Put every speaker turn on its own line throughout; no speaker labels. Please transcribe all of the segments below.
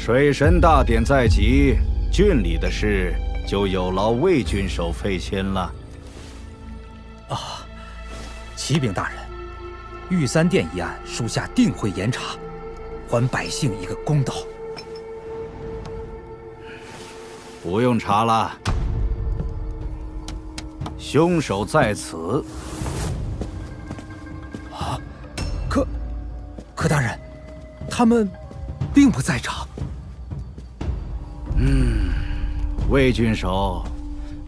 水神大典在即，郡里的事就有劳魏郡守费心了。
启禀大人，玉三殿一案，属下定会严查，还百姓一个公道。
不用查了，凶手在此。
可大人，他们并不在场。
魏郡守，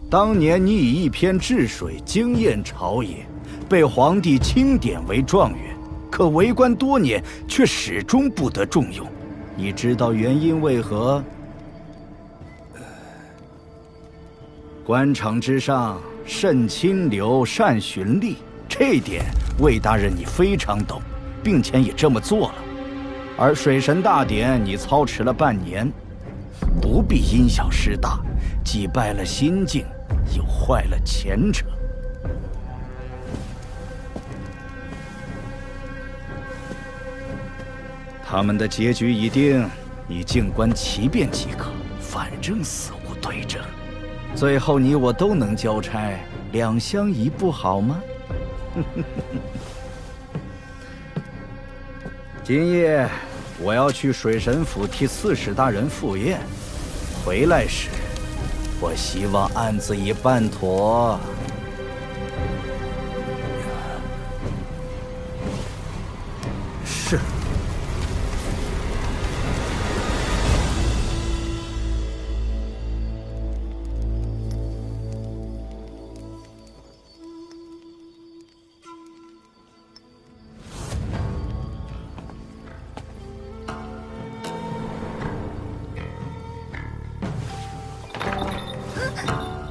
当年你以一篇治水惊艳朝野，被皇帝钦点为状元，可为官多年却始终不得重用，你知道原因为何？官场之上，慎清流，善循吏，这一点魏大人你非常懂，并且也这么做了。而水神大典你操持了半年，不必因小失大，既败了心境，又坏了前程。他们的结局已定，你静观其变即可，反正死无对证。最后你我都能交差，两相宜不好吗？今夜我要去水神府替40大人赴宴，回来时，我希望案子已办妥。
是。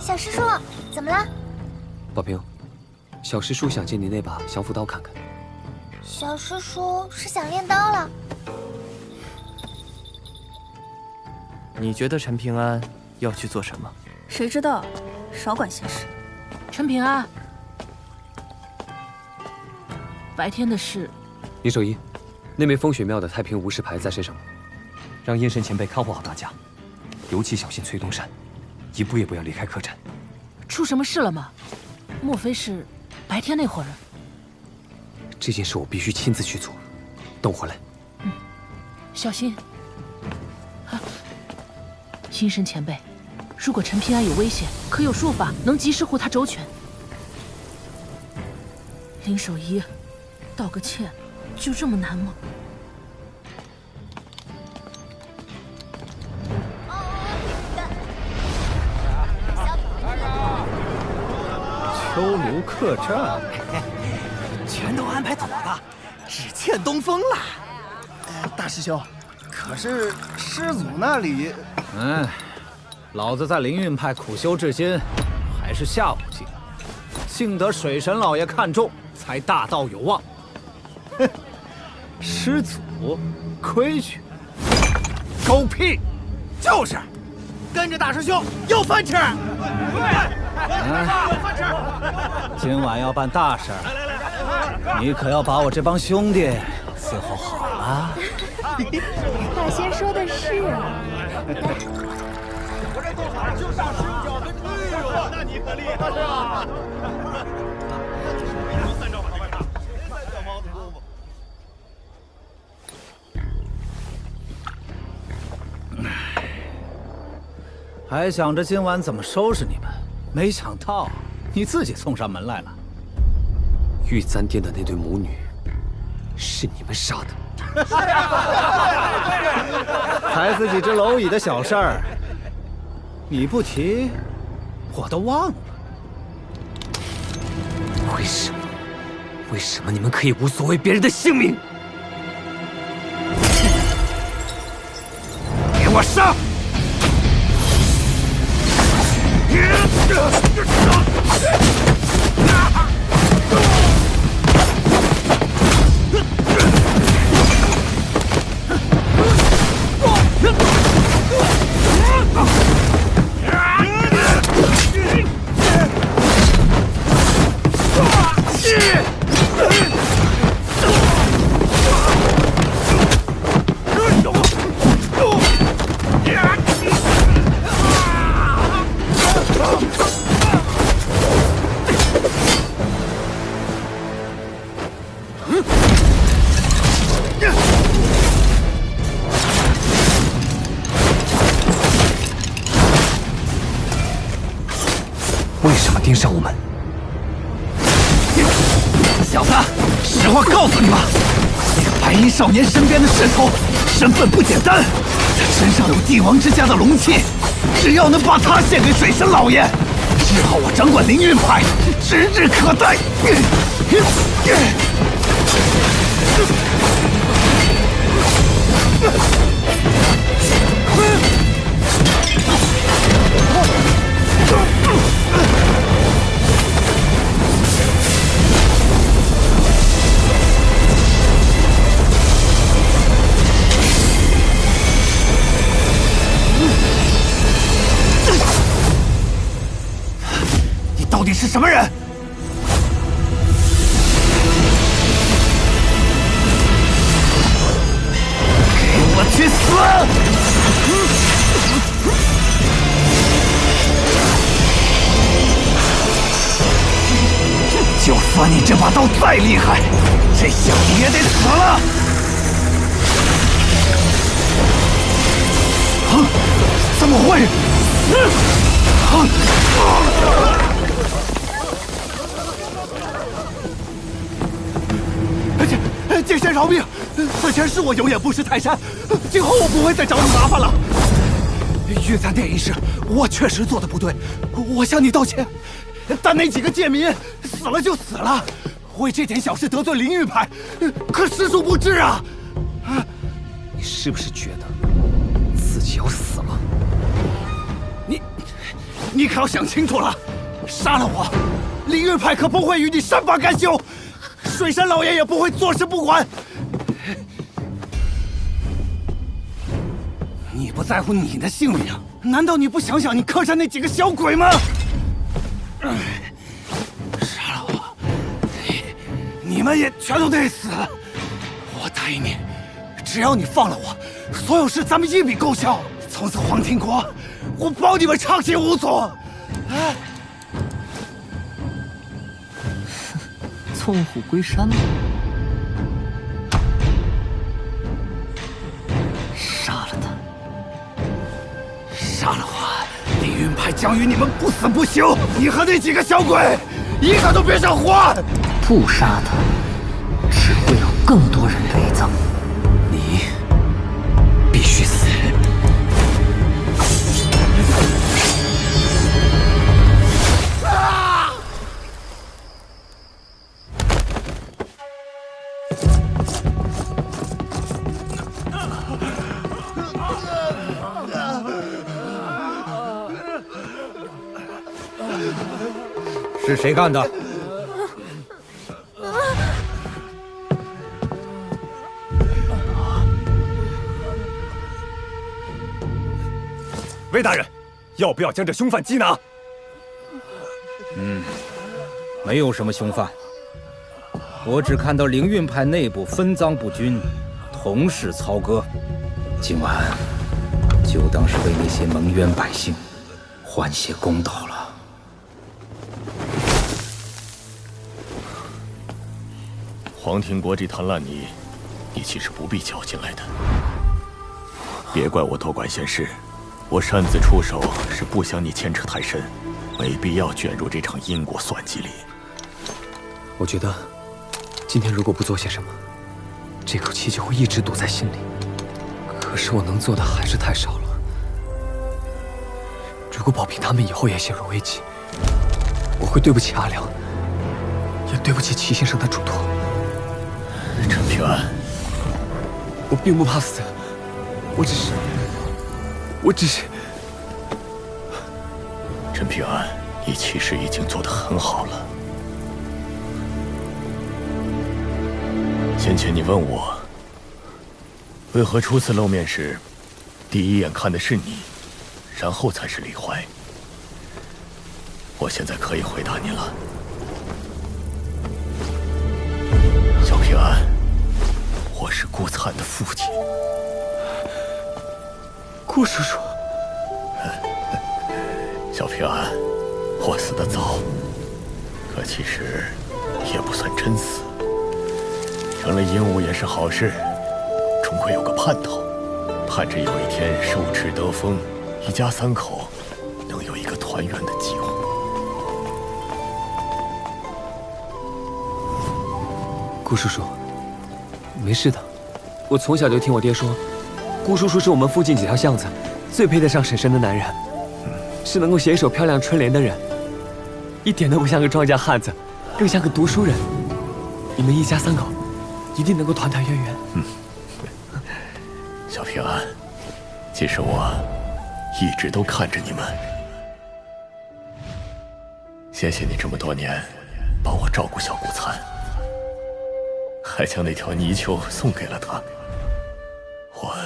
小师叔，怎么了？
宝平，小师叔想借你那把降服刀看看。
小师叔是想练刀了？
你觉得陈平安要去做什么？
谁知道？少管闲事。
陈平安，白天的事，
宁守一，那枚风雪庙的太平无事牌在身上吗？
让燕神前辈看护好大家，尤其小心崔东山，一步也不要离开客栈。
出什么事了吗？莫非是白天那伙人？
这件事我必须亲自去做，等我回来。
小心。阴神前辈，如果陈平安有危险，可有术法能及时护他周全？林守一，道个歉，就这么难吗？
秋流客栈，
全都安排妥了，只欠东风了。大师兄，可是师祖那里……
老子在灵运派苦修至今，还是下五境，幸得水神老爷看中，才大道有望。哼，师祖规矩，狗屁！
就是，跟着大师兄有饭吃。
今晚要办大事儿，你可要把我这帮兄弟伺候好了。
大仙说的是。
我这做法就上10脚跟吹哟，那你可厉害了。3招好办法，小毛子功夫。
还想着今晚怎么收拾你们，没想到你自己送上门来了。
玉簪殿的那对母女，是你们杀的。
踩死几只蝼蚁的小事儿，你不提，我都忘了。
为什么？为什么你们可以无所谓别人的性命？
给我上！
为什么盯上我们？
小子，实话告诉你吧，那个白衣少年身边的侍从身份不简单，他身上有帝王之家的龙气，只要能把他献给水神老爷，日后我掌管凌云派指日可待。你到底是什么人？给我去死！就算你这把刀再厉害，这小子也得死了！怎么会？剑仙饶命！此前是我有眼不识泰山，今后我不会再找你麻烦了。玉簪殿一事，我确实做的不对，我向你道歉。但那几个贱民死了就死了，为这点小事得罪凌云派，可实属不智啊！
你是不是觉得自己要死了？
你可要想清楚了，杀了我，凌云派可不会与你善罢甘休，水神老爷也不会坐视不管。你不在乎你的性命，难道你不想想你客栈那几个小鬼吗？杀了我，你们也全都得死！我答应你，只要你放了我，所有事咱们一笔勾销。从此黄庭国，我保你们畅行无阻。
纵虎归山吗？
杀了他！杀了我！凌云派将与你们不死不休！你和那几个小鬼，一个都别想活！
不杀他，只会有更多人陪葬。
你必须死！
是谁干的？
魏大人，要不要将这凶犯缉拿？
没有什么凶犯，我只看到凌云派内部分赃不均，同室操戈。今晚就当是为那些蒙冤百姓还些公道了。
黄庭国这滩烂泥，你其实不必搅进来的。别怪我多管闲事，我擅自出手是不想你牵扯太深，没必要卷入这场因果算计里。
我觉得，今天如果不做些什么，这口气就会一直堵在心里。可是我能做的还是太少了。如果保平他们以后也陷入危机，我会对不起阿良，也对不起齐先生的嘱托。
陈平安，
我并不怕死，我只是……
陈平安，你其实已经做得很好了。先前你问我，为何初次露面时，第一眼看的是你，然后才是李怀。我现在可以回答你了，小平安，我是顾灿的父亲。
顾叔叔，
小平安，我死得早，可其实也不算真死。成了鹦鹉也是好事，终归有个盼头，盼着有一天手持得风，一家三口能有一个团圆的机会。
顾叔叔，没事的。我从小就听我爹说，顾叔叔是我们附近几条巷子最配得上婶婶的男人，是能够写一首漂亮春联的人，一点都不像个庄稼汉子，更像个读书人。你们一家三口一定能够团团圆圆。
小平安，其实我一直都看着你们。谢谢你这么多年帮我照顾小顾灿，还将那条泥鳅送给了他。我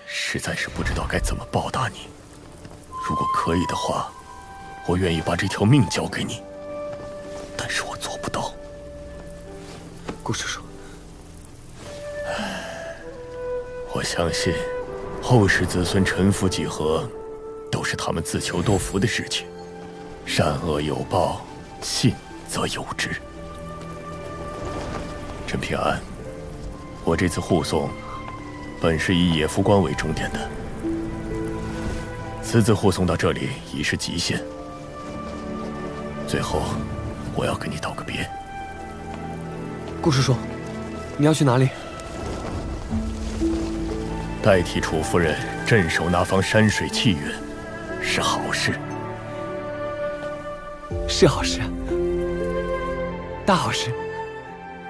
实在是不知道该怎么报答你。如果可以的话，我愿意把这条命交给你，但是我做不到。
顾叔叔，
我相信后世子孙沉浮几何，都是他们自求多福的事情。善恶有报，信则有之。陈平安，我这次护送本是以野夫关为终点的，此次护送到这里已是极限。最后，我要跟你道个别。
顾叔叔，你要去哪里？
代替楚夫人镇守那方山水气韵，是好事。
是好事，大好事。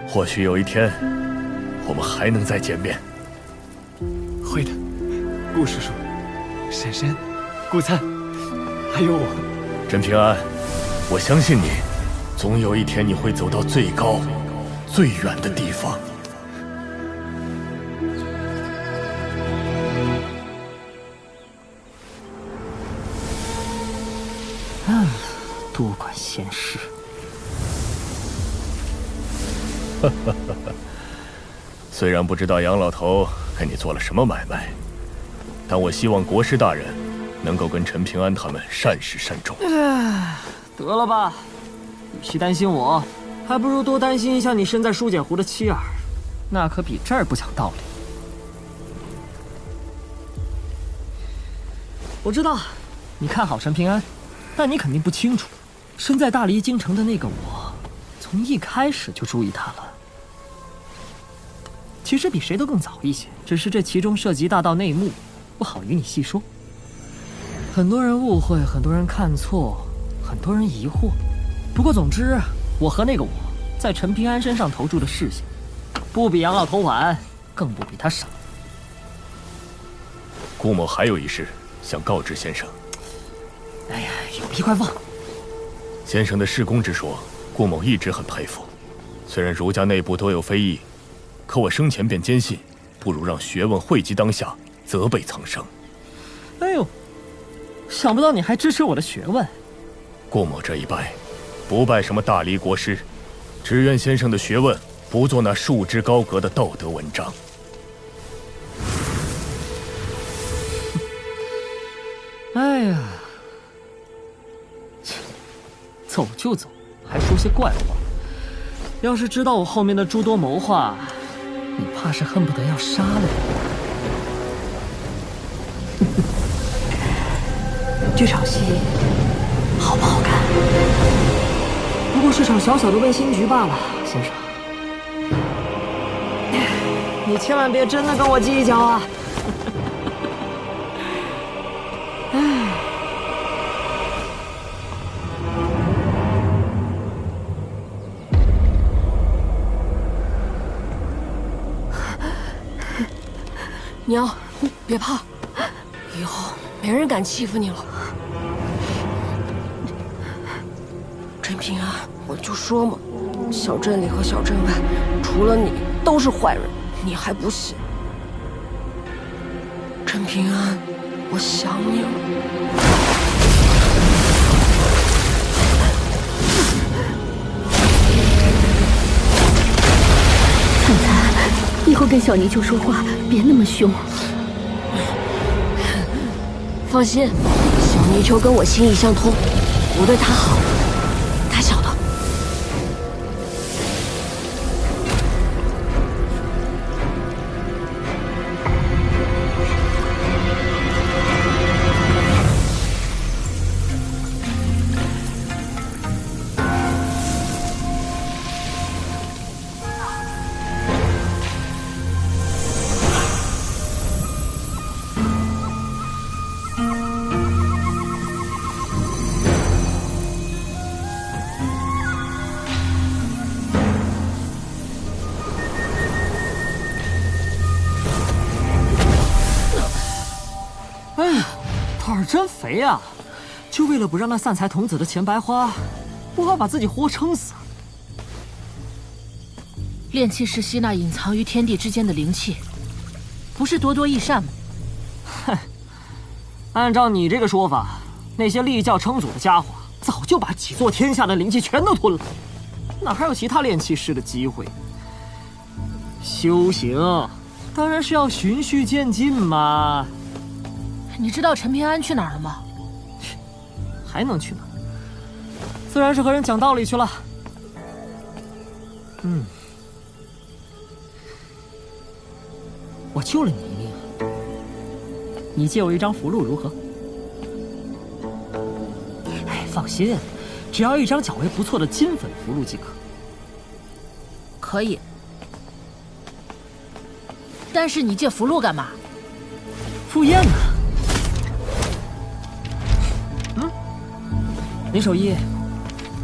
或许有一天，我们还能再见面。
会的，顾叔叔、婶婶、顾灿，还有我。
甄平安，我相信你，总有一天你会走到最高、最远的地方。
多管闲事。
虽然不知道杨老头跟你做了什么买卖，但我希望国师大人能够跟陈平安他们善始善终。
得了吧，与其担心我，还不如多担心一下你身在书简湖的妻儿，那可比这儿不讲道理。我知道你看好陈平安，但你肯定不清楚，身在大离京城的那个我，从一开始就注意他了。其实比谁都更早一些，只是这其中涉及大道内幕，不好与你细说。很多人误会，很多人看错，很多人疑惑。不过总之，我和那个我在陈平安身上投注的视线，不比杨老头晚，更不比他少。
顾某还有一事想告知先生。
哎呀，有屁快放！
先生的事功之说，顾某一直很佩服。虽然儒家内部多有非议，可我生前便坚信，不如让学问汇集当下，则备苍生。
哎呦，想不到你还支持我的学问。
顾某这一拜，不拜什么大离国师，只愿先生的学问不做那束之高阁的道德文章。
哎呀，走就走，还说些怪话。要是知道我后面的诸多谋划，你怕是恨不得要杀了我。
这场戏好不好看？
不过是场小小的温馨局罢了，先生。你千万别真的跟我计较啊！
娘，别怕，以后没人敢欺负你了。陈平安，我就说嘛，小镇里和小镇外，除了你都是坏人，你还不信？陈平安，我想你了。
灿灿，以后跟小泥鳅说话别那么凶。
放心，小泥鳅跟我心意相通，我对她好，她晓得。
是真肥啊！就为了不让那散财童子的钱白花，我要把自己活撑死。
炼气是吸纳隐藏于天地之间的灵气，不是多多益善吗？
哼，按照你这个说法，那些立教称祖的家伙早就把几座天下的灵气全都吞了，哪还有其他炼气师的机会？修行当然是要循序渐进嘛。
你知道陈平安去哪儿了吗？
还能去哪儿？自然是和人讲道理去了。我救了你一命，你借我一张符箓如何？哎，放心，只要一张较为不错的金粉符箓即可。
可以，但是你借符箓干嘛？
赴宴呢。林守义，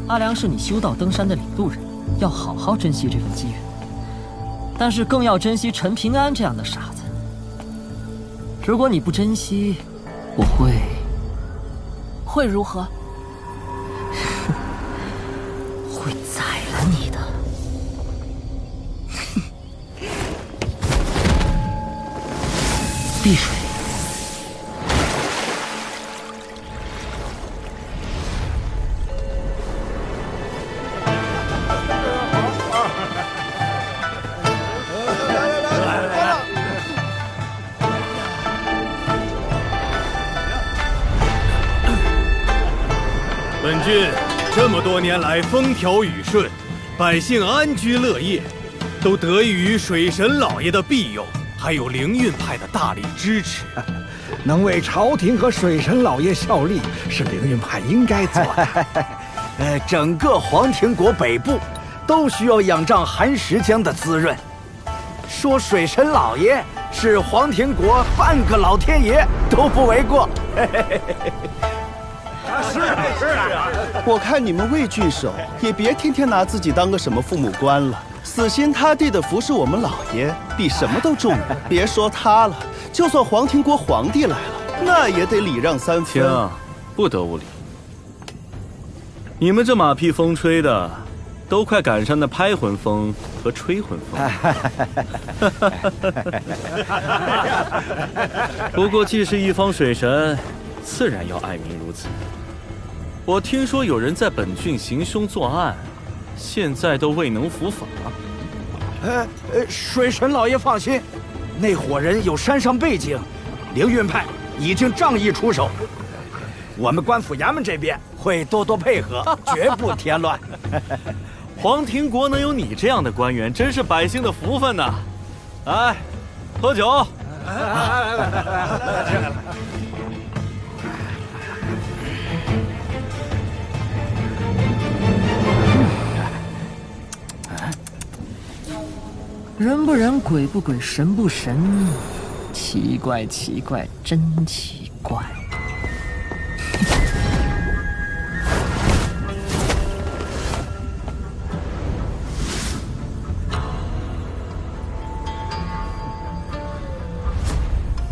阿良是你修道登山的领路人，要好好珍惜这份机缘。但是更要珍惜陈平安这样的傻子。如果你不珍惜，我会
如何？
会宰了你的。碧水，
本郡这么多年来风调雨顺，百姓安居乐业，都得益于水神老爷的庇佑，还有灵运派的大力支持。
能为朝廷和水神老爷效力，是灵运派应该做的。整个黄庭国北部都需要仰仗寒食江的滋润。说水神老爷是黄庭国半个老天爷都不为过。
是啊，我看你们魏郡守也别天天拿自己当个什么父母官了，死心塌地的服侍我们老爷，比什么都重要。别说他了，就算黄庭国皇帝来了，那也得礼让三分。
停，不得无礼。你们这马屁风吹的，都快赶上那拍魂风和吹魂风。不过既是一方水神，自然要爱民如子。我听说有人在本郡行凶作案，现在都未能伏法。
水神老爷放心，那伙人有山上背景，灵运派已经仗义出手，我们官府衙门这边会多多配合，绝不添乱。
黄庭国能有你这样的官员，真是百姓的福分呐！来，喝酒。
人不人，鬼不鬼，神不神，奇怪奇怪，真奇怪。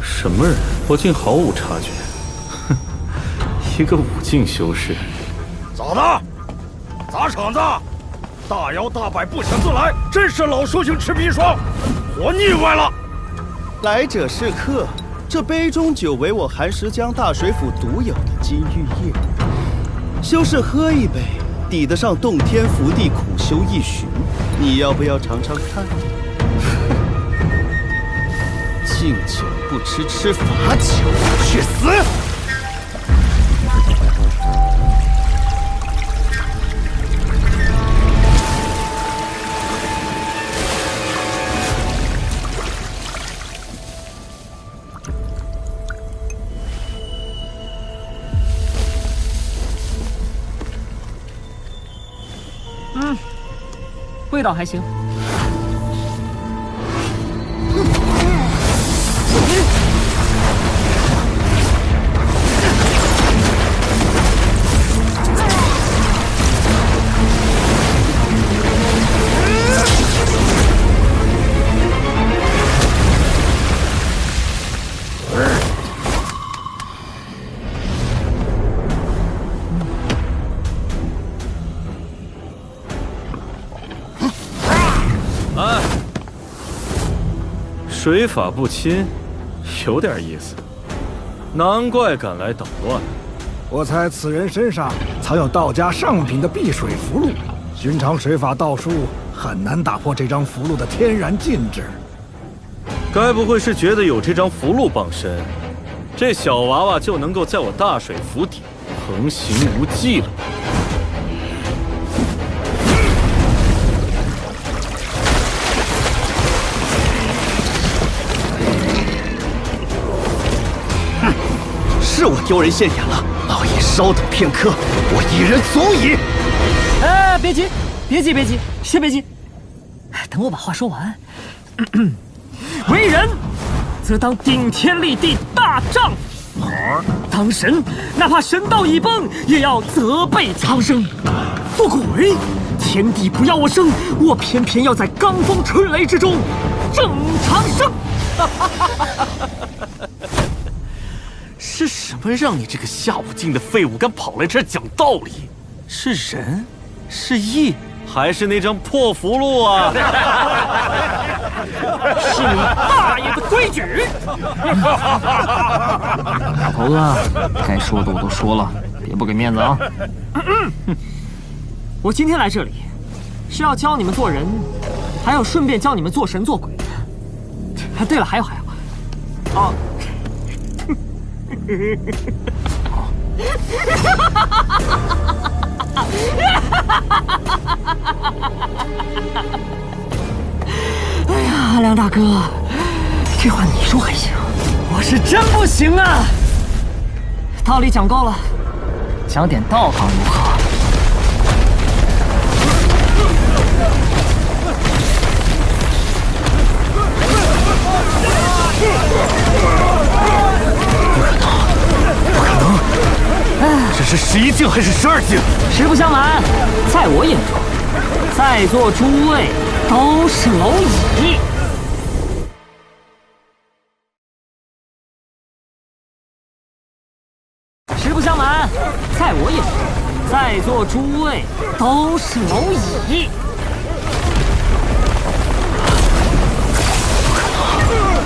什么人？我竟毫无察觉。哼，一个5境修士。
咋的？砸场子？大摇大摆不请自来，真是老寿星吃砒霜，活腻歪了。
来者是客，这杯中酒为我寒食江大水府独有的金玉液，修士喝一杯，抵得上洞天福地苦修一旬。你要不要尝尝看？敬酒不吃吃罚酒，去死！
味道还行。
水法不侵，有点意思。难怪敢来捣乱。
我猜此人身上藏有道家上品的避水符箓，寻常水法道术很难打破这张符箓的天然禁制。
该不会是觉得有这张符箓傍身，这小娃娃就能够在我大水府邸横行无忌了吧？
是我丢人现眼了，老爷稍等片刻，我一人足矣。
哎，别急，别急，别急，先别急，等我把话说完。为人，则当顶天立地大丈夫；当神，哪怕神道已崩，也要责备苍生。做鬼，天地不要我生，我偏偏要在罡风春雷之中正长生。
是什么让你这个下五境的废物敢跑来这儿讲道理？是仁，是义，
还是那张破符箓啊？
是你大爷的规矩！
老头子，该说的我都说了，别不给面子啊！
我今天来这里，是要教你们做人，还要顺便教你们做神做鬼。对了，还有，哦。哎呀，梁大哥，这话你说还行，我是真不行啊！道理讲够了，讲点道行如何？
这是11境还是12境？
实不相瞒，在我眼中，在座诸位都是蝼蚁。实不相瞒，在我眼中，在座诸位都是蝼蚁。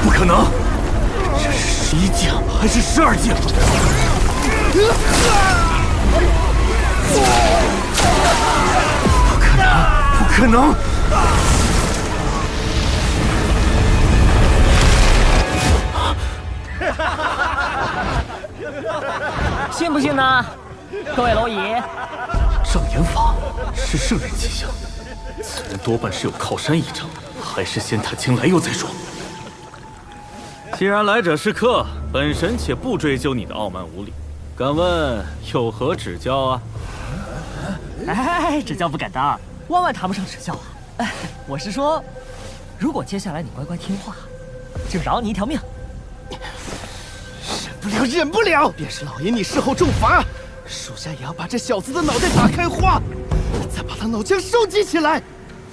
不可能！这是11境还是12境？不可能！
信不信呢？各位蝼蚁，
障眼法是圣人气象，此人多半是有靠山依仗，还是先探清来由再说。
既然来者是客，本神且不追究你的傲慢无礼。敢问有何指教啊？
哎，指教不敢当，万万谈不上指教啊！我是说，如果接下来你乖乖听话，就饶你一条命。
忍不了！便是老爷你事后重罚，属下也要把这小子的脑袋打开花，再把他脑浆收集起来。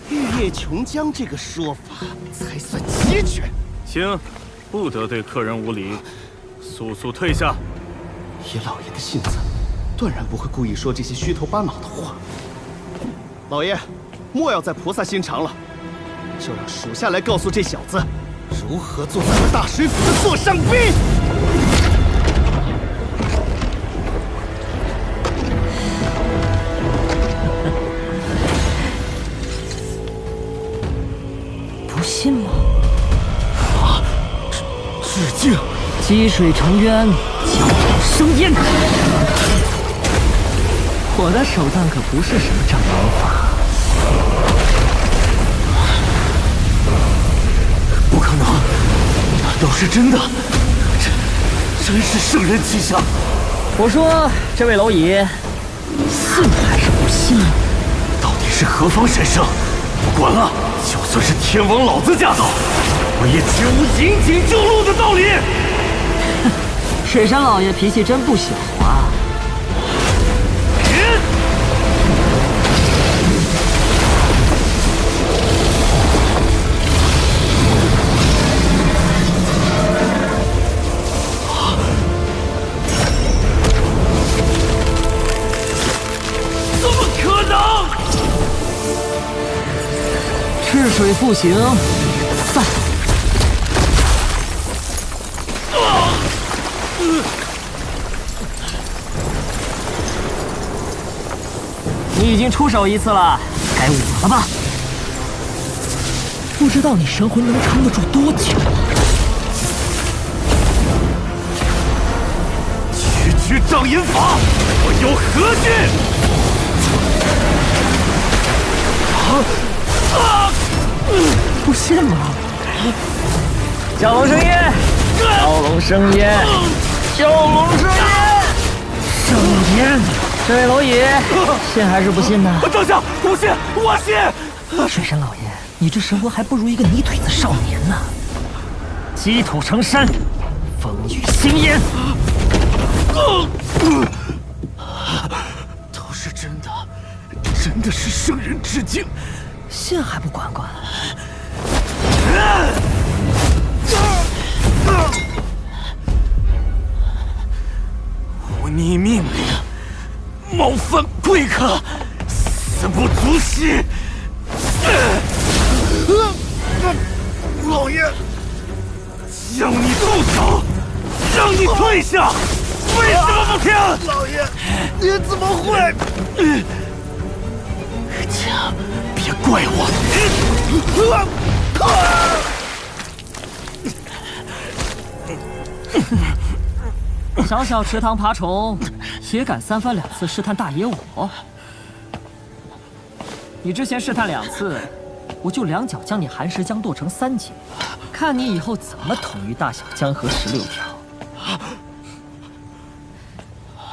玉液琼浆这个说法才算齐全。
请，不得对客人无礼，速速退下。
以老爷的性子，断然不会故意说这些虚头巴脑的话。老爷，莫要再菩萨心肠了，就让属下来告诉这小子，如何做咱们大水府的座上宾。
不信吗？
啊！致敬！
积水成渊，搅动生烟。我的手段可不是什么障眼法。
不可能！难道是真的？真是圣人气象！
我说，这位蝼蚁，信还是不信？
到底是何方神圣？不管了，就算是天王老子驾到，我也绝无引颈就戮的道理。
水山老爷脾气真不小啊！
怎么可能？
赤水复行，散。你已经出手一次了，该我了吧？不知道你神魂能撑得住多久啊？
区障眼法，我有何惧？
不信吗？蛟龙生烟，蛟龙生烟，蛟龙生烟，生烟！这位蝼蚁，信还是不信呢？
等下，不信，我信！
水神老爷，你这神魂还不如一个泥腿子少年呢！积土成山，风雨兴焉。
都是真的，真的是圣人之境，
信还不管管？
忤逆命令，冒犯贵客，死不足惜。老爷，叫你动手，让你退下，为什么不听？
老爷，你怎么会？
请别怪我。
小小池塘爬虫，也敢三番两次试探大爷我？你之前试探2次，我就2脚将你寒食江剁成3截，看你以后怎么统一大小江河16条。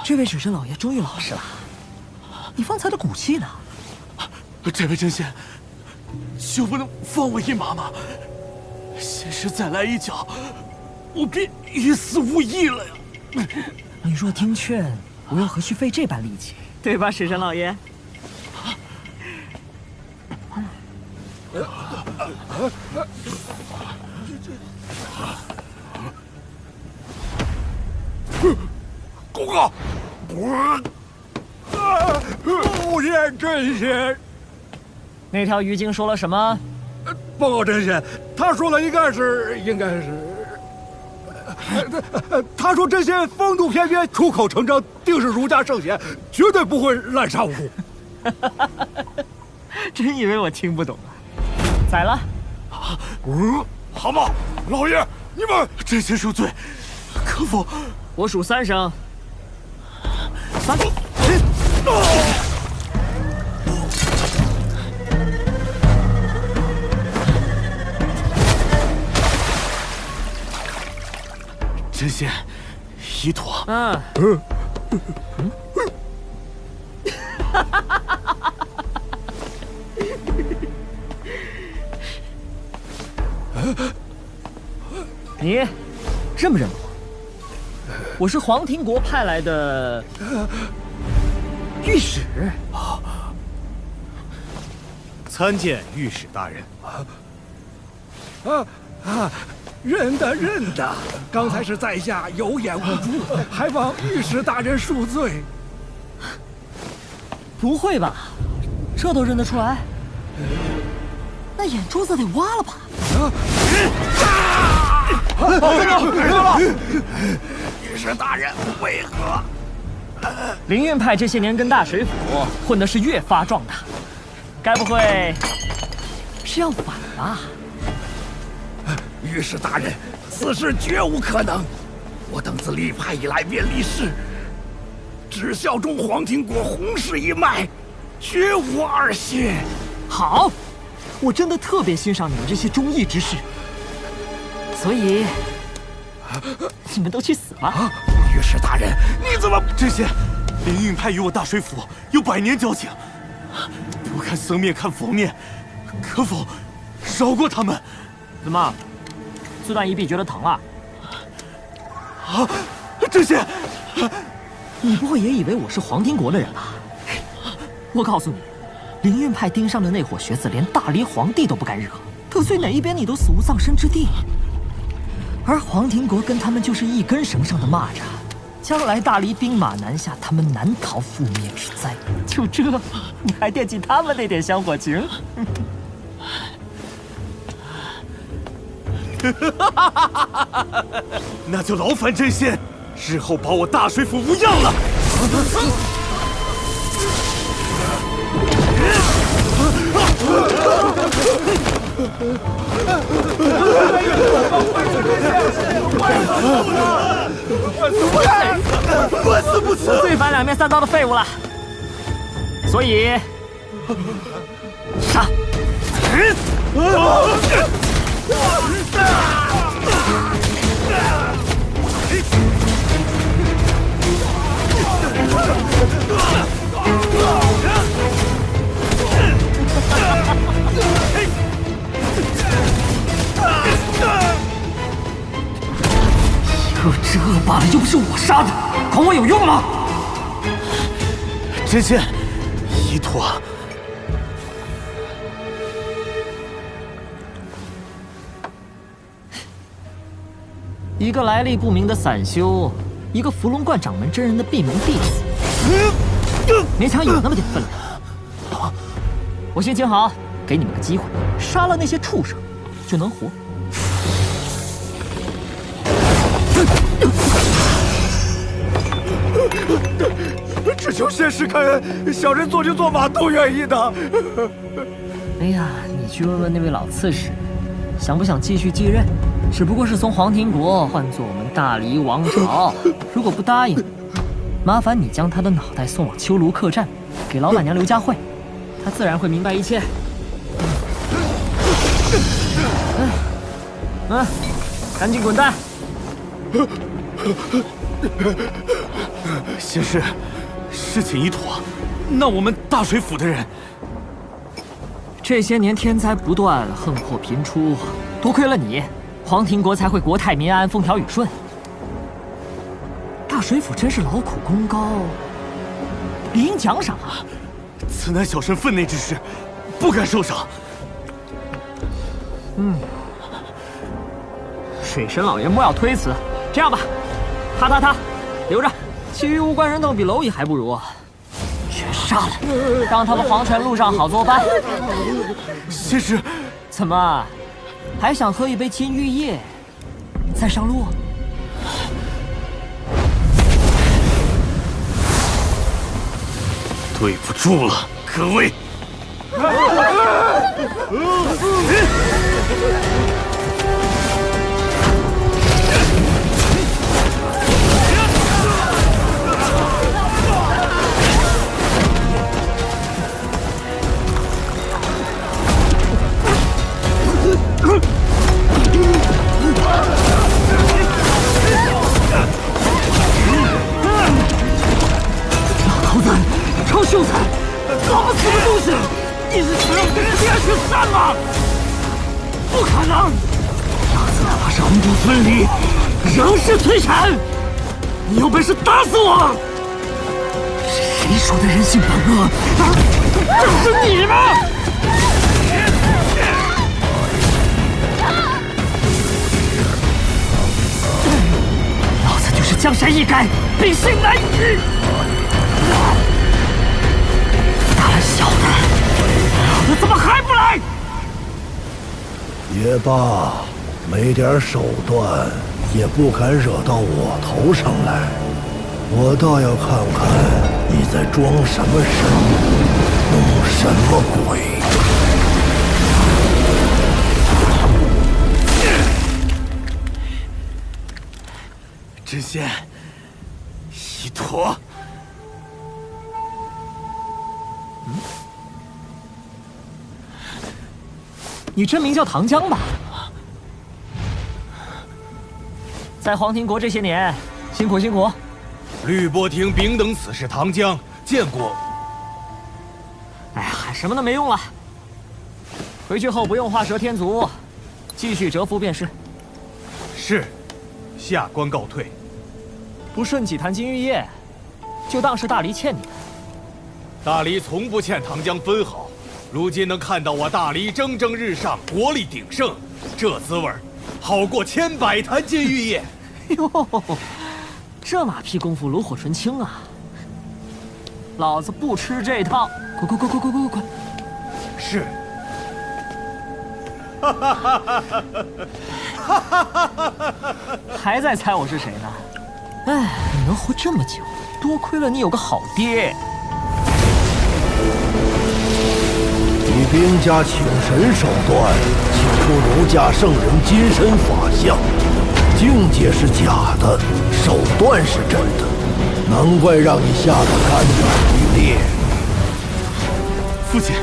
这位水神老爷终于老实了，你方才的骨气呢？
这位真仙，就不能放我一马吗？仙师再来一脚，我便于死无益了呀！
你若听劝，我又何须费这般力气，对吧，水神老爷？
公告，不见真仙。
那条鱼精说了什么？
报告真仙，他说了，应该是。他说真仙风度翩翩，出口成章，定是儒家圣贤，绝对不会滥杀无辜。
真以为我听不懂啊？宰了！
好嘛，老爷，你们
真仙恕罪，可否？
我数3声。3。
真仙，一妥。
你认不认我？我是黄庭国派来的御史。
参见御史大人。
认得，刚才是在下有眼无珠，还望御史大人恕罪。
不会吧？这都认得出来？那眼珠子得挖了吧？
御史大人为何？
灵运派这些年跟大水府混的是越发壮大，该不会是要反吧？
御史大人，此事绝无可能。我等自立派以来便立誓，只效忠黄庭国洪氏一脉，绝无二心。
好，我真的特别欣赏你们这些忠义之士，所以你们都去死吧！
御史大人，你怎么？
真仙，灵运派与我大水府有100年交情，不看僧面看佛面，可否饶过他们？
怎么？自断一臂觉得疼啊？
真仙，
你不会也以为我是黄庭国的人吧？我告诉你，灵运派盯上的那伙学子，连大黎皇帝都不敢惹，得罪哪一边你都死无葬身之地。而黄庭国跟他们就是一根绳上的蚂蚱，将来大黎兵马南下，他们难逃覆灭之灾。就这，你还惦记他们那点香火情？
那就劳烦真仙，日后把我大水府无恙了。
我最烦两面三刀的废物了，所以杀！
就这罢了，又不是我杀的，管我有用吗？
真仙，依托。
一个来历不明的散修，一个伏龙观掌门真人的闭门弟子，勉强有那么点分量。我先请好，给你们个机会，杀了那些畜生，就能活。
只求仙师开恩，小人做牛做马都愿意的。
哎呀，你去问问那位老刺史，想不想继续继任？只不过是从黄庭国换做我们大黎王朝。如果不答应，麻烦你将他的脑袋送往秋卢客栈，给老板娘刘佳慧，她自然会明白一切。赶紧滚蛋！
仙师，事情已妥，那我们大水府的人，
这些年天灾不断，横祸频出，多亏了你，黄庭国才会国泰民安，风调雨顺。大水府真是劳苦功高，理应奖赏啊！
此乃小臣分内之事，不敢受赏。
水神老爷莫要推辞，这样吧，他留着，其余无关人等比蝼蚁还不如，全杀了，让他们黄泉路上好作伴。
仙师，
怎么还想喝一杯金玉液再上路？
对不住了，各位。
老头子，臭秀才，老子什么东西？你是想让我跟人家去杀吗？不可能！老子哪怕是红土分离，仍是推禅。你有本事打死我！谁说的人性本恶？就是你吗？老子就是江山易改，秉性难移。胆小的，老子怎么还不来？
也罢，没点手段也不敢惹到我头上来。我倒要看看你在装什么神，弄什么鬼。
真仙，依陀。
你真名叫唐江吧？在黄庭国这些年，辛苦辛苦。
律波廷丙等此事唐江见过。
哎呀，喊什么都没用了。回去后不用画蛇添足，继续蛰伏便是。
是，下官告退。
不顺几坛金玉液，就当是大黎欠你的。
大黎从不欠唐江分毫，如今能看到我大黎蒸蒸日上，国力鼎盛，这滋味好过100坛金玉液。
哟，这马屁功夫炉火纯青啊！老子不吃这套，滚！
是。
还在猜我是谁呢？哎，你能活这么久，多亏了你有个好爹。
以兵家请神手段，请出儒家圣人金身法相，境界是假的，手段是真的。难怪让你吓得肝胆俱裂。
父亲，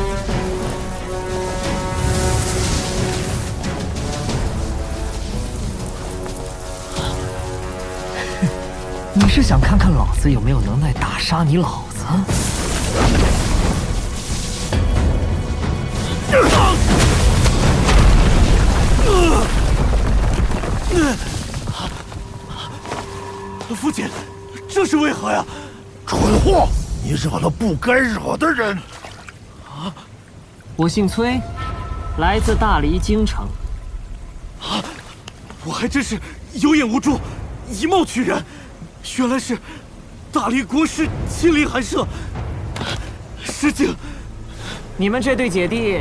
你是想看看老子有没有能耐打杀你老子？
父亲，这是为何呀？
蠢货！你惹了不该惹的人。
我姓崔，来自大黎京城。
我还真是有眼无珠，以貌取人，原来是大黎国师亲临寒舍。失敬。
你们这对姐弟，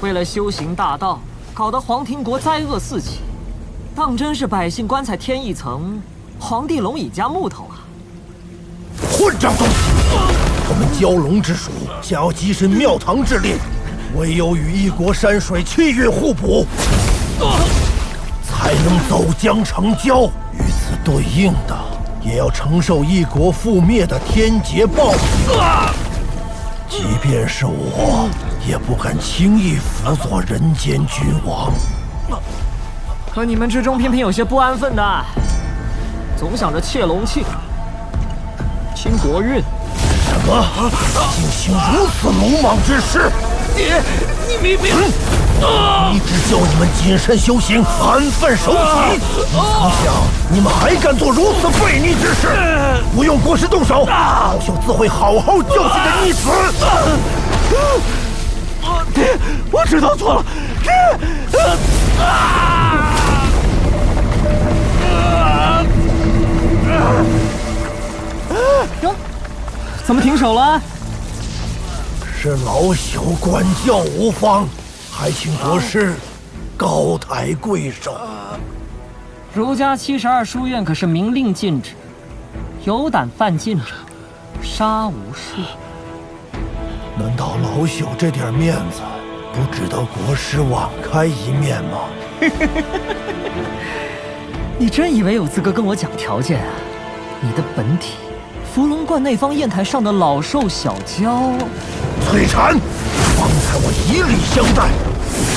为了修行大道，搞得黄庭国灾厄四起，当真是百姓棺材添一层，皇帝龙椅加木头啊！
混账东西！我们蛟龙之属想要跻身庙堂之列，唯有与一国山水气运互补，才能走江成蛟。与此对应的，也要承受一国覆灭的天劫暴雨。即便是我，也不敢轻易辅佐人间君王。
可你们之中偏偏有些不安分的，总想着窃龙器、清国运。
什么？竟行如此鲁莽之事！
你明明……
一直教你们谨慎修行，安分守己。没曾想你们还敢做如此悖逆之事！不用国师动手，老朽自会好好教训这逆子。
爹，我知道错了。
哟，怎么停手了？
是老朽管教无方，还请国师高抬贵手。
儒家72书院可是明令禁止，有胆犯禁者，杀无赦。
难道老朽这点面子，不值得国师网开一面吗？
你真以为有资格跟我讲条件啊？你的本体，伏龙观内方砚台上的老兽小蛟。
崔禅，方才我以礼相待，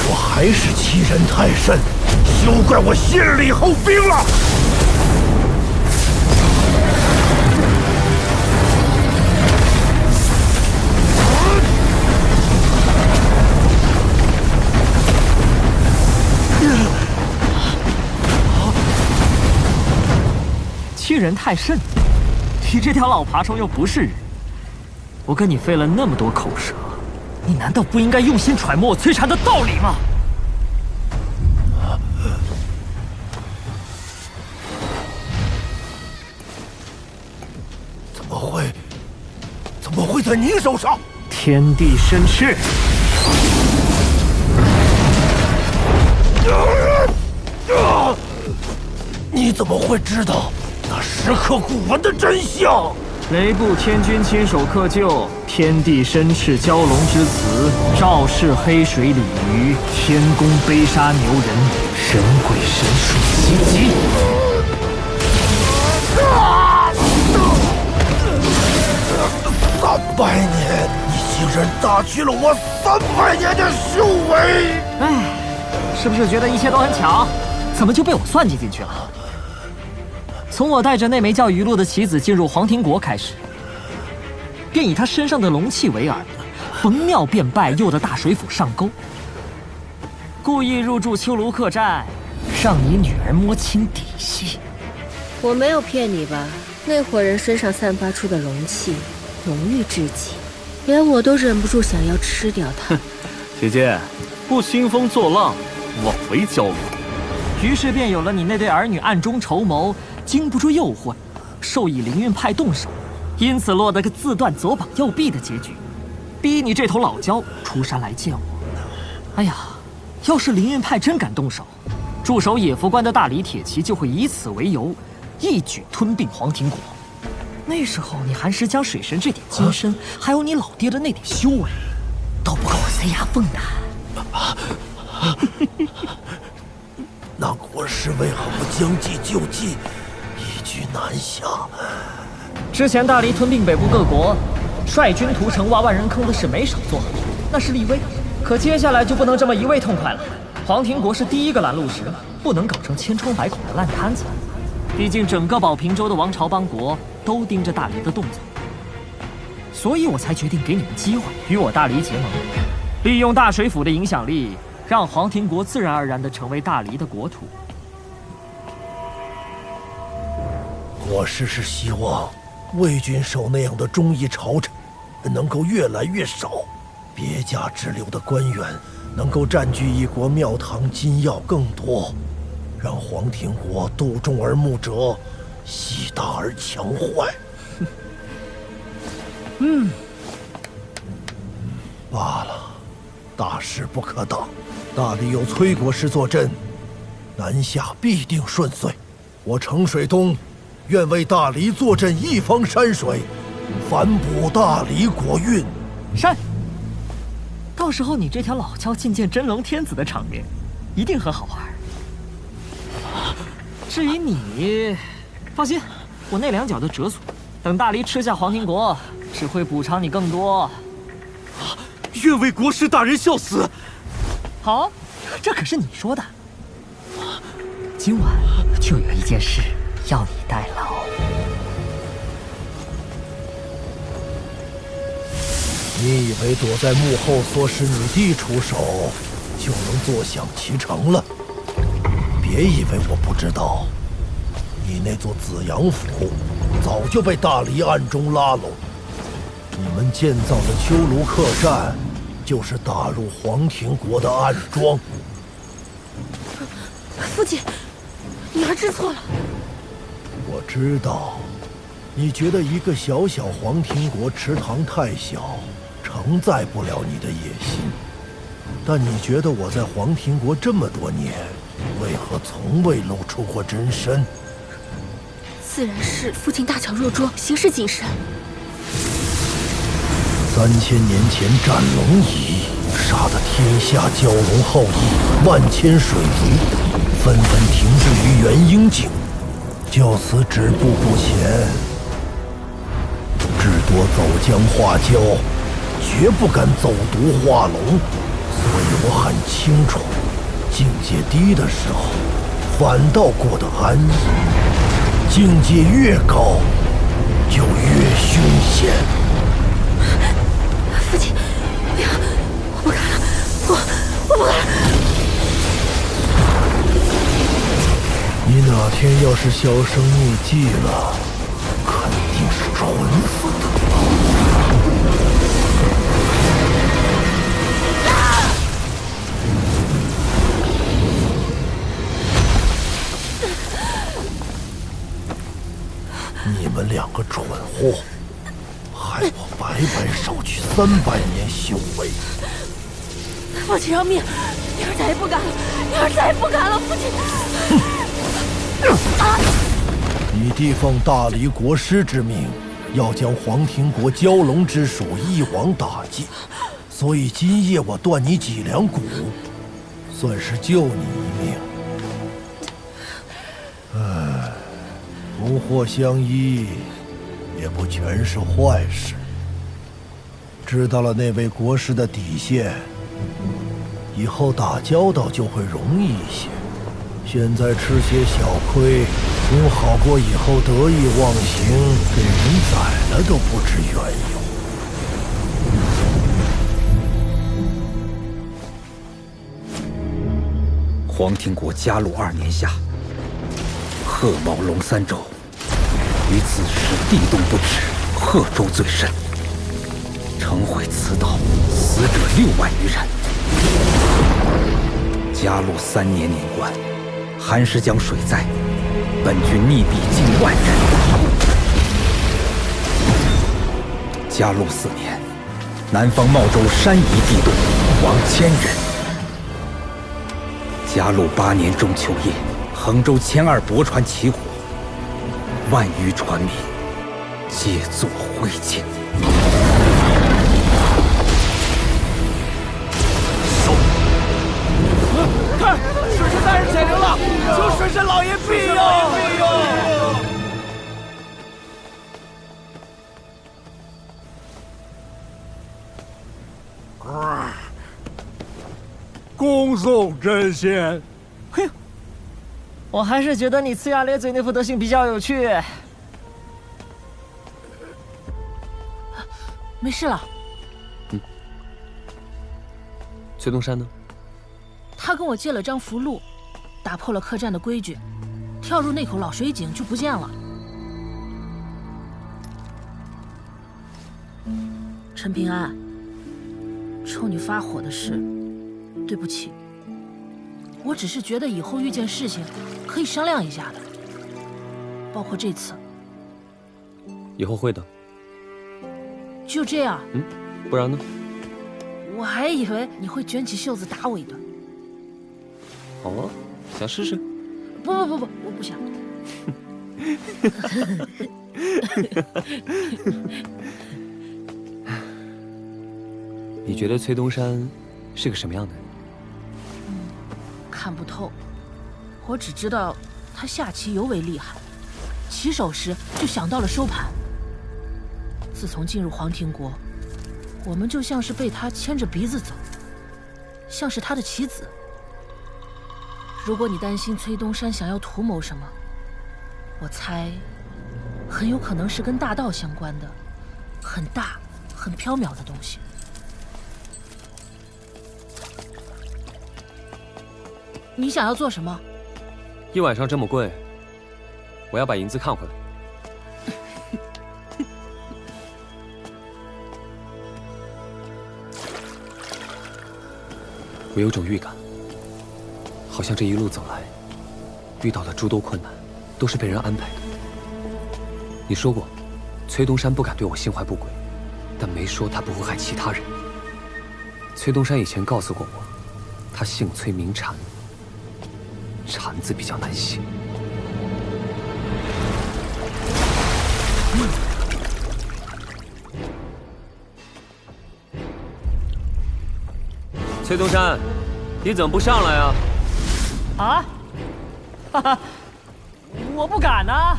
我还是欺人太甚，休怪我先礼后兵了。
欺人太甚，你这条老爬虫又不是人，我跟你费了那么多口舌，你难道不应该用心揣摩我崔禅的道理吗？
怎么会在你手上？
天地生赤。
你怎么会知道那石刻古文的真相？
雷部天君亲手刻就天地生赤蛟龙之词，赵氏黑水鲤鱼，天宫悲杀牛人，神鬼神术袭击。
300年，你竟然打去了我300年的修为！
哎，是不是觉得一切都很巧？怎么就被我算计进去了？从我带着那枚叫鱼露的棋子进入黄庭国开始，便以他身上的龙气为饵，逢庙便拜，诱得大水府上钩，故意入住秋卢客栈，让你女儿摸清底细。
我没有骗你吧？那伙人身上散发出的龙气，浓郁至极，连我都忍不住想要吃掉它。
姐姐，不兴风作浪，枉为蛟龙。
于是便有了你那对儿女暗中筹谋，经不住诱惑，授意灵运派动手，因此落得个自断左膀右臂的结局，逼你这头老蛟出山来见我。哎呀，要是灵运派真敢动手，驻守野福关的大李铁骑就会以此为由，一举吞并黄庭国。那时候你寒食江水神这点金身，还有你老爹的那点修为，都不够我塞牙缝的。
那国师为何不将计就计，一举南下？
之前大黎吞并北部各国，率军屠城挖万人坑的事没少做，那是立威。可接下来就不能这么一味痛快了。黄庭国是第一个拦路石，不能搞成千疮百孔的烂摊子。毕竟整个保平州的王朝邦国都盯着大黎的动作，所以我才决定给你们机会，与我大黎结盟，利用大水府的影响力，让黄庭国自然而然地成为大黎的国土。
我是希望魏郡守那样的忠义朝臣能够越来越少，别驾之流的官员能够占据一国庙堂金钥更多，让黄庭国度众而牧者，习大而强坏。罢了，大事不可挡。大黎有崔国师坐镇，南下必定顺遂。我程水东愿为大黎坐镇一方山水，反哺大黎国运。
善。到时候你这条老蛟觐见真龙天子的场面，一定很好玩。至于你，放心，我那两脚就折损。等大黎吃下黄庭国，只会补偿你更多。
愿为国师大人效死。
好，这可是你说的。今晚就有一件事要你代劳。
你以为躲在幕后唆使你弟出手，就能坐享其成了？别以为我不知道，你那座紫阳府早就被大黎暗中拉拢。你们建造的丘庐客栈，就是打入黄庭国的暗桩。
父亲，女儿知错了。
我知道，你觉得一个小小黄庭国池塘太小，承载不了你的野心。但你觉得我在黄庭国这么多年，为何从未露出过真身？
自然是父亲大巧若拙，行事谨慎。
3000年前斩龙仪，杀得天下蛟龙好逸，万千水族纷纷停滞于元婴境，就此止步不前。至多走江化蛟，绝不敢走毒化龙。所以我很清楚，境界低的时候，反倒过得安逸；境界越高，就越凶险。
父亲，不要，我不敢了，我不敢了。
你哪天要是销声匿迹了，肯定是蠢死的。你们两个蠢货，害我白白少去300年修为。
父亲饶命，女儿再也不敢了，女儿再也不敢了，父亲。
你弟奉大黎国师之命，要将黄庭国蛟龙之属一网打尽，所以今夜我断你脊梁骨，算是救你一命。唉，福祸相依，也不全是坏事。知道了那位国师的底线，以后打交道就会容易一些。现在吃些小亏，总好过以后得意忘形，给人宰了都不知缘由。
黄庭国嘉禄2年夏，贺卯龙3州，于此时地动不止，贺州最甚。城毁此岛，死者6万余人。嘉禄3年年关，寒食江水灾，本军溺毙近10000人。嘉禄4年，南方茂州山夷地动，亡1000人。嘉禄8年中秋夜，衡州千二驳船起火，万余船民皆作灰烬。
看，水神大人显灵了，求水神老爷庇佑！
恭送真仙。
嘿，我还是觉得你呲牙咧嘴那副德行比较有趣。
没事了。
崔东山呢？
他跟我借了张符箓，打破了客栈的规矩，跳入那口老水井就不见了。陈平安，冲你发火的事，对不起。我只是觉得以后遇见事情可以商量一下的，包括这次。
以后会的。
就这样。
不然呢？
我还以为你会卷起袖子打我一顿。
好啊，想试试？
不，我不想。
你觉得崔东山是个什么样的人？
看不透，我只知道他下棋尤为厉害，起手时就想到了收盘。自从进入黄庭国，我们就像是被他牵着鼻子走，像是他的棋子。如果你担心崔东山想要图谋什么，我猜很有可能是跟大道相关的，很大、很缥缈的东西。你想要做什么？
一晚上这么贵，我要把银子看回来。我有种预感，好像这一路走来，遇到的诸多困难，都是被人安排的。你说过，崔东山不敢对我心怀不轨，但没说他不会害其他人。崔东山以前告诉过我，他姓崔名禅，禅字比较难写。崔东山，你怎么不上来啊？
啊？哈哈，我不敢啊。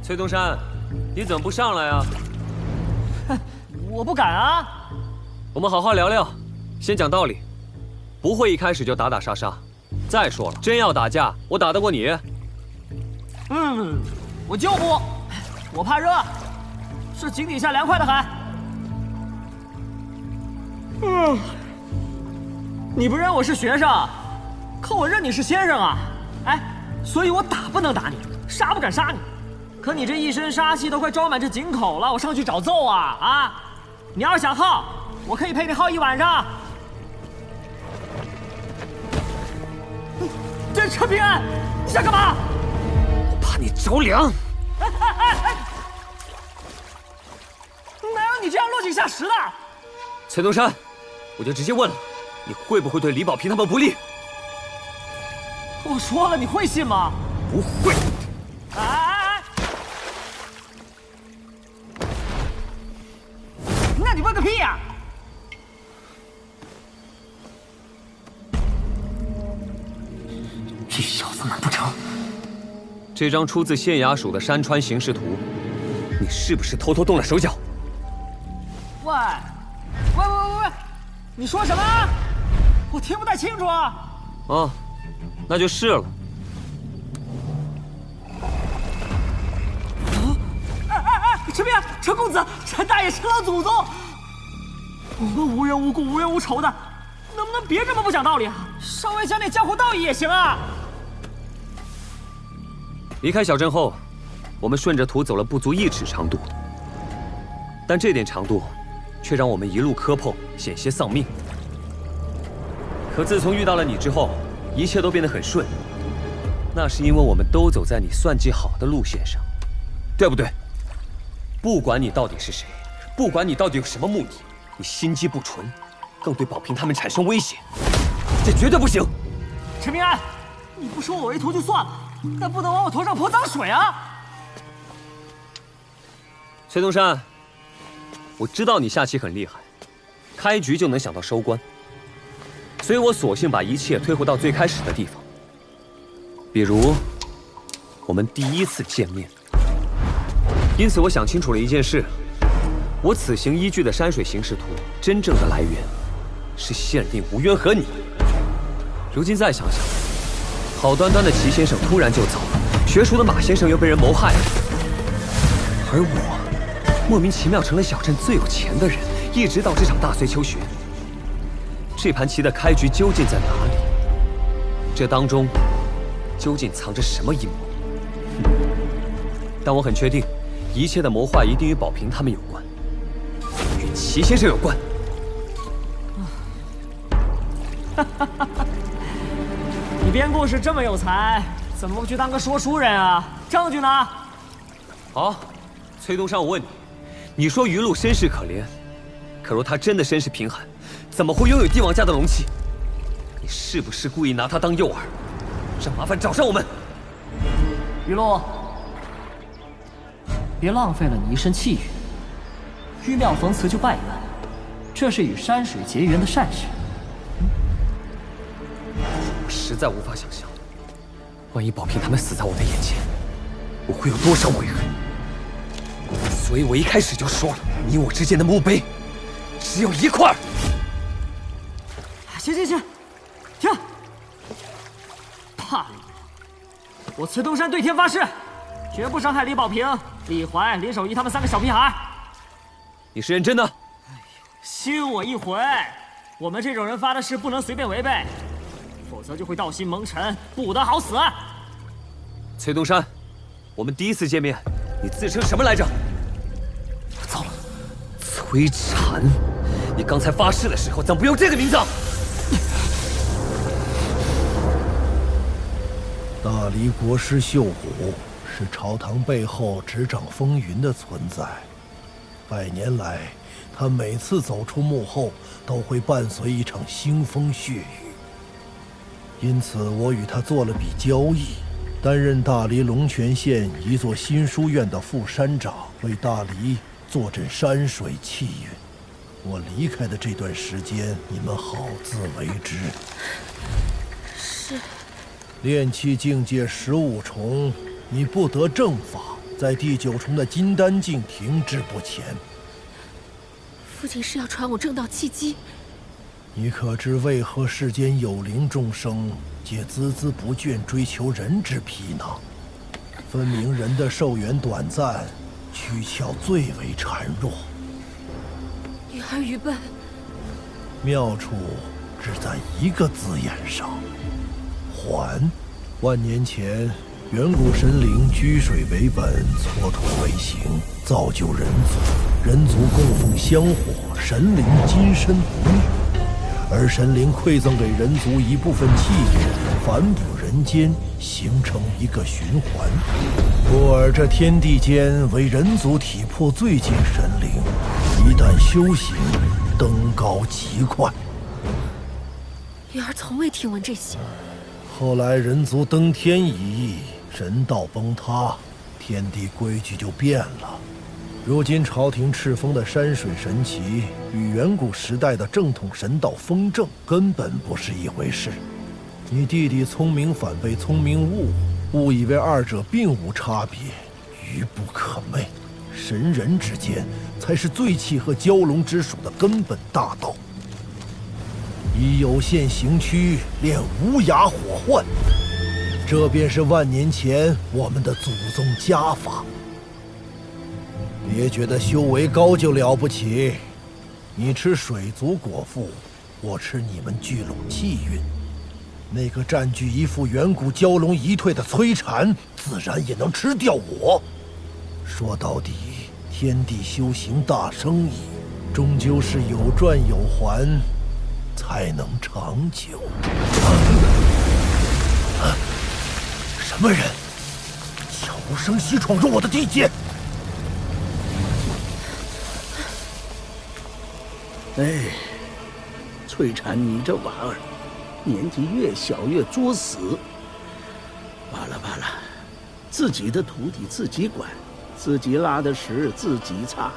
崔东山，你怎么不上来啊？
我不敢啊。
我们好好聊聊，先讲道理，不会一开始就打打杀杀。再说了，真要打架，我打得过你？
我就不，我怕热，是井底下凉快的很。你不认我是学生，可我认你是先生啊！哎，所以我打不能打你，杀不敢杀你。可你这一身杀气都快装满这井口了，我上去找揍啊！啊，你要是想耗，我可以陪你耗一晚上。这陈平安，你想干嘛？
我怕你着凉。
哪有你这样落井下石的？
崔东山，我就直接问了，你会不会对李保平他们不利？
我说了，你会信吗？
不会。
那你问个屁呀！
这小子难不成？
这张出自县衙署的山川形势图，你是不是偷偷动了手脚？
喂，你说什么？我听不太清楚啊！
啊，那就是了。
陈平，陈公子，陈大爷，陈老祖宗，我们无缘无故、无冤无仇的，能不能别这么不讲道理啊？稍微讲点江湖道义也行啊！
离开小镇后，我们顺着图走了不足1尺长度，但这点长度，却让我们一路磕碰，险些丧命。可自从遇到了你之后，一切都变得很顺。那是因为我们都走在你算计好的路线上，对不对？不管你到底是谁，不管你到底有什么目的，你心机不纯，更对保平他们产生威胁，这绝对不行。
陈平安，你不收我为徒就算了，但不能往我头上泼脏水啊！
崔东山，我知道你下棋很厉害，开局就能想到收官，所以我索性把一切推回到最开始的地方，比如我们第一次见面。因此，我想清楚了一件事：我此行依据的山水形势图，真正的来源是县令吴渊和你。如今再想想，好端端的齐先生突然就走了，学熟的马先生又被人谋害了，而我莫名其妙成了小镇最有钱的人，一直到这场大隋求学。这盘棋的开局究竟在哪里？这当中究竟藏着什么阴谋？但我很确定，一切的谋划一定与宝平他们有关，与齐先生有关。
你编故事这么有才，怎么不去当个说书人啊？证据呢？
好，崔东山，我问你，你说余禄身世可怜，可若他真的身世贫寒，怎么会拥有帝王家的龙器？你是不是故意拿他当诱饵，让麻烦找上我们？
余禄，别浪费了你一身气运。玉庙逢祠就拜一拜，这是与山水结缘的善事。
我实在无法想象，万一宝平他们死在我的眼前，我会有多少悔恨。所以我一开始就说了，你我之间的墓碑只有一块。
行，停！怕你！我崔东山对天发誓，绝不伤害李保平、李怀、林守一他们3个小屁孩。
你是认真的？
信我一回，我们这种人发的誓不能随便违背，否则就会道心蒙尘，不得好死。
崔东山，我们第一次见面，你自称什么来着？糟了，崔禅，你刚才发誓的时候怎么不用这个名字？
大黎国师秀虎是朝堂背后执掌风云的存在，百年来，他每次走出幕后，都会伴随一场腥风血雨。因此，我与他做了笔交易，担任大黎龙泉县一座新书院的副山长，为大黎坐镇山水气运。我离开的这段时间，你们好自为之。
是。
炼气境界15重，你不得正法，在第9重的金丹境停滞不前。
父亲是要传我正道契机。
你可知为何世间有灵众生皆孜孜不倦追求人之皮囊？分明人的寿元短暂，躯壳最为孱弱。
女儿愚笨。
妙处只在一个字眼上。还。万年前，远古神灵居水为本，蹉跎为形，造就人族。人族供奉香火，神灵金身不灭。而神灵馈赠给人族一部分气运，反哺人间，形成一个循环。故而这天地间为人族体魄最近神灵，一旦修行，登高极快。
女儿从未听闻这些。
后来人族登天一役，神道崩塌，天地规矩就变了。如今朝廷敕封的山水神奇，与远古时代的正统神道风正根本不是一回事。你弟弟聪明反被聪明误以为二者并无差别，愚不可寐。神人之间才是最契合蛟龙之属的根本大道。以有限形躯练无涯火幻，这便是万年前我们的祖宗家法。别觉得修为高就了不起，你吃水族果腹，我吃你们聚拢气运。那个占据一副远古蛟龙遗退的崔禅，自然也能吃掉我。说到底，天地修行大生意，终究是有赚有还，才能长久。什么人，悄无声息闯入我的地界？
哎，崔禅，你这娃儿，年纪越小越作死。罢了罢了，自己的徒弟自己管，自己拉的屎自己擦。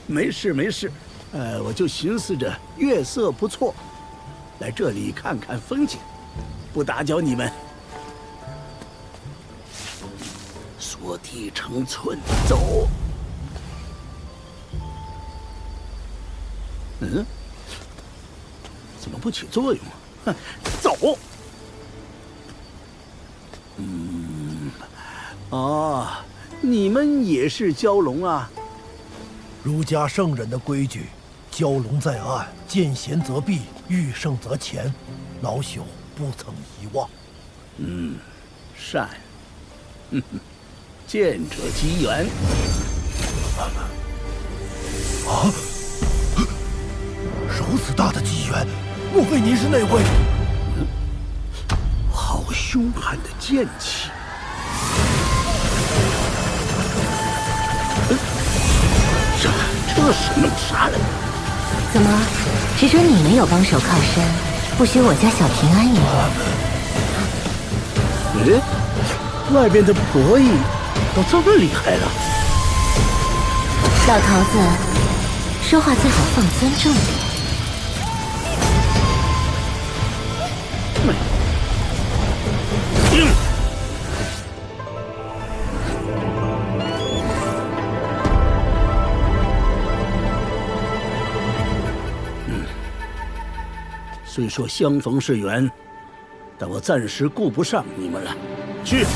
没事没事，我就寻思着月色不错，来这里看看风景，不打搅你们。缩地成寸，走。怎么不起作用啊？走。哦，你们也是蛟龙啊？
儒家圣人的规矩，蛟龙在岸，见贤则避，遇胜则前，老朽不曾遗忘。
善。见者机缘。
啊！如此大的机缘，莫非您是那位？
好凶悍的剑气！这是弄啥人？
怎么，只准你没有帮手靠山，不许我家小平安也？
外边的博弈都这么厉害了。
老头子，说话最好放尊重点。
虽说相逢是缘，但我暂时顾不上你们了。去。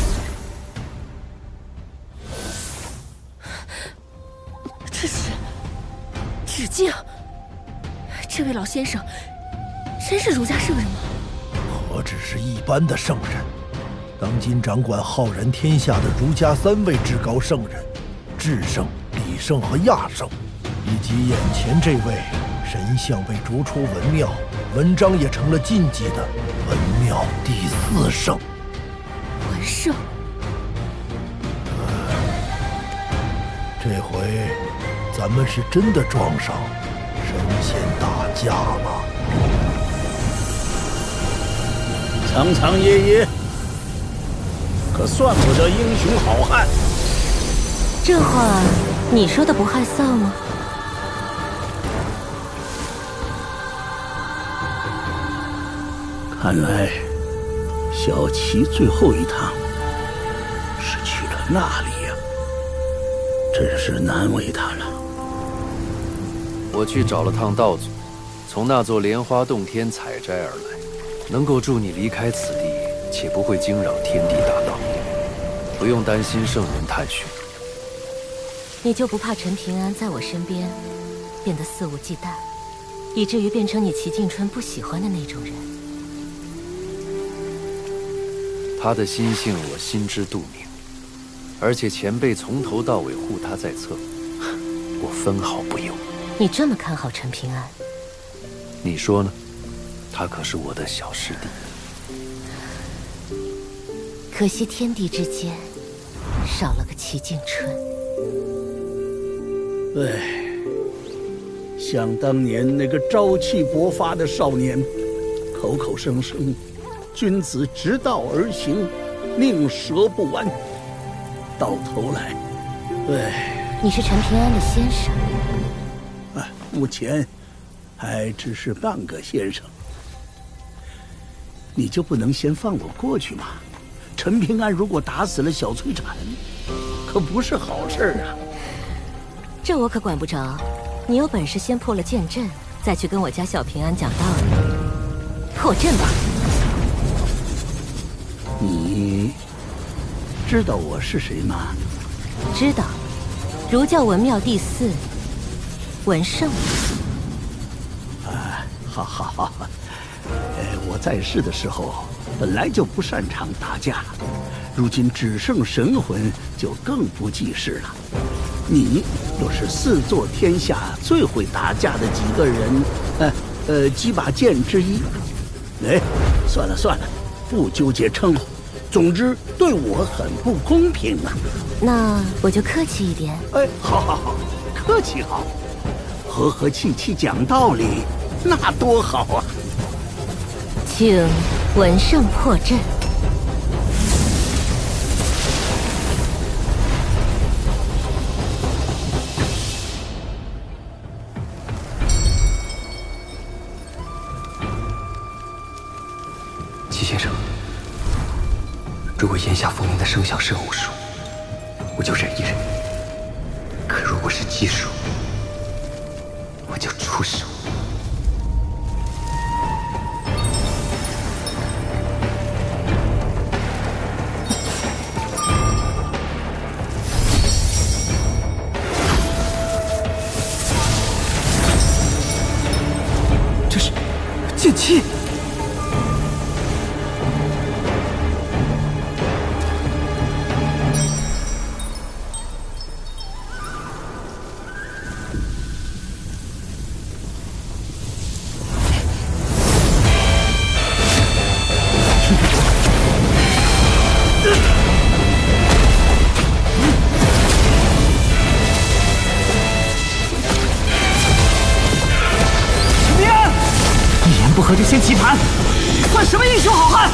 这是纸镜。这位老先生，真是儒家圣人吗？
何止是一般的圣人，当今掌管浩然天下的儒家3位至高圣人，智圣、理圣和亚圣，以及眼前这位神像被逐出文庙，文章也成了禁忌的文庙第4圣。
文圣。
这回咱们是真的撞上神仙打架了。
苍苍爷爷，可算不得英雄好汉。
这话你说的不害臊吗？
看来小琪最后一趟是去了那里呀，真是难为他了。
我去找了趟道祖，从那座莲花洞天采摘而来，能够助你离开此地，且不会惊扰天地大道，不用担心圣人探寻。
你就不怕陈平安在我身边变得肆无忌惮，以至于变成你齐静春不喜欢的那种人？
他的心性我心知肚明，而且前辈从头到尾护他在侧，我分毫不由。
你这么看好陈平安？
你说呢？他可是我的小师弟。
可惜天地之间少了个齐静春。
想当年那个朝气勃发的少年，口口声声君子直道而行，宁折不弯，到头来，
你是陈平安的先生？
目前还只是半个先生。你就不能先放我过去吗？陈平安如果打死了小翠蝉，可不是好事啊。
这我可管不着，你有本事先破了剑阵，再去跟我家小平安讲道理。破阵吧。
你知道我是谁吗？
知道，儒教文庙第4，文圣。
好，我在世的时候本来就不擅长打架，如今只剩神魂，就更不济事了。你又是4座天下最会打架的几个人，几把剑之一。算了，不纠结称呼。总之对我很不公平啊。
那我就客气一点。
好，客气好，和气气讲道理，那多好啊！
请文圣破阵。
眼下封印的圣响圣武术，我就忍一忍；可如果是技术，我就出手。
这是剑气。 不合就先棋盘，算什么英雄好汉？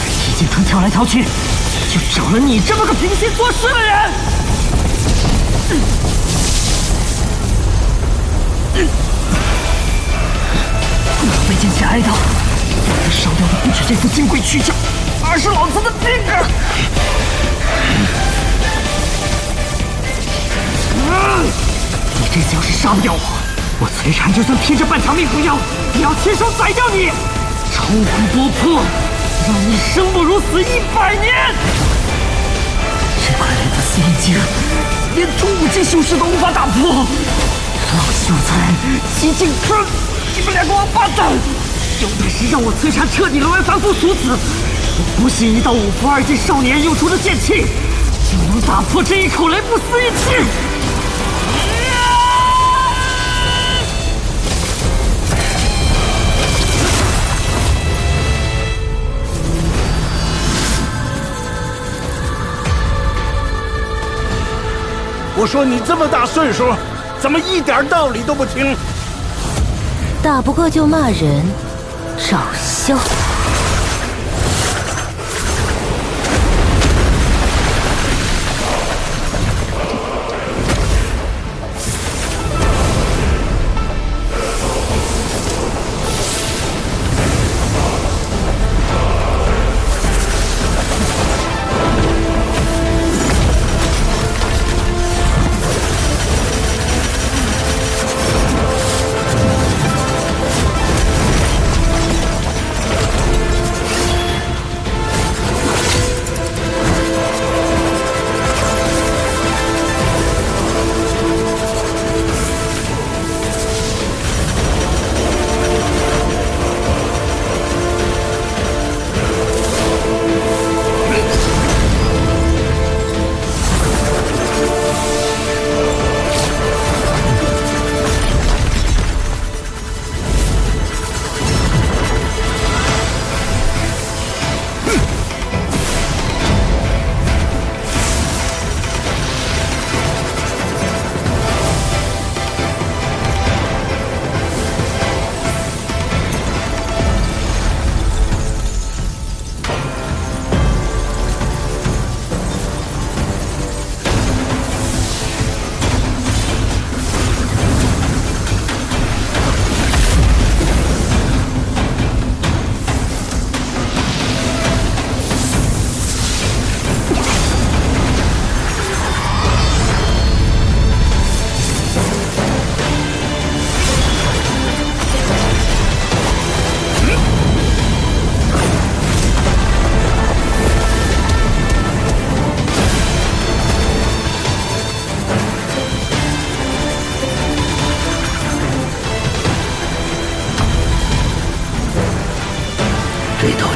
齐景春挑来挑去，就找了你这么个平心做事的人。我被剑气挨到，烧掉的不止这副金贵躯壳，而是老子的命啊！你这次要是杀不掉我崔禅就算拼着半条命横腰，也要亲手宰掉你，抽骨剥魄，让你生不如死100年。这块雷布斯印经，连中武境修士都无法打破。老秀才、齐景春，你们两个王八蛋，有本事让我崔禅彻底沦为凡夫俗子！我不信一道5符2进少年用出的剑气，就能打破这一口雷布斯印经。
我说你这么大岁数，怎么一点道理都不听？
打不过就骂人，找笑。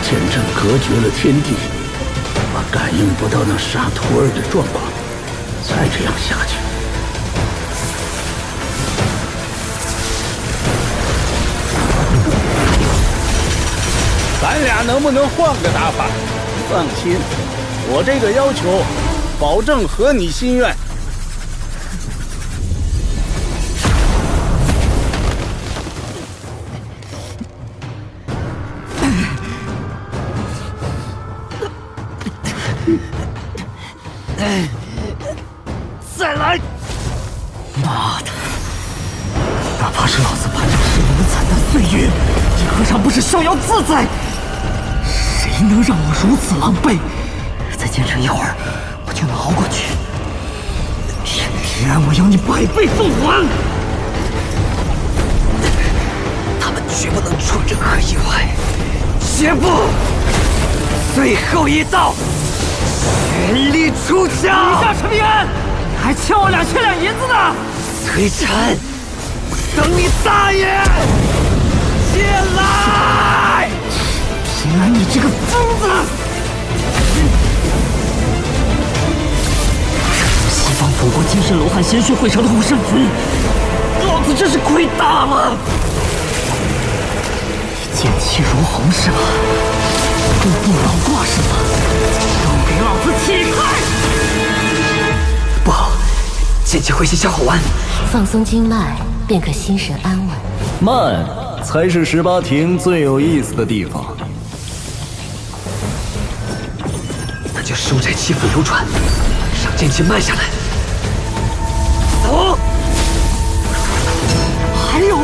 剑阵隔绝了天地，我感应不到那沙徒儿的状况。再这样下去，咱俩能不能换个打法？放心，我这个要求，保证合你心愿。
再来！妈的！哪怕是老子攀上世无惨淡岁月，也何尝不是逍遥自在？谁能让我如此狼狈？
再坚持一会儿，我就能熬过去。陈平安，我要你百倍奉还！他们绝不能出任何意外。宣布，最后一刀，全力出鞘！
你下陈平安，还欠我2000两银子呢！
崔禅，等你大爷！进来！
平安，你这个疯子！西方佛国精神罗汉鲜血会上的护圣符，老子这是亏大了！你剑气如虹是吧？不不老挂是吧？都给老子起开！
不好，剑气会系小火丸，
放松经脉，便可心神安稳。
慢，才是18庭最有意思的地方。
那就收窄气腹流转，让剑气慢下来。走！还有。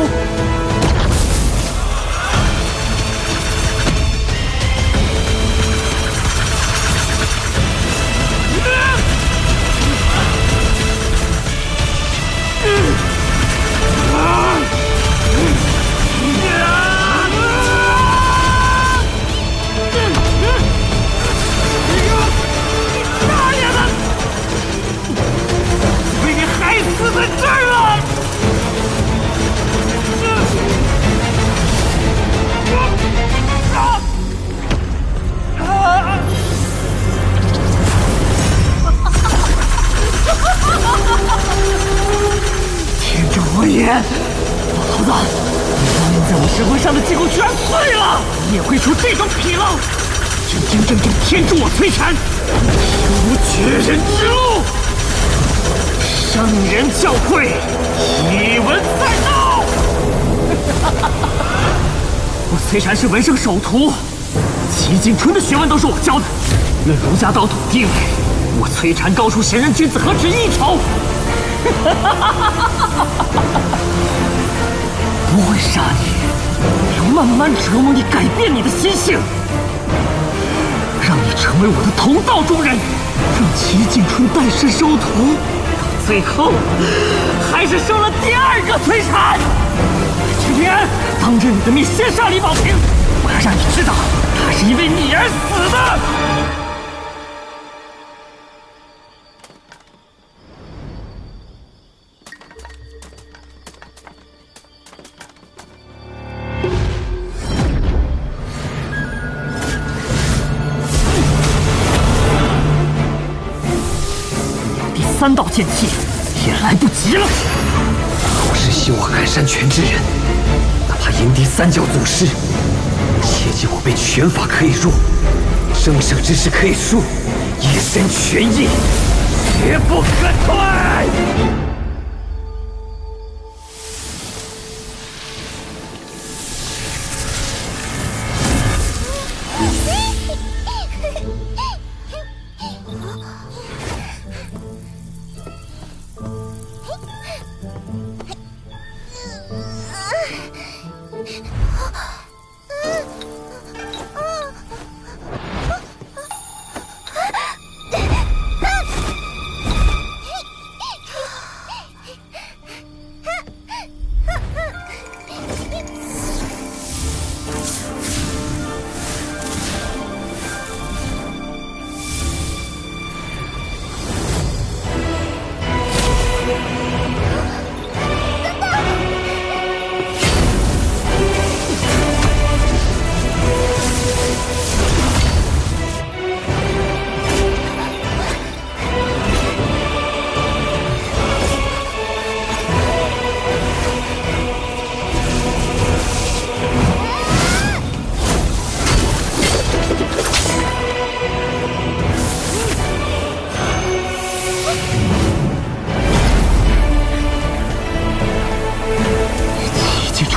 天助我也！老头子，你烙印在我神魂上的结构居然碎了，你也会出这种纰漏？真正天助我摧残，天无绝人之路！圣人教诲，一文在道。我崔禅是文圣首徒，齐景春的学问都是我教的。论儒家道统地位，我崔禅高出贤人君子何止一筹。不会杀你，要慢慢折磨你，改变你的心性，让你成为我的同道中人，让齐景春拜师收徒，到最后还是收了第2个崔禅。陈平安，当着你的面先杀李宝平，我要让你知道，他是因为你而死的。3道剑气也来不及了。
我是修寒山拳之人，哪怕迎敌3教祖师，切记我辈拳法可以入，生生之势可以输，一身拳意，绝不可退。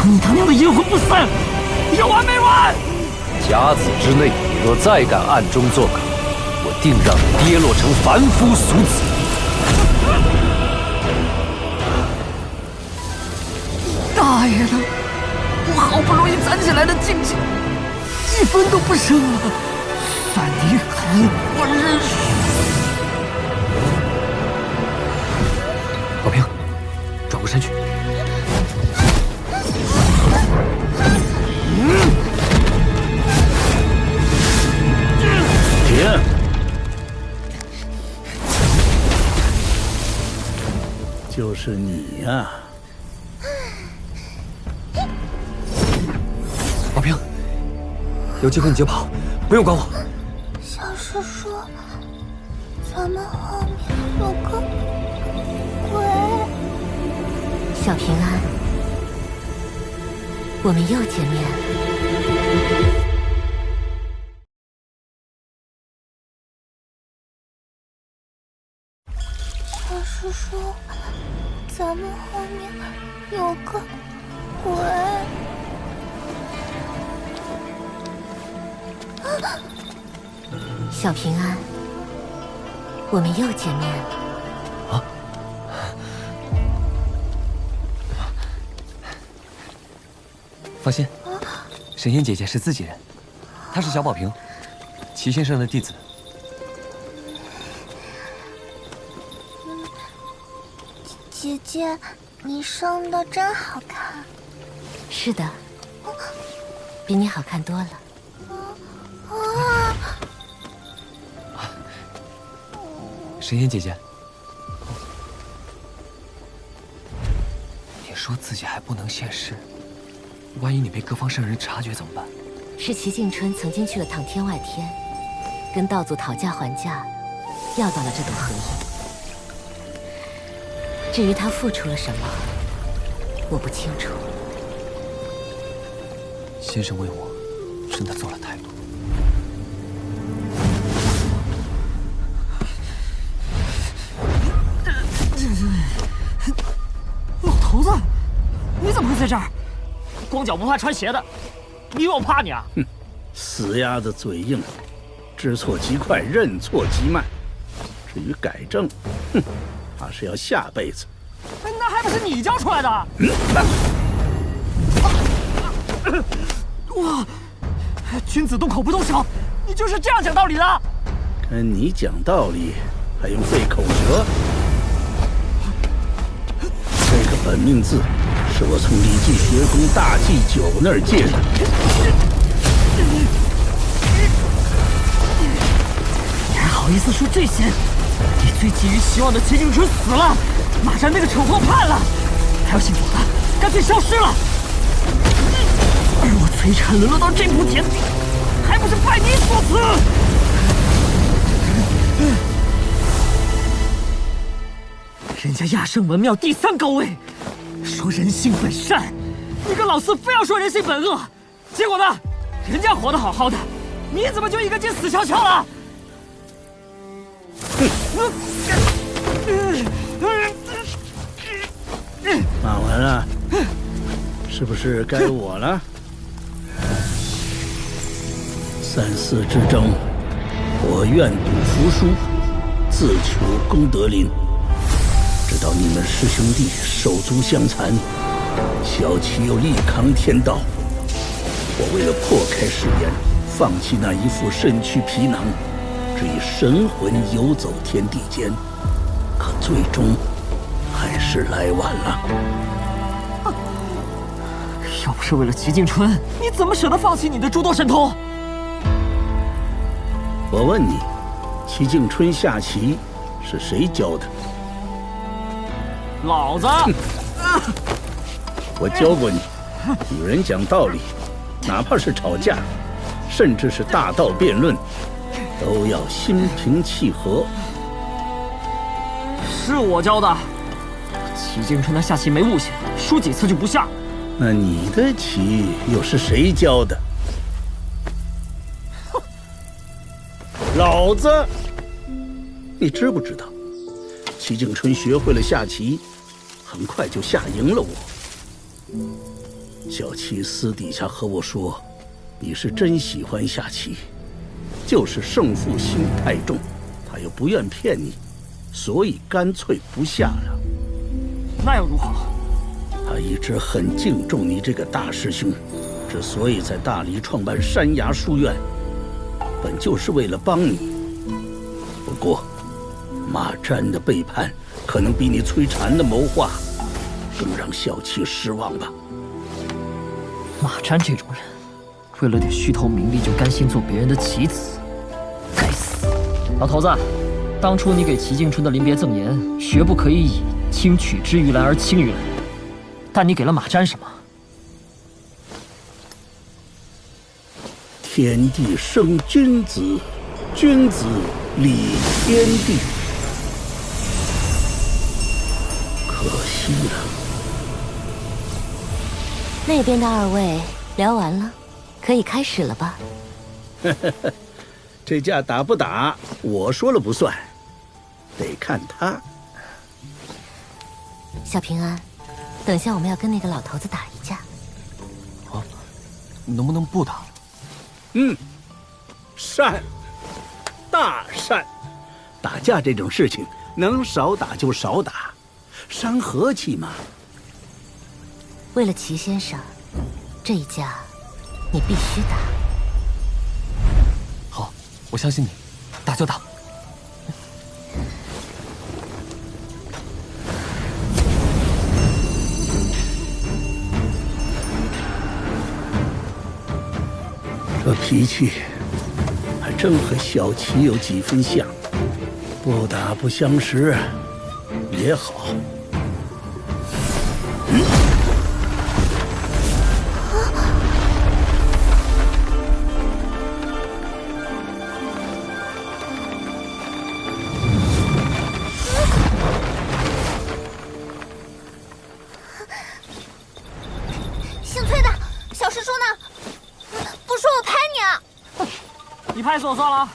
你他娘的阴魂不散，有完没完？
甲子之内，你若再敢暗中作梗，我定让你跌落成凡夫俗子。
大爷的，我好不容易攒起来的劲气，1分都不剩了。
算你狠，我认输。
宝平，转过身去。
停！就是你呀！
宝平，有机会你就跑，不用管我。
小师叔，咱们后面有个鬼。
小平安，我们又见面了。
小师叔，咱们后面有个鬼。
小平安，我们又见面了。
啊！放心，神仙姐姐是自己人，她是小宝平，齐先生的弟子。
姐姐，你生的真好看。
是的，比你好看多了。
神仙姐姐，你说自己还不能现世，万一你被各方圣人察觉怎么办？
是齐静春曾经去了趟天外天，跟道祖讨价还价，要到了这朵荷叶。至于他付出了什么，我不清楚。
先生为我真的做了太多。
老头子，你怎么会在这儿？光脚不怕穿鞋的，你以为我怕你啊？
哼，死鸭子嘴硬，知错极快，认错极慢。至于改正，哼，怕是要下辈子。
那还不是你教出来的？哇！君子动口不动手，你就是这样讲道理的？
跟你讲道理，还用费口舌？这个本命字是我从李记学宫大祭酒那儿借的。
你还好意思说这些？你最寄予希望的齐静春死了，马占那个丑货判了，还要信佛的干脆消失了。而我崔禅沦落到这步田地，还不是拜你所赐？人家亚圣文庙第3高位，说人性本善，你个老四非要说人性本恶，结果呢？人家活得好好的，你怎么就一个劲死翘翘了？
骂完了，是不是该我了？3、4之争，我愿赌服输，自求功德林。直到你们师兄弟手足相残，小七又力扛天道，我为了破开誓言，放弃那一副身躯皮囊，只以神魂游走天地间，可最终还是来晚了。
要不是为了齐静春，你怎么舍得放弃你的诸多神通？
我问你，齐静春下棋是谁教的？
老子！
我教过你，与人讲道理，哪怕是吵架，甚至是大道辩论，都要心平气和。
是我教的。齐静春他下棋没悟性，输几次就不下。
那你的棋又是谁教的？老子！你知不知道，齐静春学会了下棋，很快就下赢了我。小七私底下和我说，你是真喜欢下棋，就是胜负心太重，他又不愿骗你，所以干脆不下了。
那又如何？
他一直很敬重你这个大师兄，之所以在大理创办山崖书院，本就是为了帮你。不过，马占的背叛可能比你崔禅的谋划更让小七失望吧。
马占这种人，为了点虚头名利就甘心做别人的棋子，该死！老头子，当初你给齐敬春的临别赠言，绝不可以以轻取之于蓝而轻于蓝，但你给了马占什么？
天地生君子，君子理天地。可惜了。
那边的二位聊完了，可以开始了吧？
这架打不打，我说了不算，得看他。
小平安，等下我们要跟那个老头子打一架。
啊，能不能不打？
善，大善。打架这种事情，能少打就少打，伤和气嘛。
为了齐先生，这一架你必须打。
好，我相信你，打就打。
这脾气还真和小齐有几分像，不打不相识也好。
姓崔的，小师叔呢？不说我拍你啊！
你拍死我算了。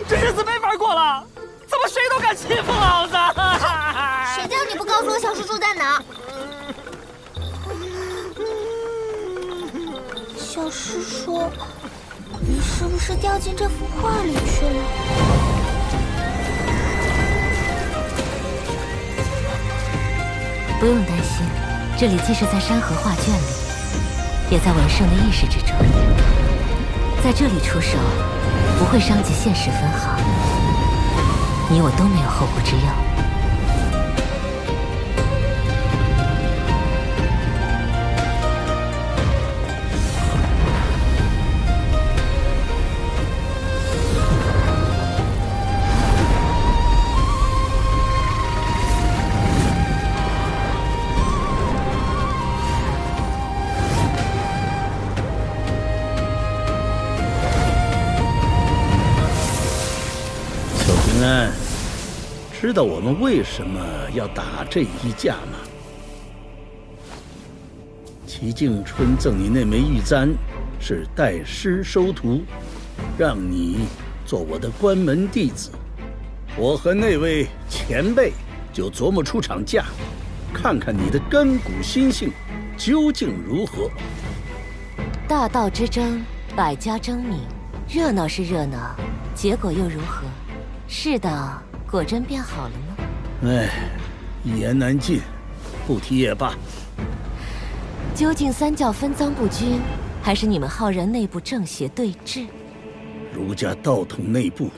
这日子没法过了，怎么谁都敢欺负老子？
谁叫你不告诉我小师叔在哪？小师叔，你是不是掉进这幅画里去了？
不用担心，这里既是在山河画卷里，也在文圣的意识之中。在这里出手，不会伤及现实分毫，你我都没有后顾之忧。
知道我们为什么要打这一架吗？齐敬春赠你那枚玉簪，是代师收徒，让你做我的关门弟子。我和那位前辈就琢磨出场架，看看你的根骨心性究竟如何。
大道之争，百家争鸣，热闹是热闹，结果又如何？世道果真变好了吗？
哎，一言难尽，不提也罢。
究竟三教分赃不均，还是你们浩然内部正邪对峙？
儒家道统内部，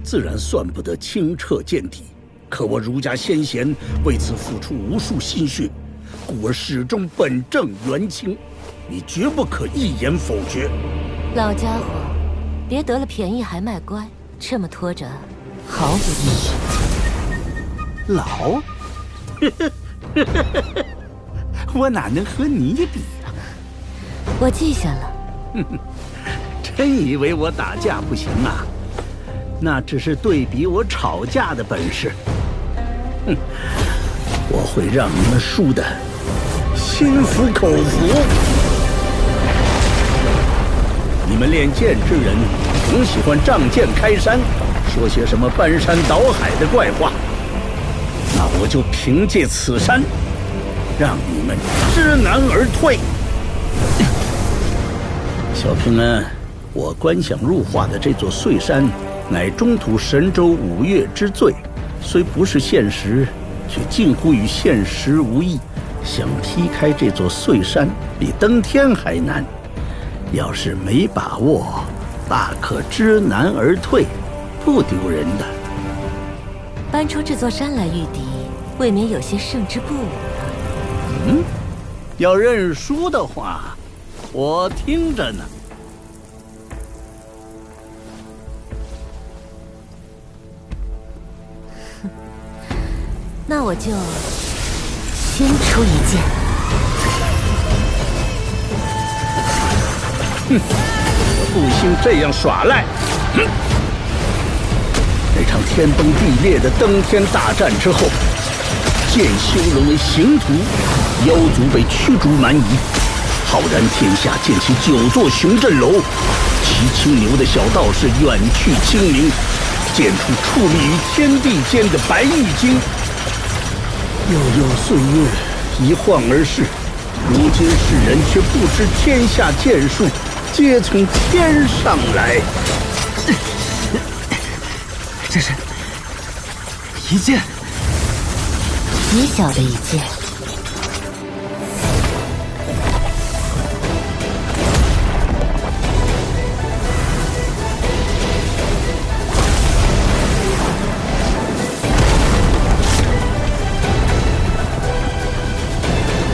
自然算不得清澈见底。可我儒家先贤为此付出无数心血，故而始终本正言清，你绝不可一言否决。
老家伙，别得了便宜还卖乖，这么拖着毫无意义。
老，我哪能和你比啊？
我记下了。
真以为我打架不行啊？那只是对比我吵架的本事。哼，我会让你们输得心服口服。你们练剑之人总喜欢仗剑开山，说些什么搬山倒海的怪话。那我就凭借此山，让你们知难而退。小平安，我观想入画的这座碎山，乃中土神州五岳之最，虽不是现实，却近乎与现实无异。想劈开这座碎山，比登天还难。要是没把握，大可知难而退，不丢人的。
搬出这座山来御敌，未免有些胜之不武了。
嗯，要认输的话，我听着呢。
那我就先出一剑。
哼，我不兴这样耍赖。那场天崩地裂的登天大战之后，剑修沦为刑徒，妖族被驱逐蛮夷，浩然天下建起9座雄镇楼，骑青牛的小道士远去清明，剑出矗立于天地间的白玉京。悠悠岁月一晃而逝，如今世人却不知天下剑术皆从天上来。
这是一剑，
极小的一剑。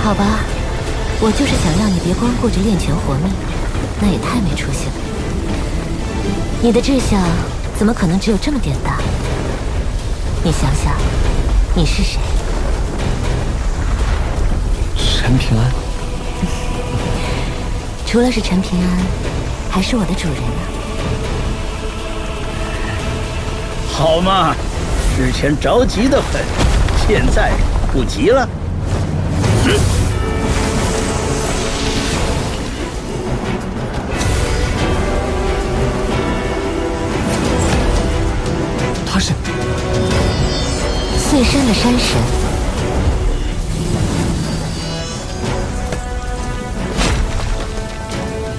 好吧，我就是想让你别光顾着练拳活命，那也太没出息了。你的志向怎么可能只有这么点大？你想想，你是谁？
陈平安。
除了是陈平安，还是我的主人呢。
好嘛，之前着急得很，现在不急了。
他是
碎山的山神。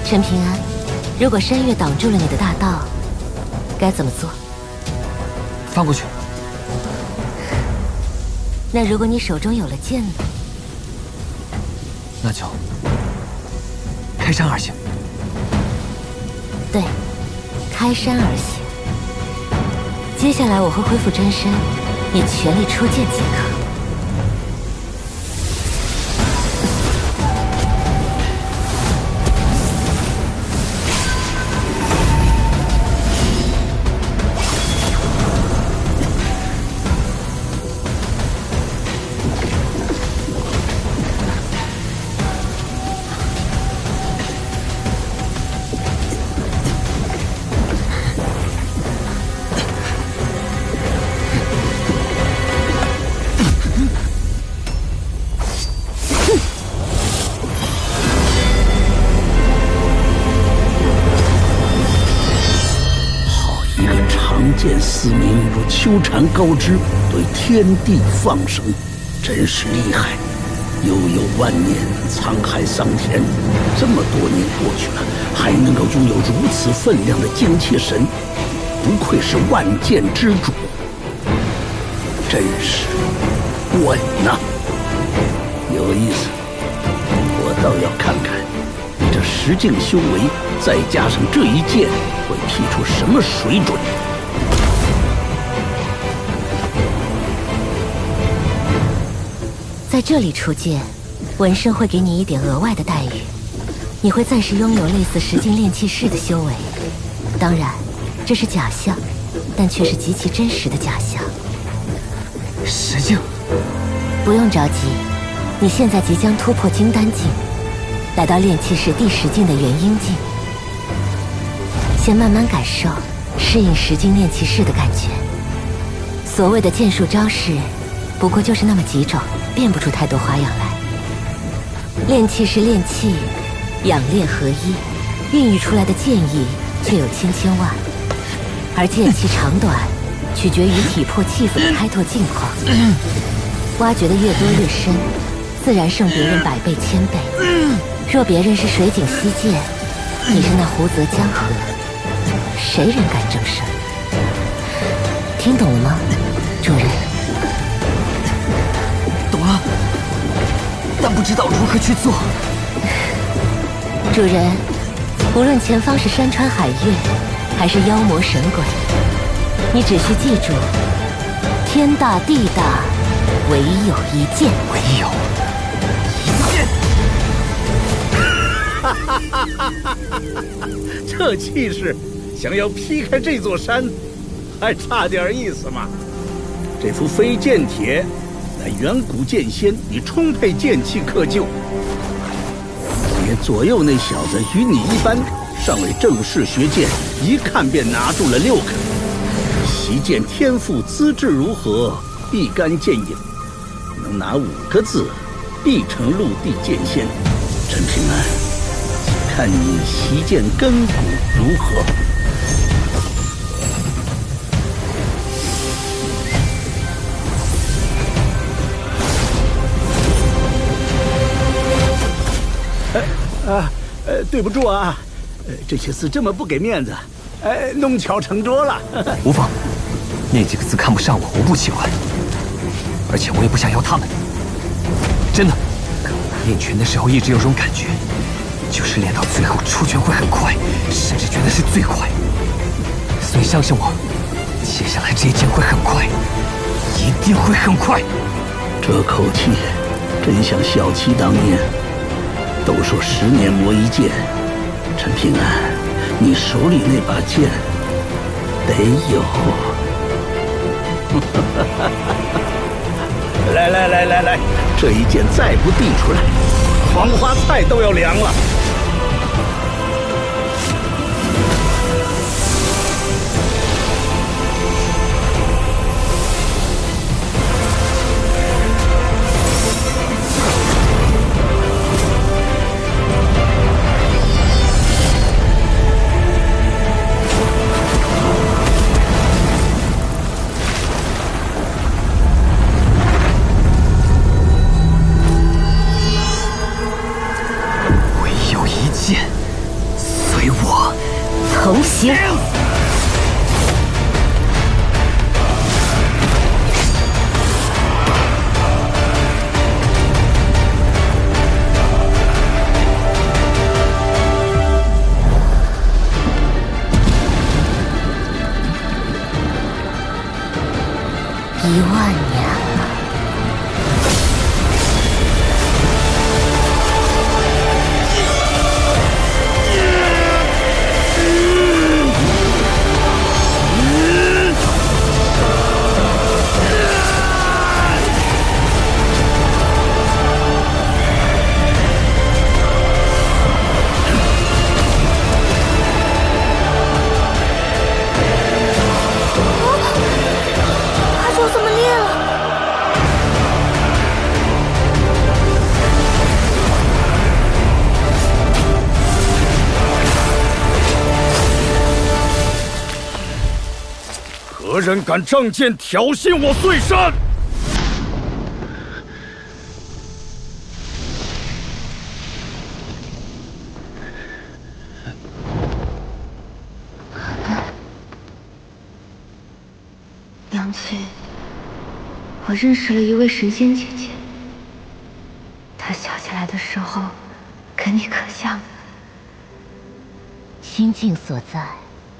陈平安，如果山岳挡住了你的大道，该怎么做？
放过去。
那如果你手中有了剑呢？
那就开山而行。
对，开山而行。接下来我会恢复真身，你全力出剑即可。
见司明如秋蝉高枝，对天地放声，真是厉害！悠悠万年，沧海桑田，这么多年过去了，还能够拥有如此分量的精气神，不愧是万剑之主，真是稳呐！有意思，我倒要看看你这10境修为，再加上这一剑，会劈出什么水准。
在这里出剑，文圣会给你一点额外的待遇，你会暂时拥有类似10境炼气士的修为。当然，这是假象，但却是极其真实的假象。
10境，
不用着急，你现在即将突破金丹境，来到炼气士第10境的元婴境，先慢慢感受，适应10境炼气士的感觉。所谓的剑术招式，不过就是那么几种，变不出太多花样来。炼气是炼气，养炼合一，孕育出来的剑意却有千千万，而剑气长短取决于体魄气氛的开拓境况。挖掘的越多越深，自然胜别人100倍1000倍。若别人是水井溪涧，你是那湖泽江河，谁人敢争胜？听懂了吗，主人？
懂了，但
知道如何去做。
主人，无论前方是山川海域，还是妖魔神鬼，你只需记住：天大地大，唯有一剑。
唯有一剑。
哈哈哈哈哈！这气势，想要劈开这座山，还差点意思嘛！这副飞剑帖，乃远古剑仙以充沛剑气刻就。我也左右那小子与你一般，尚未正式学剑，一看便拿住了6个。习剑天赋资质如何，必干剑影，能拿5个字，必成陆地剑仙。陈平安，且看你习剑根骨如何。对不住啊，这些字这么不给面子，弄巧成拙了。
无妨，那几个字看不上我，我不喜欢，而且我也不想要他们。真的，练拳的时候一直有种感觉，就是练到最后出拳会很快，甚至觉得是最快。所以相信我，接下来这一剑会很快，一定会很快。
这口气真像小七当年。都说10年磨一剑，陈平安，你手里那把剑得有。来，这一剑再不递出来，黄花菜都要凉了。
同行。10000年了。
何人敢仗剑挑衅我碎山？
娘亲，我认识了一位神仙姐姐，她小起来的时候跟你可像。
心境所在，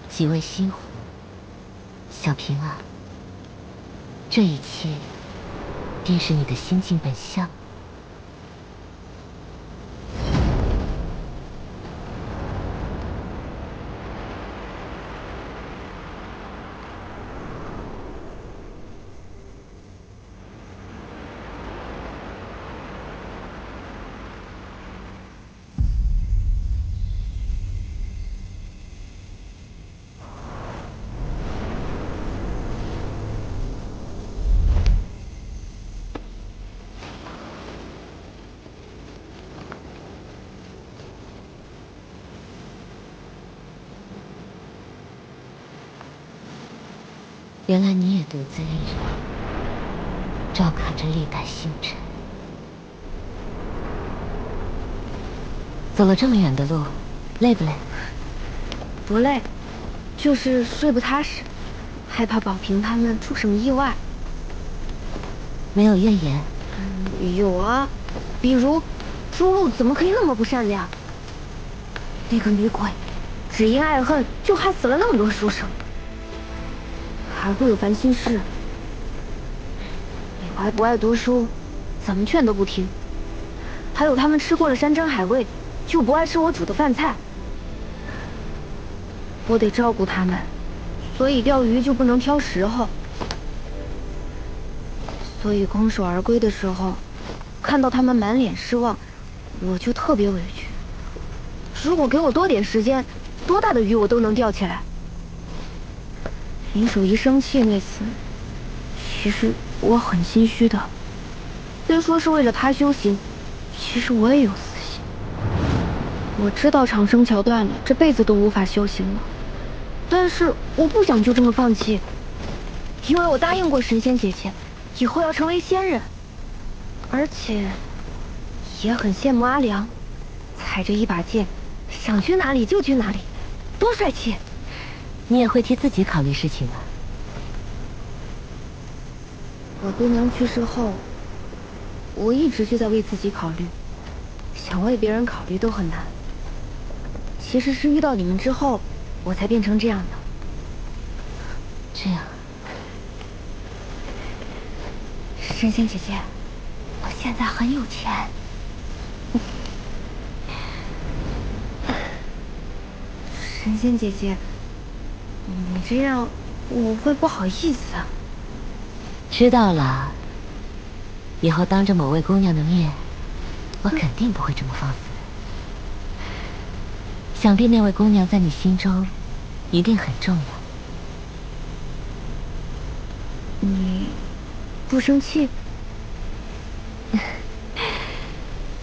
即为心湖。小平啊，这一切便是你的心境本相。原来你也独自一人，照看着历代星辰。走了这么远的路，累不累？
不累，就是睡不踏实，害怕宝平他们出什么意外。
没有怨言？
有啊，比如朱露怎么可以那么不善良？那个女鬼，只因爱恨就害死了那么多书生，还会有烦心事。你还不爱读书，怎么劝都不听。还有他们吃过了山珍海味，就不爱吃我煮的饭菜。我得照顾他们，所以钓鱼就不能挑时候。所以空手而归的时候，看到他们满脸失望，我就特别委屈。如果给我多点时间，多大的鱼我都能钓起来。林守一生气那次，其实我很心虚的。虽说是为了他修行，其实我也有私心。我知道长生桥断了，这辈子都无法修行了，但是我不想就这么放弃，因为我答应过神仙姐姐，以后要成为仙人，而且也很羡慕阿良，踩着一把剑，想去哪里就去哪里，多帅气！
你也会替自己考虑事情啊。
我姑娘去世后，我一直就在为自己考虑，想为别人考虑都很难。其实是遇到你们之后，我才变成这样的。
这样，
神仙姐姐，我现在很有钱。神仙姐姐，你这样我会不好意思啊。
知道了，以后当着某位姑娘的面，我肯定不会这么放肆。想必那位姑娘在你心中一定很重要。
你不生气？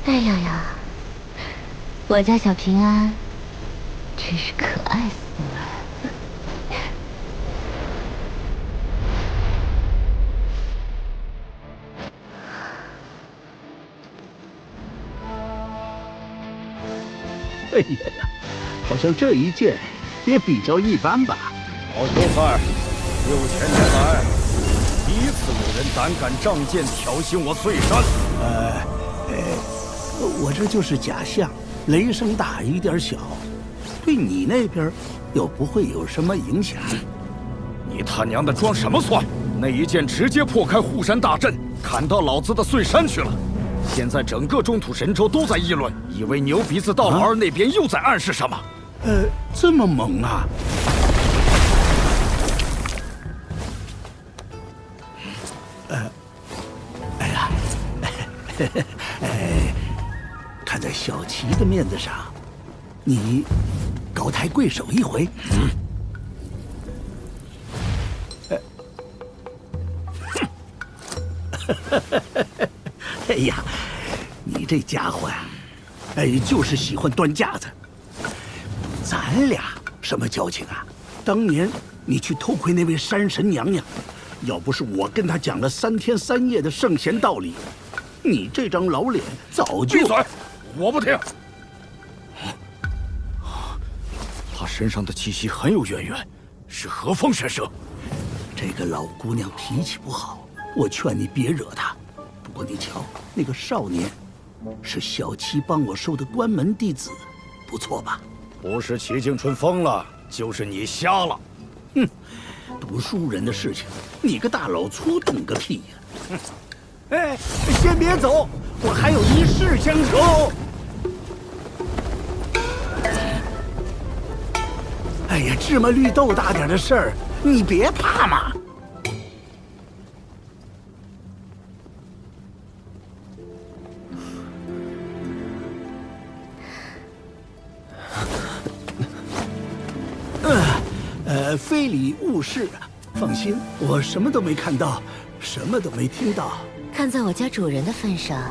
哎呀呀，我家小平安真是可爱死了。
哎呀，好像这一剑也比较一般吧。
老秀才，6000年来第一次有人胆敢仗剑挑衅我碎山。
我这就是假象，雷声大雨点小，对你那边又不会有什么影响。
你他娘的装什么蒜？那一剑直接破开护山大阵，砍到老子的碎山去了。现在整个中土神州都在议论，以为牛鼻子道老二那边又在暗示什么。
这么猛啊！哎呀，看在小琪的面子上，你高抬贵手一回。哎呀，你这家伙呀，就是喜欢端架子。咱俩什么交情啊？当年你去偷窥那位山神娘娘，要不是我跟她讲了3天3夜的圣贤道理，你这张老脸早就……
闭嘴！我不听。他身上的气息很有渊源，是何方神圣？
这个老姑娘脾气不好，我劝你别惹她。不过你瞧，那个少年，是小七帮我收的关门弟子，不错吧？
不是齐静春疯了，就是你瞎了。
哼，读书人的事情，你个大老粗懂个屁呀！哎，先别走，我还有一事相求。哎呀，芝麻绿豆大点的事儿，你别怕嘛。非礼勿视，放心，我什么都没看到，什么都没听到。
看在我家主人的份上，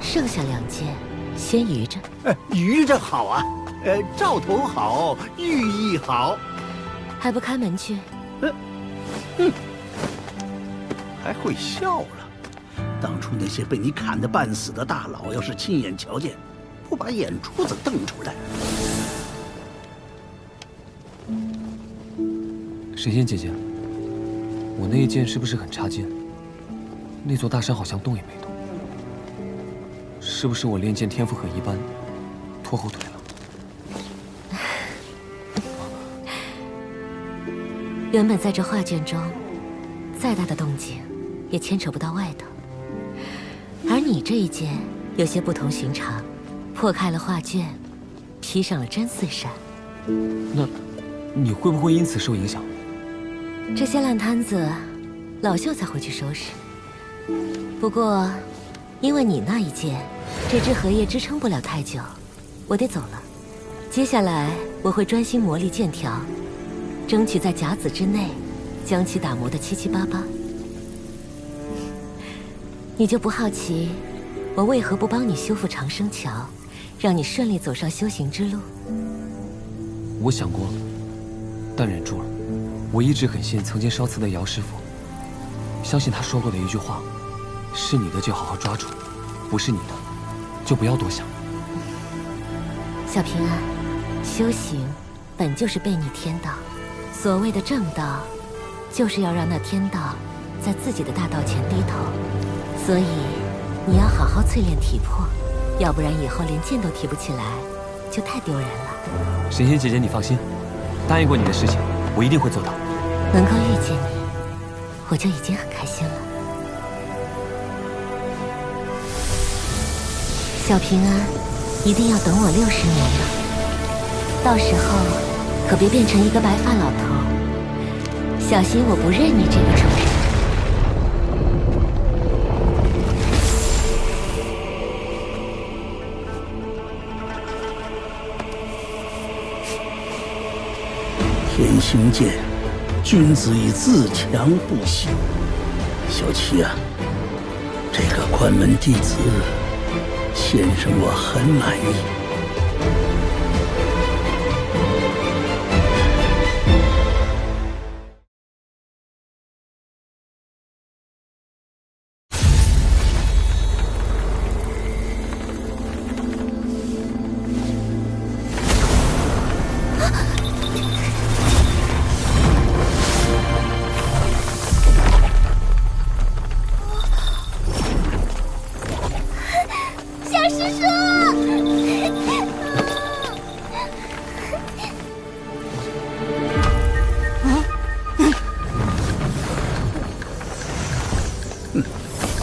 剩下2件，先余着。
余着好啊，兆头好，寓意好。
还不开门去？
还会笑了。当初那些被你砍得半死的大佬，要是亲眼瞧见，不把眼珠子瞪出来。
神仙姐姐，我那一剑是不是很差劲？那座大山好像动也没动。是不是我练剑天赋和一般，拖后腿了？
原本在这画卷中，再大的动静也牵扯不到外头。而你这一剑有些不同寻常，破开了画卷，披上了真岁闪。
那你会不会因此受影响？
这些烂摊子，老秀才会去收拾。不过，因为你那一剑，这支荷叶支撑不了太久，我得走了。接下来我会专心磨砺剑条，争取在甲子之内，将其打磨得七七八八。你就不好奇，我为何不帮你修复长生桥，让你顺利走上修行之路？
我想过了，但忍住了。我一直很信曾经烧瓷的姚师傅，相信他说过的一句话：是你的就好好抓住，不是你的就不要多想。
小平安，修行本就是背逆天道，所谓的正道，就是要让那天道在自己的大道前低头。所以你要好好淬炼体魄，要不然以后连剑都提不起来，就太丢人了。
神仙姐姐，你放心，答应过你的事情，我一定会做到。
能够遇见你，我就已经很开心了。小平安，一定要等我60年了，到时候可别变成一个白发老头，小心我不认你这个畜生。
天行健，君子以自强不息。小七啊，这个关门弟子，先生我很满意。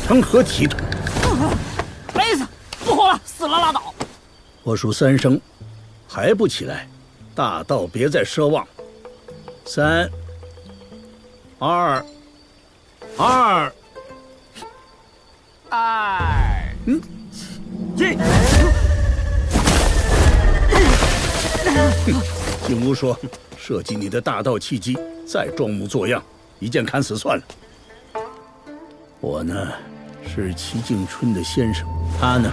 成何体统！
累死，不活了，死了拉倒。
我数3声，还不起来，大道别再奢望。3、2、2。景无说，设计你的大道契机，再装模作样，一剑砍死算了。我呢，是齐敬春的先生，他呢，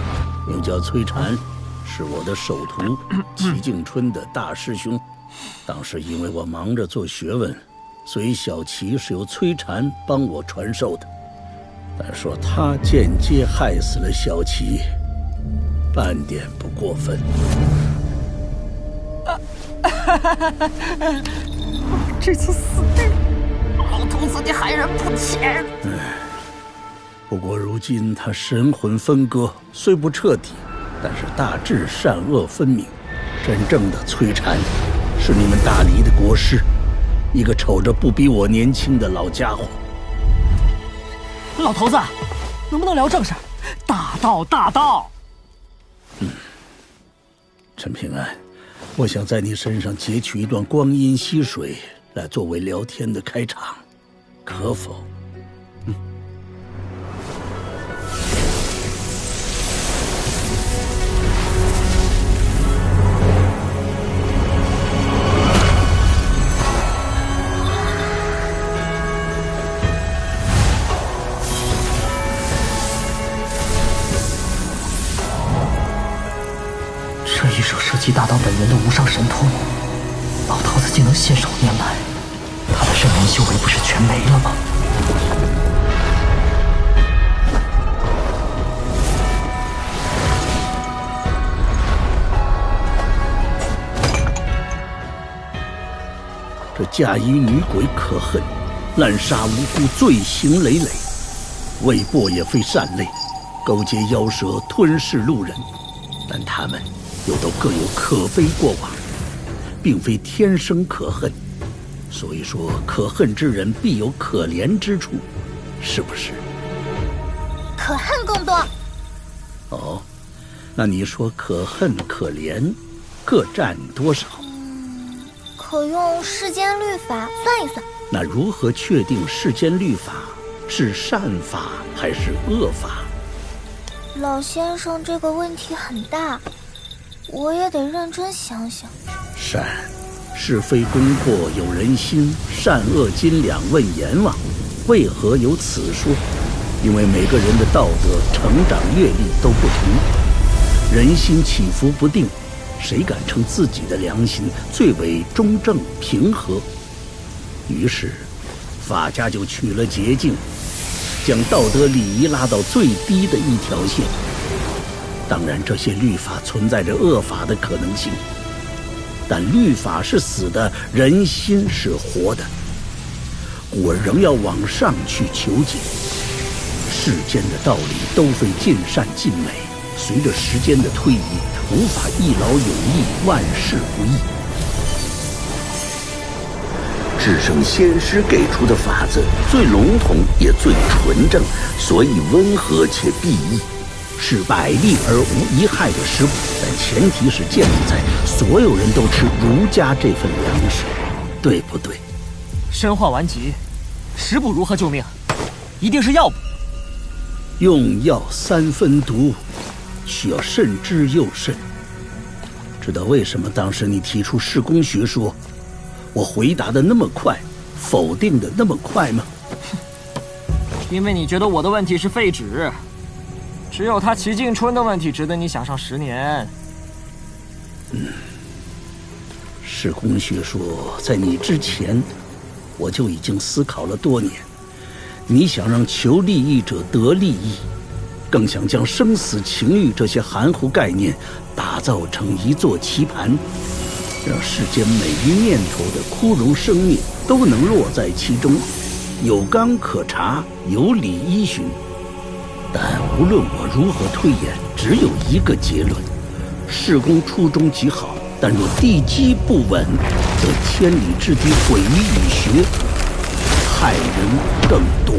名叫崔禅，是我的首徒，齐敬春的大师兄。当时因为我忙着做学问，所以小齐是由崔禅帮我传授的。但说他间接害死了小齐，半点不过分。
这次死定了！老头子，你害人不浅。
不过如今他神魂分割，虽不彻底，但是大致善恶分明。真正的崔禅，是你们大黎的国师，一个瞅着不比我年轻的老家伙。
老头子，能不能聊正事？大道，大道。
陈平安，我想在你身上截取一段光阴溪水，来作为聊天的开场，可否？
这一手涉及大道本源的无上神通，老头子竟能信手拈来，他的圣人修为不是全没了吗？
这嫁衣女鬼可恨，滥杀无辜，罪行累累，未薄也非善类。勾结妖蛇，吞噬路人，但他们又都各有可悲过往，并非天生可恨。所以说，可恨之人必有可怜之处，是不是？
可恨更多。
哦，那你说可恨可怜各占多少？
可用世间律法算一算。
那如何确定世间律法是善法还是恶法？
老先生这个问题很大，我也得认真想想。
善，是非功过有人心，善恶斤两问阎王。为何有此说？因为每个人的道德成长阅历都不同，人心起伏不定，谁敢称自己的良心最为中正平和？于是法家就取了捷径，将道德礼仪拉到最低的一条线。当然，这些律法存在着恶法的可能性，但律法是死的，人心是活的，故而仍要往上去求解。世间的道理都非尽善尽美，随着时间的推移，无法一劳永逸，万事不易。
至圣先师给出的法子最笼统也最纯正，所以温和且裨益，是百利而无一害的食谱，但前提是建立在所有人都吃儒家这份粮食，对不对？
身患顽疾，食补如何救命？一定是药补。
用药三分毒，需要慎之又慎。知道为什么当时你提出世公学说，我回答的那么快，否定的那么快吗？
因为你觉得我的问题是废纸，只有他齐敬春的问题值得你想上10年。
世公学说在你之前，我就已经思考了多年。你想让求利益者得利益，更想将生死情欲这些含糊概念打造成一座棋盘，让世间每一念头的枯荣生灭都能落在其中，有纲可查，有理依循。但无论我如何推演，只有一个结论：世公初衷极好，但若地基不稳，则千里之堤毁于蚁穴，害人更多。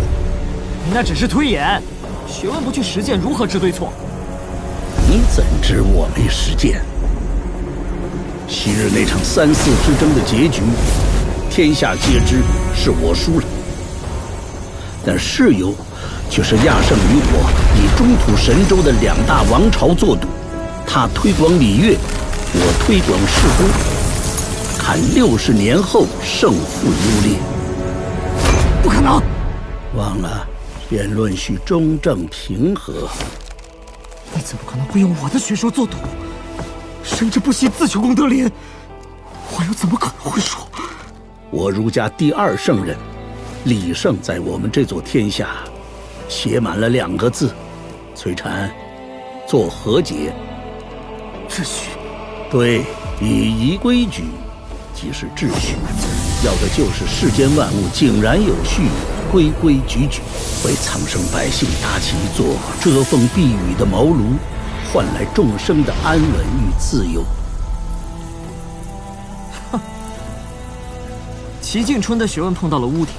你那只是推演，学问不去实践，如何知对错？
你怎知我没实践？昔日那场3·4之争的结局，天下皆知是我输了，但事由却是亚圣与我以中土神州的2大王朝做赌，他推广礼乐，我推广世公，看60年后胜负优劣。
不可能！
忘了，辩论需中正平和。
你怎么可能会用我的学说做赌？甚至不惜自求功德林，我又怎么可能会输？
我儒家第2圣人，李胜在我们这座天下写满了2个字：崔禅，做和解。
秩序。
对，礼仪规矩即是秩序，要的就是世间万物井然有序，规规矩矩，为苍生百姓搭起一座遮风避雨的茅庐，换来众生的安稳与自由。
哼！齐敬春的学问碰到了屋顶，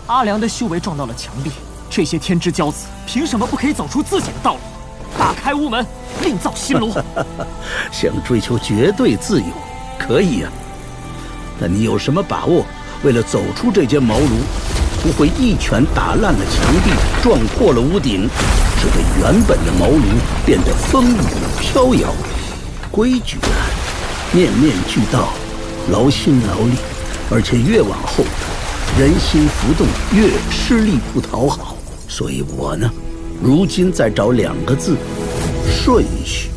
阿良的修为撞到了墙壁，这些天之骄子凭什么不可以走出自己的道路，打开屋门，另造新罗？
想追求绝对自由，可以啊，但你有什么把握？为了走出这间茅庐，不会一拳打烂了墙壁，撞破了屋顶，使得原本的茅庐变得风雨飘摇？规矩啊，面面俱到，劳心劳力，而且越往后，人心浮动，越吃力不讨好。所以我呢，如今在找2个字：顺序。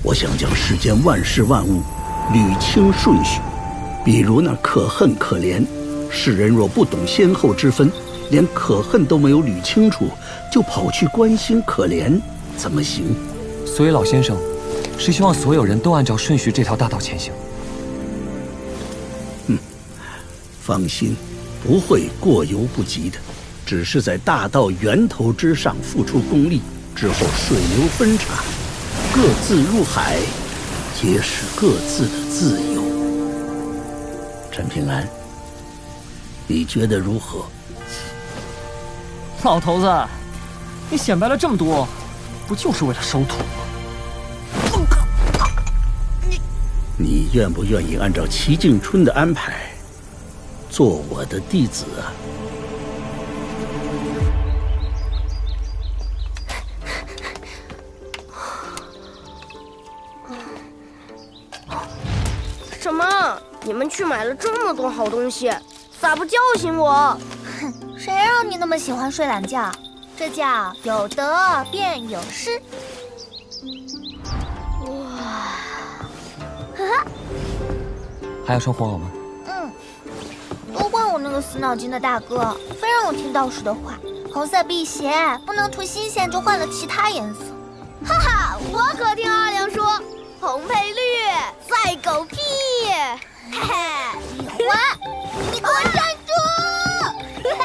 我想将世间万事万物捋清顺序，比如那可恨可怜，世人若不懂先后之分，连可恨都没有捋清楚，就跑去关心可怜，怎么行？
所以老先生是希望所有人都按照顺序这条大道前行。
放心，不会过犹不及的，只是在大道源头之上付出功力，
之后水流分叉，各自入海，皆是各自的自由。陈平安，你觉得如何？
老头子，你显摆了这么多，不就是为了收徒吗？
你愿不愿意按照齐静春的安排，做我的弟子啊？
什么？你们去买了这么多好东西，咋不叫醒我？
哼，谁让你那么喜欢睡懒觉？这叫有得便有失。哇，呵呵。
还要穿火袄吗？
都怪我那个死脑筋的大哥，非让我听道士的话，红色辟邪，不能图新鲜就换了其他颜色。
哈哈，我可听阿良说，红配绿，赛狗屁！嘿嘿，
李环，你给我站住！李环，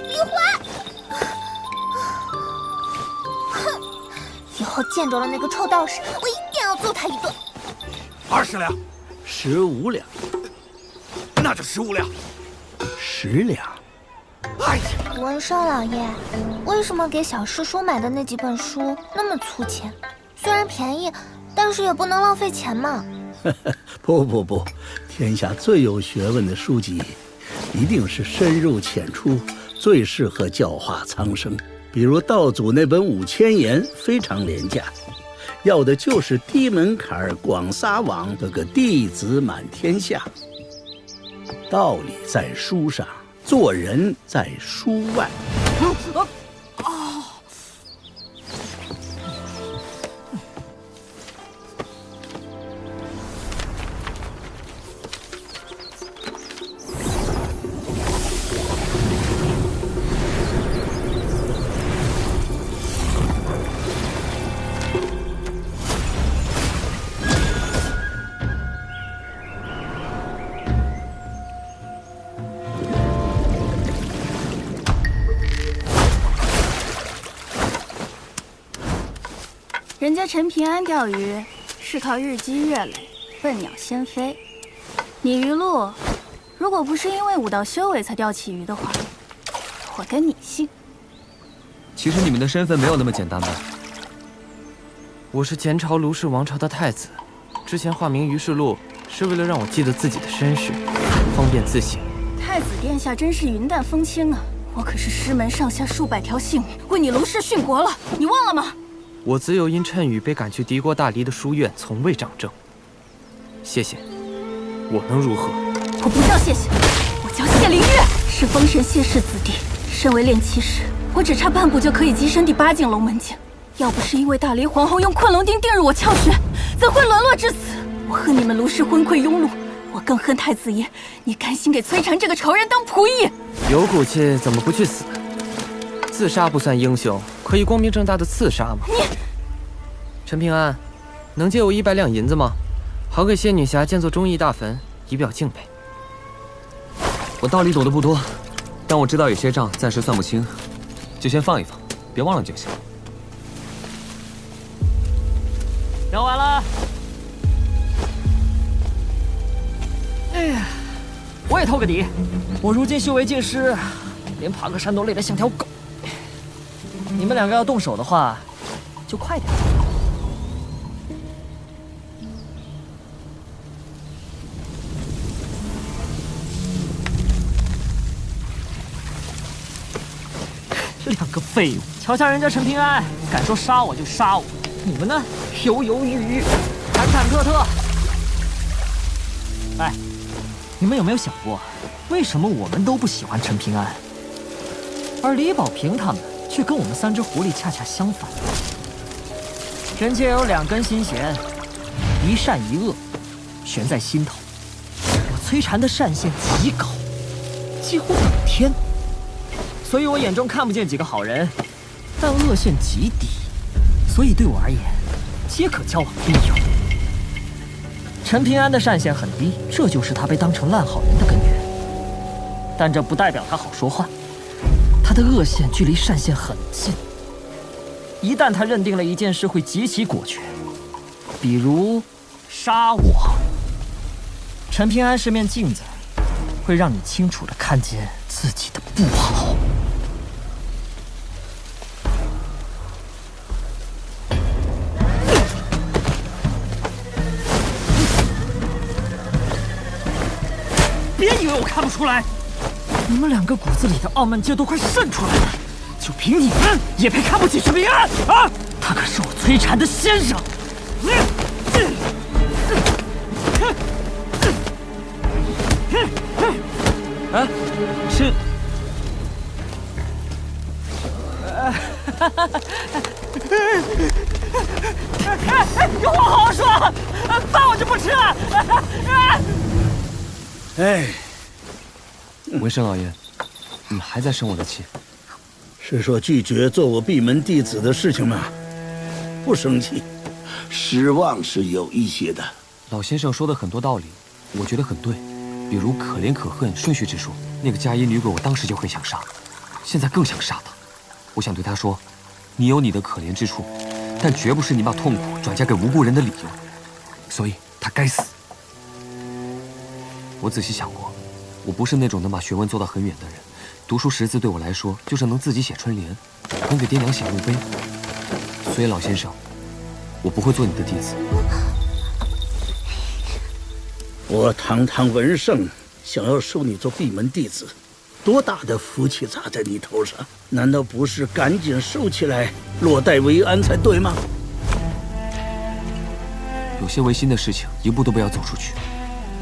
李环！哼，以后见着了那个臭道士，我一定要揍他一顿。
20两
，15两，
那就15两
，10两。
哎呀，
文生老爷，为什么给小师叔买的那几本书那么粗浅？虽然便宜，但是也不能浪费钱嘛。
不，天下最有学问的书籍，一定是深入浅出，最适合教化苍生。比如道祖那本5000言，非常廉价，要的就是低门槛、广撒网，这个弟子满天下。道理在书上，做人在书外。
人家陈平安钓鱼是靠日积月累，笨鸟先飞。你鱼露，如果不是因为武道修为才钓起鱼的话，我跟你姓。
其实你们的身份没有那么简单吧？我是前朝卢氏王朝的太子，之前化名于世禄，是为了让我记得自己的身世，方便自省。
太子殿下真是云淡风轻啊！我可是师门上下数百条性命，为你卢氏殉国了，你忘了吗？
我自幼因谶语被赶去敌国大黎的书院，从未掌政。谢谢，我能如何？
我不叫谢谢，我叫谢灵月，是封神谢氏子弟。身为炼器师，我只差半步就可以跻身第8境龙门境。要不是因为大黎皇后用困龙钉钉入我窍穴，怎会沦落至此？我恨你们卢氏昏聩庸碌，我更恨太子爷，你甘心给崔禅这个仇人当仆役？
有骨气怎么不去死？自杀不算英雄，可以光明正大的刺杀吗？
你，
陈平安，能借我100两银子吗？好给仙女侠建座忠义大坟，以表敬佩。
我道理懂得不多，但我知道有些账暂时算不清，就先放一放，别忘了就行。
聊完了。哎呀，我也透个底，我如今修为尽失，连爬个山都累得像条狗。你们2个要动手的话，就快点。2个废物，瞧瞧人家陈平安，敢说杀我就杀我，你们呢，犹犹豫豫，忐忐忑忑。哎，你们有没有想过，为什么我们都不喜欢陈平安，而李保平他们却跟我们3只狐狸恰恰相反？人家有2根心弦，一善一恶，悬在心头。我崔禅的善线极高，几乎等天。所以我眼中看不见几个好人，但恶线极低，所以对我而言，皆可交往密友。陈平安的善线很低，这就是他被当成烂好人的根源。但这不代表他好说话。他的恶线距离善线很近。一旦他认定了一件事，会极其果决，比如杀我。陈平安是面镜子，会让你清楚地看见自己的不好。别以为我看不出来，你们两个骨子里的傲慢劲都快渗出来了。就凭你们也配看不起陈平安啊？他可是我摧残的先生。
啊，是。
有话好好说，饭我就不吃了。
哎，
文胜老爷，你还在生我的气？
是说拒绝做我闭门弟子的事情吗？不生气，失望是有一些的。
老先生说的很多道理，我觉得很对。比如可怜可恨顺序之说，那个嫁衣女鬼，我当时就很想杀，现在更想杀她。我想对她说，你有你的可怜之处，但绝不是你把痛苦转嫁给无辜人的理由。所以她该死。我仔细想过，我不是那种能把学问做到很远的人。读书识字对我来说，就是能自己写春联，能给爹娘写墓碑。所以老先生，我不会做你的弟子。
我堂堂文胜，想要收你做闭门弟子，多大的福气砸在你头上？难道不是赶紧收起来，落袋为安才对吗？
有些违心的事情，一步都不要走出去。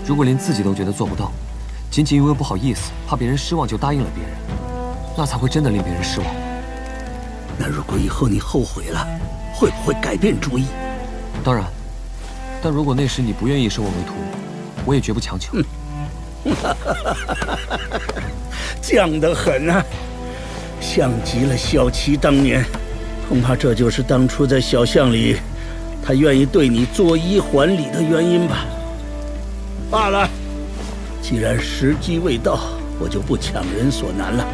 如果连自己都觉得做不到，仅仅因为不好意思，怕别人失望就答应了别人，那才会真的令别人失望。
那如果以后你后悔了，会不会改变主意？
当然，但如果那时你不愿意收我为徒，我也绝不强求。
犟得很啊，像极了小琪当年。恐怕这就是当初在小巷里，他愿意对你作揖还礼的原因吧。罢了，既然时机未到，我就不强人所难了。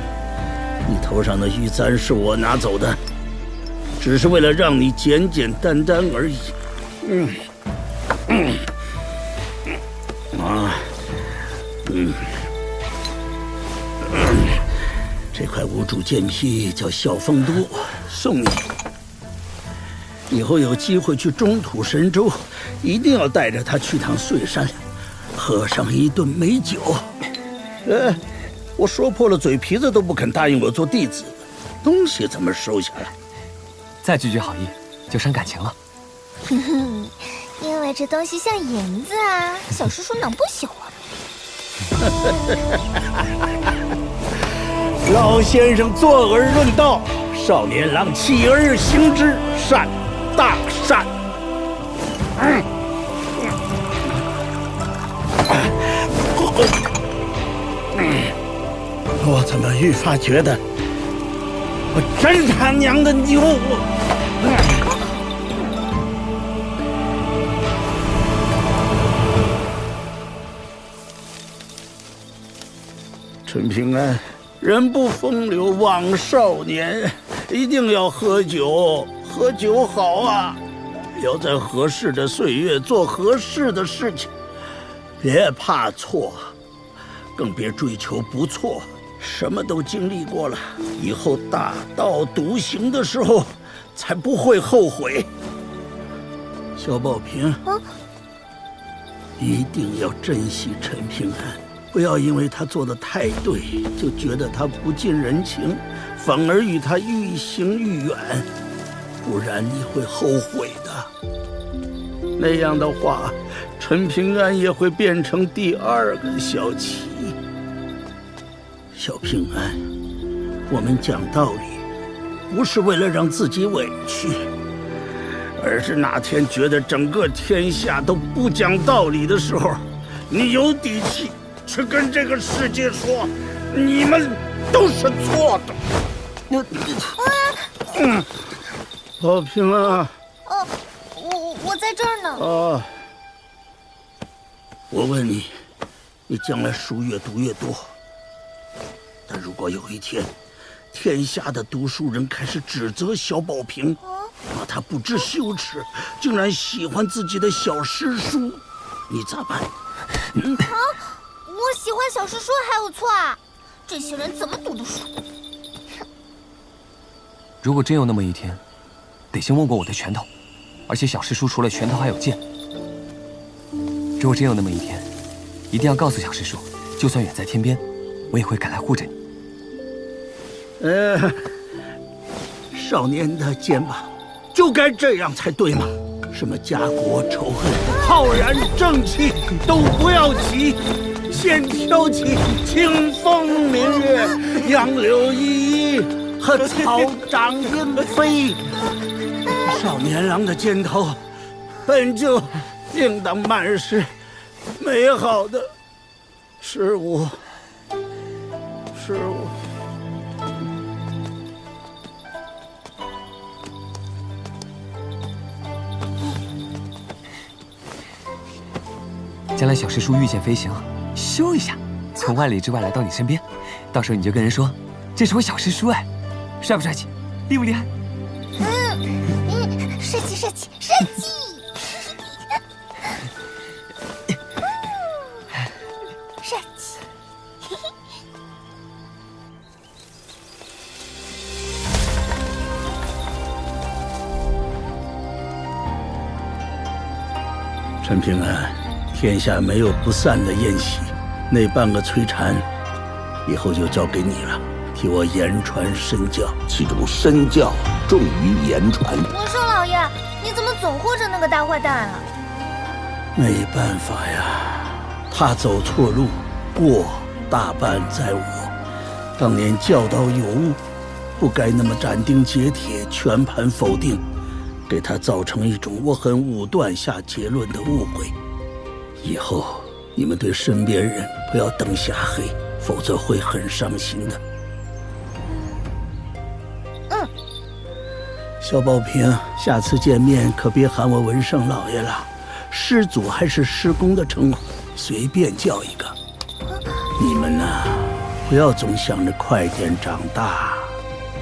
你头上的玉簪是我拿走的，只是为了让你简简单单而已。这块无主剑劈叫小凤都，送你。以后有机会去中土神州，一定要带着他去趟穗山，喝上一顿美酒。我说破了嘴皮子都不肯答应我做弟子，东西怎么收下来？
再句句好意，就伤感情了。
因为这东西像银子啊，小叔叔能不喜欢？
老先生坐而论道，少年郎起而行之，善，大善。我怎么愈发觉得我真他娘的牛！陈平安，人不风流枉少年，一定要喝酒，喝酒好啊！要在合适的岁月做合适的事情，别怕错，更别追求不错。什么都经历过了，以后大道独行的时候，才不会后悔。小宝平，一定要珍惜陈平安，不要因为他做的太对，就觉得他不近人情，反而与他愈行愈远，不然你会后悔的。那样的话，陈平安也会变成第二个小琪。小平安，我们讲道理，不是为了让自己委屈，而是哪天觉得整个天下都不讲道理的时候，你有底气去跟这个世界说，你们都是错的。小平安，
我在这儿呢。
我问你，你将来书越读越多。但如果有一天，天下的读书人开始指责小宝瓶，骂他不知羞耻，竟然喜欢自己的小师叔，你咋办？
我喜欢小师叔还有错啊？这些人怎么读的书？
如果真有那么一天，得先握过我的拳头，而且小师叔除了拳头还有剑。如果真有那么一天，一定要告诉小师叔，就算远在天边，我也会赶来护着你。
少年的肩膀就该这样才对嘛！什么家国仇恨、浩然正气都不要提，先挑起清风明月、杨柳依依和草长莺飞。少年郎的肩头本就应当满是美好的事物。
将来小师叔御剑飞行，咻一下，从万里之外来到你身边，到时候你就跟人说，这是我小师叔哎，帅不帅气，厉不厉害？
帅气帅气帅气！帅气！
陈平安。天下没有不散的宴席，那半个崔禅，以后就交给你了，替我言传身教。
其中身教重于言传。
文胜老爷，你怎么总护着那个大坏蛋啊？
没办法呀，他走错路，过大半在我。当年教导有误，不该那么斩钉截铁、全盘否定，给他造成一种我很武断下结论的误会。以后你们对身边人不要灯下黑，否则会很伤心的。小宝瓶，下次见面可别喊我文胜老爷了，师祖还是师公的称呼，随便叫一个。你们呐，不要总想着快点长大，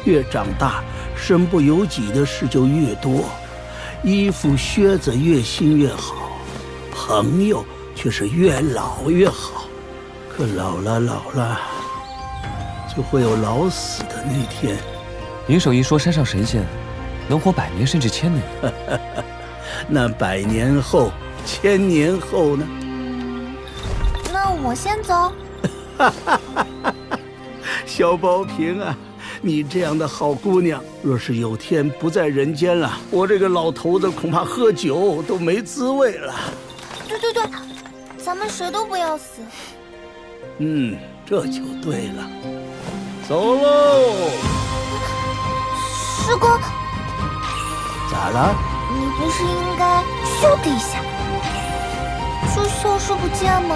越长大身不由己的事就越多，衣服靴子越新越好，朋友却是越老越好。可老了，就会有老死的那天。
您手一说山上神仙能活100年甚至1000年，
那100年后、1000年后呢？
那我先走。
小宝瓶啊，你这样的好姑娘，若是有天不在人间了，我这个老头子恐怕喝酒都没滋味了。
对，咱们谁都不要死。
这就对了。走喽。
师公，
咋了？
你不是应该咻的一下就消失不见吗？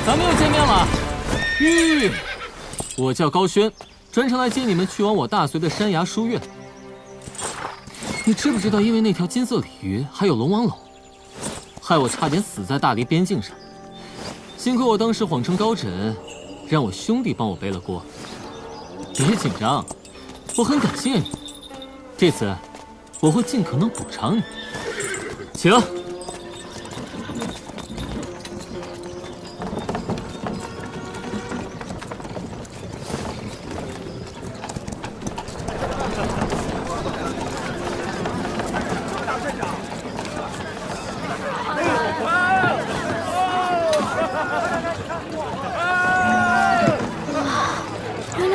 咱们又见面了。我叫高轩，专程来接你们去往我大隋的山崖书院。你知不知道，因为那条金色鲤鱼还有龙王蝼，害我差点死在大黎边境上。幸亏我当时谎称高枕，让我兄弟帮我背了锅。别紧张，我很感谢你。这次我会尽可能补偿你。请。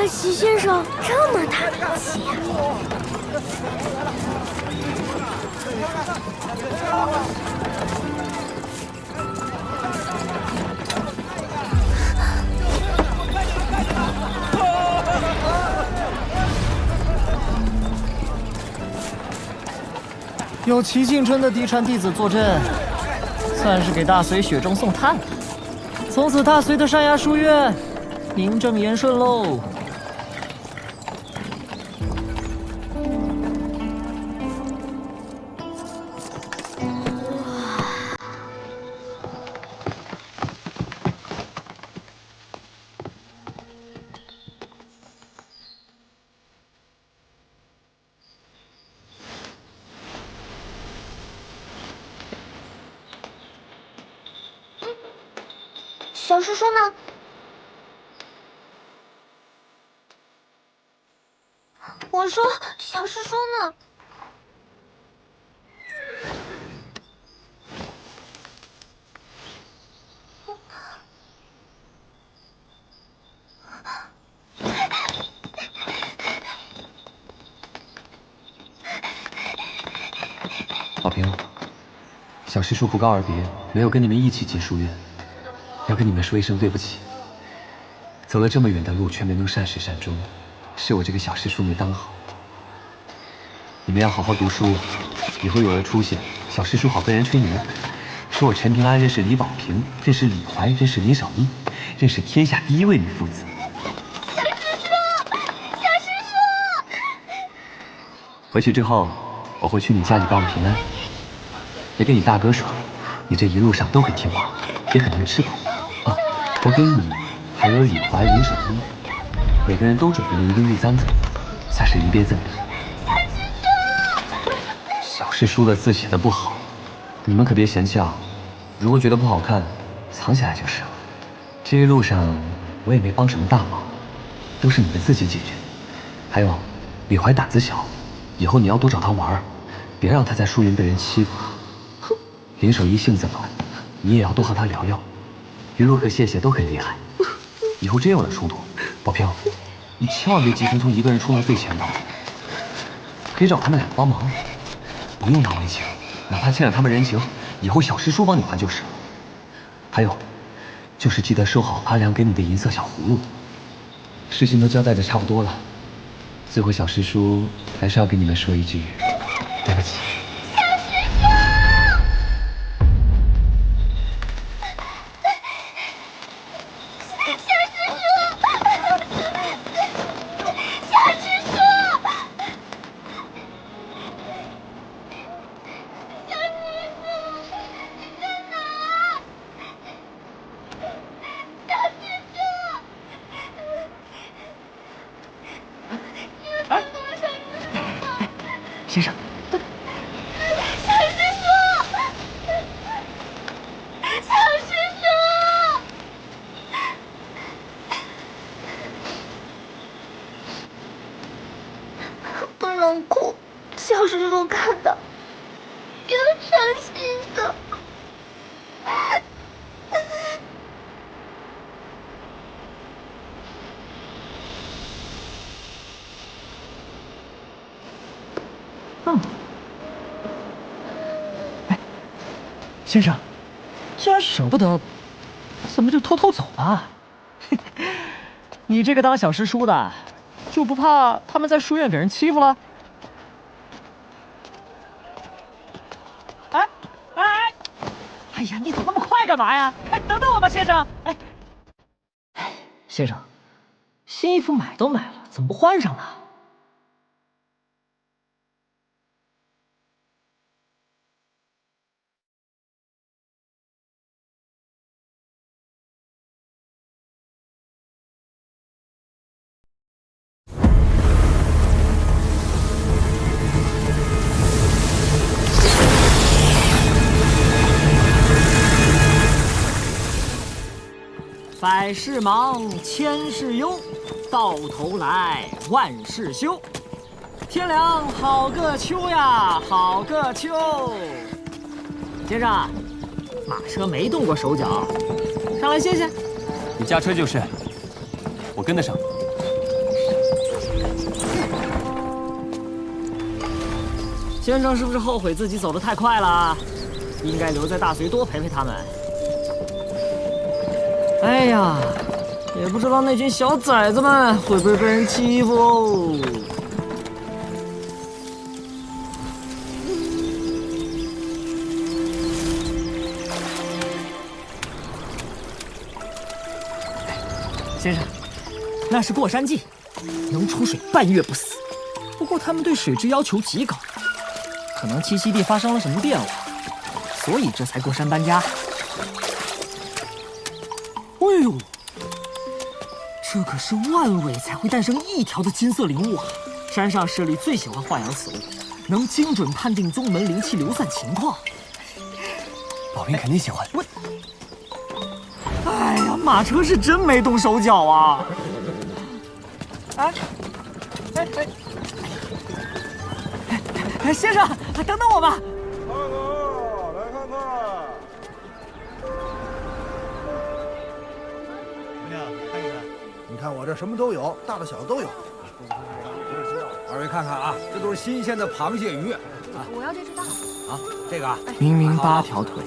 齐先生这么大力气呀！
有齐敬琛的嫡传弟子坐镇，算是给大隋雪中送炭了。从此大隋的山崖书院名正言顺喽。
小师叔呢？我说小师叔呢？
老平，小师叔不告而别，没有跟你们一起进书院。要跟你们说一声对不起，走了这么远的路却没能善始善终，是我这个小师叔没当好。你们要好好读书，以后有了出息，小师叔好跟人吹牛，说我陈平安认识李保平，认识李怀，认识林小一，认识天下第一位女父子。
小师叔，小师叔！
回去之后，我会去你家里报个平安，也跟你大哥说，你这一路上都很听话，也很会吃苦。我给你还有李怀、林守一，每个人都准备了一个玉簪子，算是离别赠礼。小师叔的字写的不好，你们可别嫌弃啊。如果觉得不好看，藏起来就是。这一路上我也没帮什么大忙，都是你们自己解决。还有，李怀胆子小，以后你要多找他玩，别让他在树云被人欺负。林守一性子冷，你也要多和他聊聊。于洛和谢谢都很厉害，以后真有了冲突，宝平，你千万别急匆匆一个人冲到最前头，可以找他们俩帮忙，不用难为情，哪怕欠了他们人情，以后小师叔帮你还就是。还有，就是记得收好阿良给你的银色小葫芦。事情都交代的差不多了，最后小师叔还是要跟你们说一句对不起。先生，
小师叔，小师叔，不能哭，小师叔看到要伤心的。
先生，既然舍不得，怎么就偷偷走了？你这个当小师叔的，就不怕他们在书院给人欺负了？哎呀，你走那么快干嘛呀？哎，等等我吧，先生。先生，新衣服买都买了，怎么不换上呢？百事忙，千事忧，到头来万事休。天凉好个秋呀，好个秋！先生，马车没动过手脚，上来歇歇。
你驾车就是，我跟得上。
先生是不是后悔自己走得太快了？应该留在大隋多陪陪他们。哎呀，也不知道那群小崽子们会不会被人欺负哦。先生，那是过山鲫，能出水半月不死。不过他们对水质要求极高，可能栖息地发生了什么变化，所以这才过山搬家。哎呦，这可是万尾才会诞生一条的金色灵物啊！山上势力最喜欢化养此物，能精准判定宗门灵气流散情况。
宝兵肯定喜欢。
哎呀，马车是真没动手脚啊！哎，先生，等等我吧。
来看看。姑娘，看一看，你看我这什么都有，大的小的都有。
二位看看啊，这都是新鲜的螃蟹鱼。
我要这只大的。
啊，这个啊，
明明8条腿，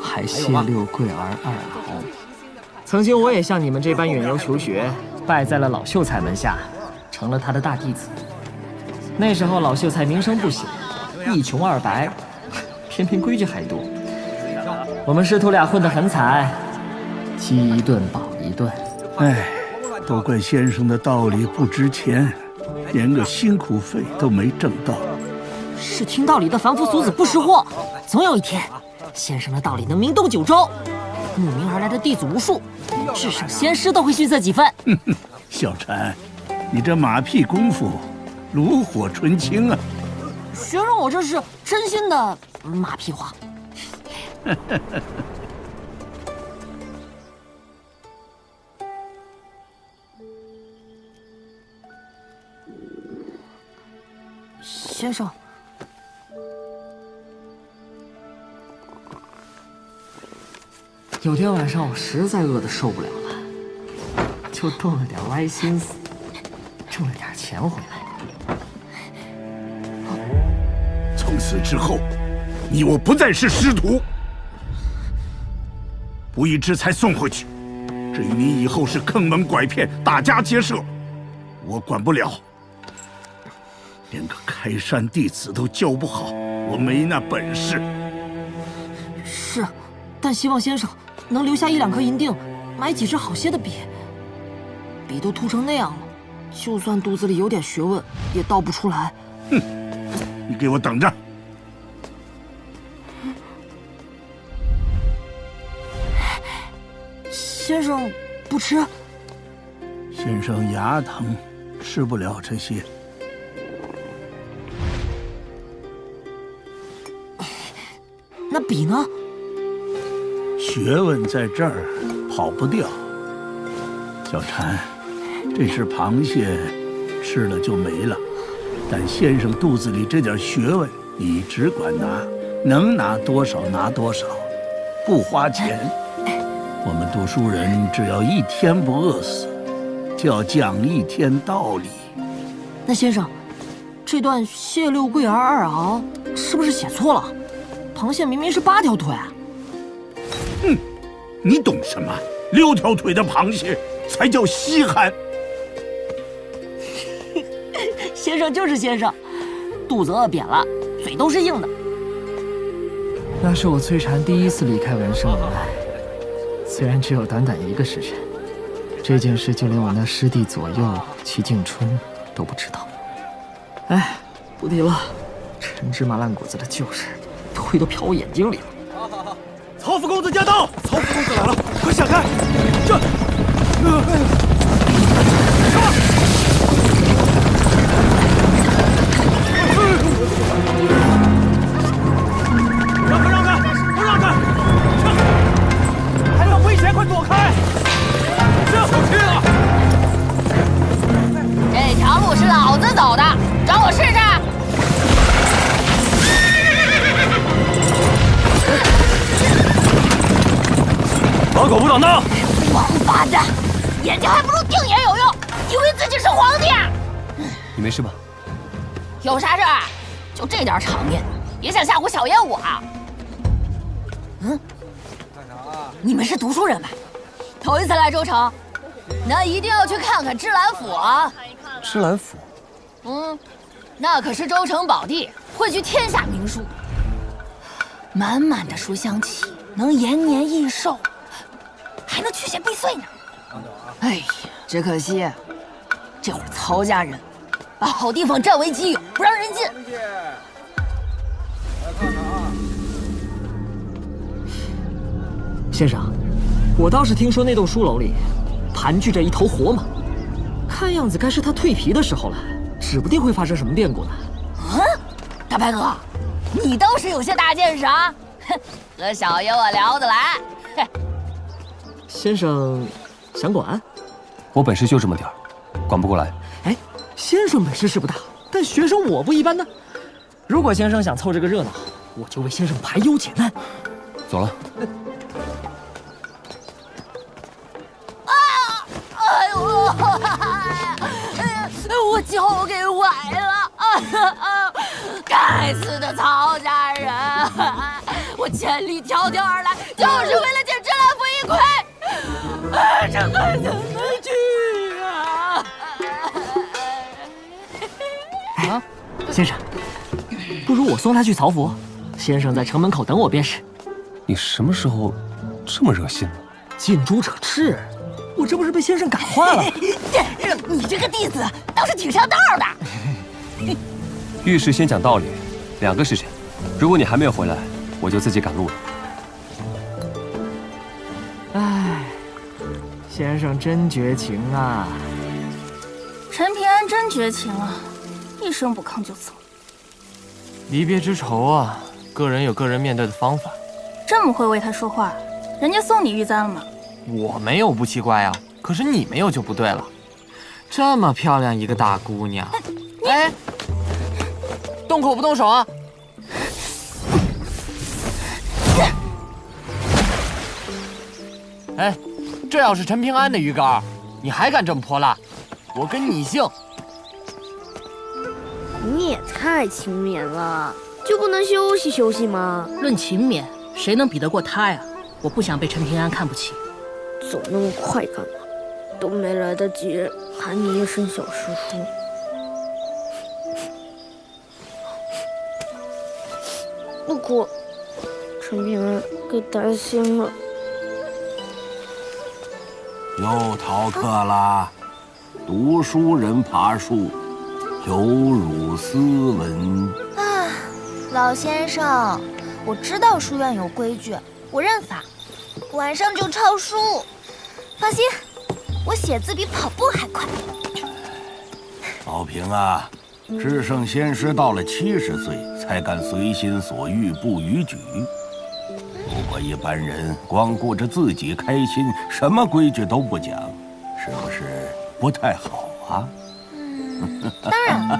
还谢6贵儿2毫。曾经我也像你们这般远游求学，拜在了老秀才门下，成了他的大弟子。那时候老秀才名声不小，一穷2白，偏偏规矩还多。我们师徒俩混得很惨，饥一顿饱一顿。
哎，都怪先生的道理不值钱，连个辛苦费都没挣到。
是听道理的凡夫俗子不识货，总有一天，先生的道理能名动9州，慕名而来的弟子无数，至少仙师都会逊色几分。
小禅，你这马屁功夫，炉火纯青啊！
学生，我这是真心的马屁话。先生，有天晚上我实在饿得受不了了，就动了点歪心思，挣了点钱回来。
从此之后，你我不再是师徒。不义之财送回去，至于你以后是坑蒙拐骗、打家劫舍，我管不了。连个开山弟子都教不好，我没那本事。
是，但希望先生能留下1、2颗银锭，买几支好些的笔。笔都秃成那样了，就算肚子里有点学问，也倒不出来。
哼，你给我等着！
先生不吃？
先生牙疼，吃不了这些。
那笔呢？
学问在这儿，跑不掉。小禅，这只螃蟹吃了就没了，但先生肚子里这点学问，你只管拿，能拿多少拿多少，不花钱。我们读书人只要1天不饿死，就要讲1天道理。
那先生，这段谢6贵儿2毫是不是写错了？螃蟹明明是8条腿。
哼，你懂什么？6条腿的螃蟹才叫稀罕。
先生就是先生，肚子饿扁了，嘴都是硬的。那是我崔禅第1次离开文圣门，虽然只有短短1个时辰，这件事就连我那师弟左右齐敬春都不知道。哎，不提了，陈芝麻烂谷子的旧事，灰都瞟我眼睛里了。
好，曹府公子驾到！曹府公子来了，快闪开！这，让开！不让开！还有危险，快躲开！这小心啊！
这条路是老子走的，找我试试！
老狗不长大！
王八蛋，眼睛还不如定眼有用，以为自己是皇帝啊！
你没事吧？
有啥事儿？
就这点场面，别想吓唬小爷我啊！嗯，你们是读书人吧？头一次来州城，那一定要去看看芝兰府啊！
芝兰府？
那可是州城宝地，汇聚天下名书，满满的书香气，能延年益寿，还能驱邪避祟呢。哎呀，只可惜这会儿曹家人把好地方占为己有，不让人进。
先生，我倒是听说那栋书楼里盘踞着一头活马，看样子该是他蜕皮的时候了，指不定会发生什么变故呢。
大白哥，你倒是有些大见识啊！哼，和小爷我聊得来。
先生想管？
我本事就这么点儿，管不过来。
哎，先生本事是不大，但学生我不一般呢。如果先生想凑这个热闹，我就为先生排忧解难。
走了。
哎呦，我脚给崴了！该死的曹家人！我千里迢迢而来，就是为了见芝兰府一窥。这可怎么去啊？
先生，不如我送他去曹府，先生在城门口等我便是。
你什么时候这么热心了？
近朱者赤，我这不是被先生感化了？
你这个弟子倒是挺上道的。
遇事先讲道理，两个时辰，如果你还没有回来，我就自己赶路了。
唉，先生真绝情啊！
陈平安真绝情啊，一声不吭就走。
离别之仇啊，个人有个人面对的方法。
这么会为他说话，人家送你玉簪了吗？
我没有不奇怪啊，可是你没有就不对了。这么漂亮一个大姑娘，哎，动口不动手啊！哎，这要是陈平安的鱼竿，你还敢这么泼辣？我跟你姓！
你也太勤勉了，就不能休息休息吗？
论勤勉，谁能比得过他呀？我不想被陈平安看不起。
走那么快干嘛？都没来得及喊你一声小师叔。不过，陈平安给担心了。
又逃课啦！读书人爬树，有辱斯文。
啊，老先生，我知道书院有规矩，我认罚，晚上就抄书。放心，我写字比跑步还快。
宝平啊，至圣先师到了70岁才敢随心所欲不逾矩。如果一般人光顾着自己开心，什么规矩都不讲，是不是不太好啊？
当然。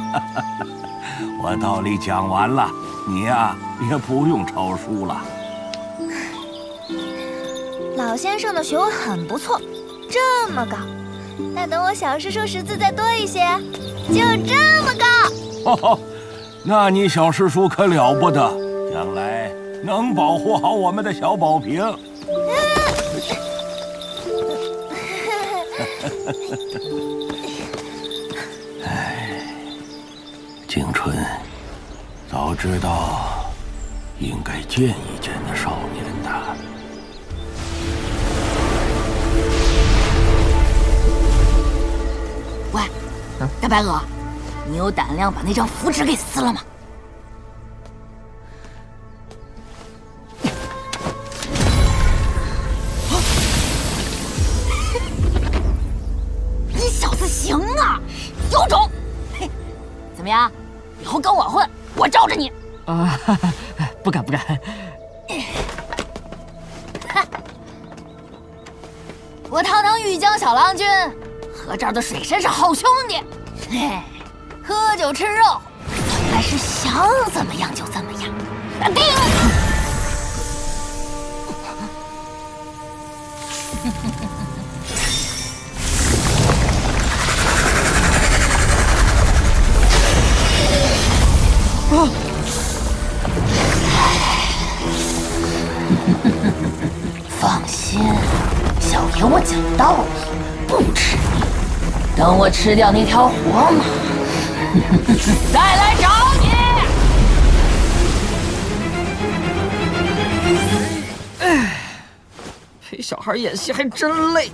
我道理讲完了，你呀也不用抄书了。
老先生的学问很不错，这么高。那等我小师叔识字再多一些，就这么高。
哦，那你小师叔可了不得，将来能保护好我们的小宝平。哎，景春，早知道应该见一见那少年的。
喂，大白鹅，你有胆量把那张符纸给撕了吗？你小子行啊，有种！怎么样？以后跟我混，我罩着你。
啊，不敢不敢。
我堂堂玉江小郎君，和这儿的水神是好兄弟。嘿，喝酒吃肉，从来是想怎么样就怎么样。定。
啊！
听我讲道理，不吃你。等我吃掉那条活马，再来找你。
哎，陪小孩演戏还真累。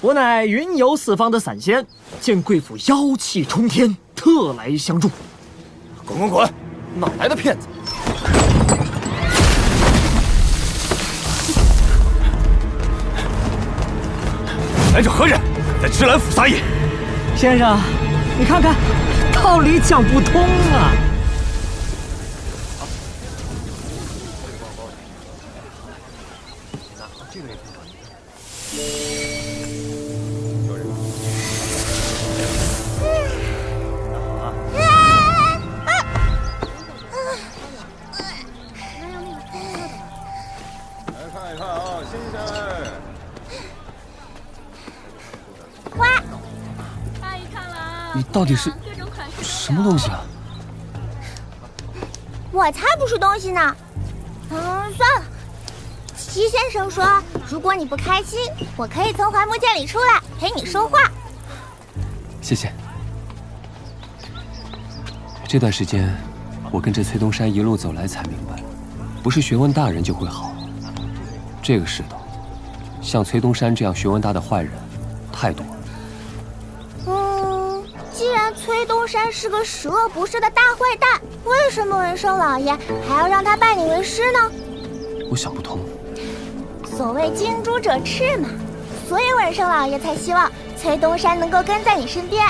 我乃云游四方的散仙，见贵府妖气冲天，特来相助。
滚滚滚！哪来的骗子？来者何人？在芝兰府撒野！
先生，你看看，道理讲不通啊！
这个也可以。
你到底是什么东西啊？
我才不是东西呢。算了。齐先生说，如果你不开心，我可以从槐木剑里出来陪你说话。
谢谢。这段时间，我跟着崔东山一路走来，才明白，不是学问大人就会好。这个世道，像崔东山这样学问大的坏人太多了。
既然崔东山是个十恶不赦的大坏蛋，为什么文胜老爷还要让他拜你为师呢？
我想不通。
所谓近朱者赤嘛，所以文胜老爷才希望崔东山能够跟在你身边。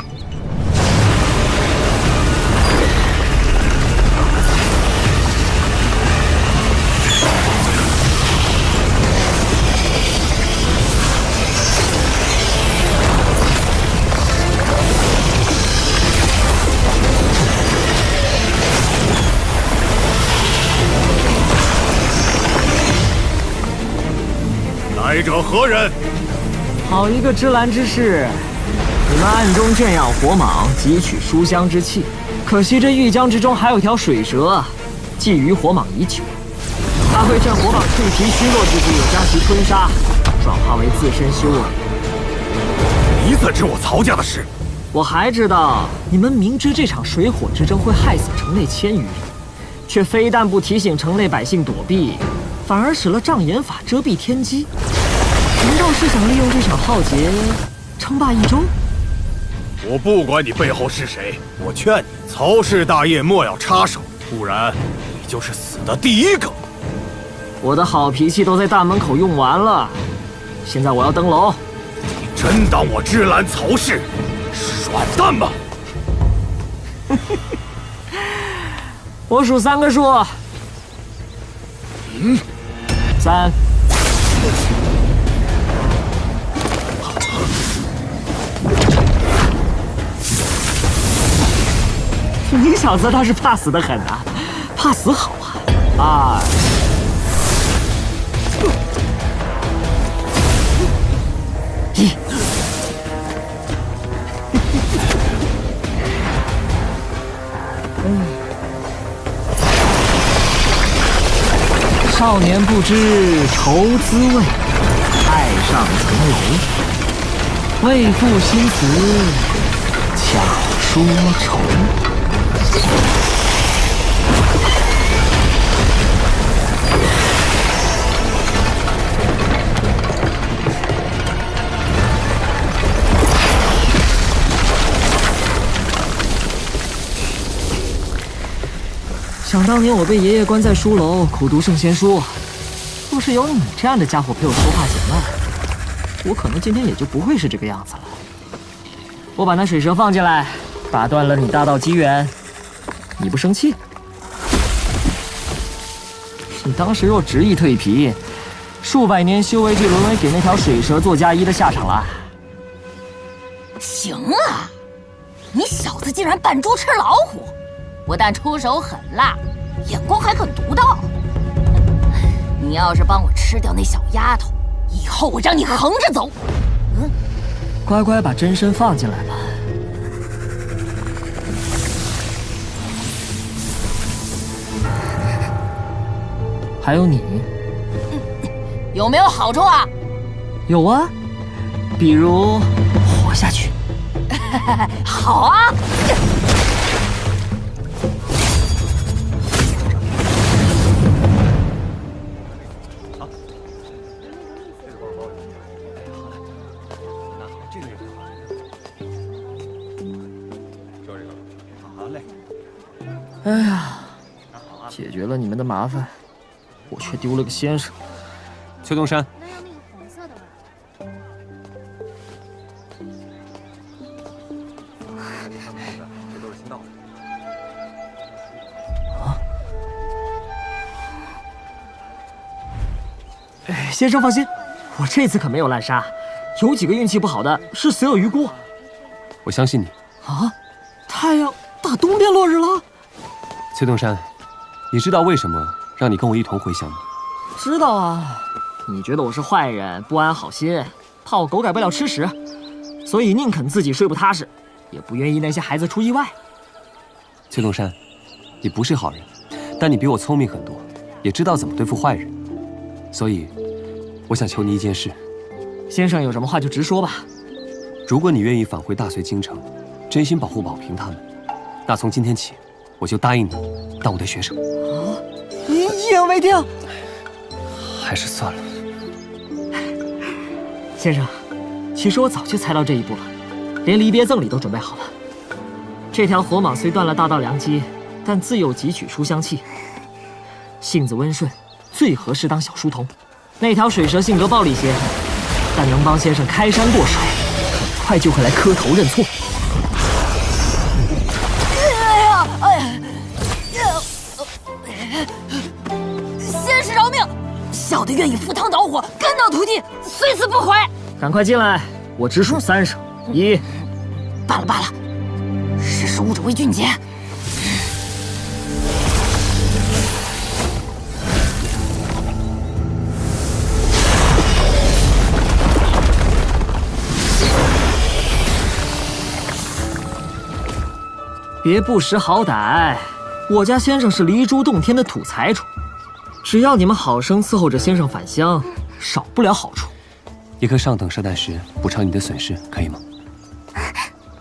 来者何人？
好一个芝兰之士！你们暗中圈养火蟒，汲取书香之气。可惜这玉江之中还有条水蛇，觊觎火蟒已久。它会趁火蟒脆皮虚弱之际，将其吞杀，转化为自身修为。
你怎知我曹家的事？
我还知道，你们明知这场水火之争会害死城内1000余人，却非但不提醒城内百姓躲避，反而使了障眼法遮蔽天机。难道是想利用这场浩劫称霸一州？
我不管你背后是谁，我劝你曹氏大业莫要插手，不然你就是死的第一个。
我的好脾气都在大门口用完了，现在我要登楼。
你真当我芝兰曹氏是软蛋吗？
我数3个数。3。你小子倒是怕死的很啊，怕死好啊。2、1。少年不知愁滋味，爱上层楼。为赋新词巧说愁。想当年我被爷爷关在书楼苦读圣贤书，若是有你这样的家伙陪我说话解闷，我可能今天也就不会是这个样子了。我把那水蛇放进来，打断了你大道机缘，你不生气？你当时若执意蜕皮，数百年修为就沦为给那条水蛇做嫁衣的下场了。
行啊，你小子竟然扮猪吃老虎！不但出手狠辣，眼光还很独到。你要是帮我吃掉那小丫头，以后我让你横着走。
乖乖把真身放进来吧。还有你，
有没有好处啊？
有啊，比如活下去。
好啊！
哎呀，解决了你们的麻烦，我却丢了个先生。
邱东山，
先生放心，我这次可没有滥杀，有几个运气不好的是死有余辜。
我相信你。
啊，太阳打东边落日了。
崔东山，你知道为什么让你跟我一同回乡吗？
知道啊，你觉得我是坏人，不安好心，怕我狗改不了吃屎，所以宁肯自己睡不踏实，也不愿意那些孩子出意外。
崔东山，你不是好人，但你比我聪明很多，也知道怎么对付坏人，所以我想求你一件事。
先生有什么话就直说吧。
如果你愿意返回大隋京城，真心保护宝平他们，那从今天起，我就答应你当我的学生。
啊，一言为定。
还是算了。
先生，其实我早就猜到这一步了，连离别赠礼都准备好了。这条火蟒虽断了大道良机，但自有汲取书香气。性子温顺，最合适当小书童。那条水蛇性格暴戾些，但能帮先生开山过水，很快就会来磕头认错。
哎呀，哎呀！先生饶命！小的愿意赴汤蹈火，肝脑涂地，虽死不悔。
赶快进来，我直数30。1，
罢了罢了，识时务者为俊杰。
别不识好歹，我家先生是离珠洞天的土财主，只要你们好生伺候着先生返乡，少不了好处。
一颗上等射弹石补偿你的损失，可以吗？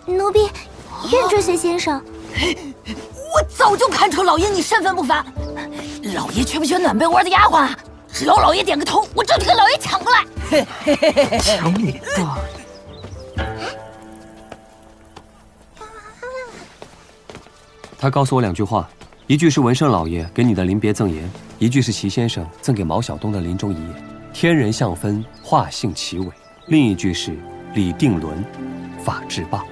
奴婢愿追随先生。
我早就看出老爷你身份不凡，老爷缺不缺暖被窝的丫鬟啊？只要老爷点个头，我就去跟老爷抢过来。
抢你的！
他告诉我2句话，一句是文胜老爷给你的临别赠言，一句是齐先生赠给毛晓东的临终遗言。天人相分，化性其伟。另一句是礼定伦，法治罢。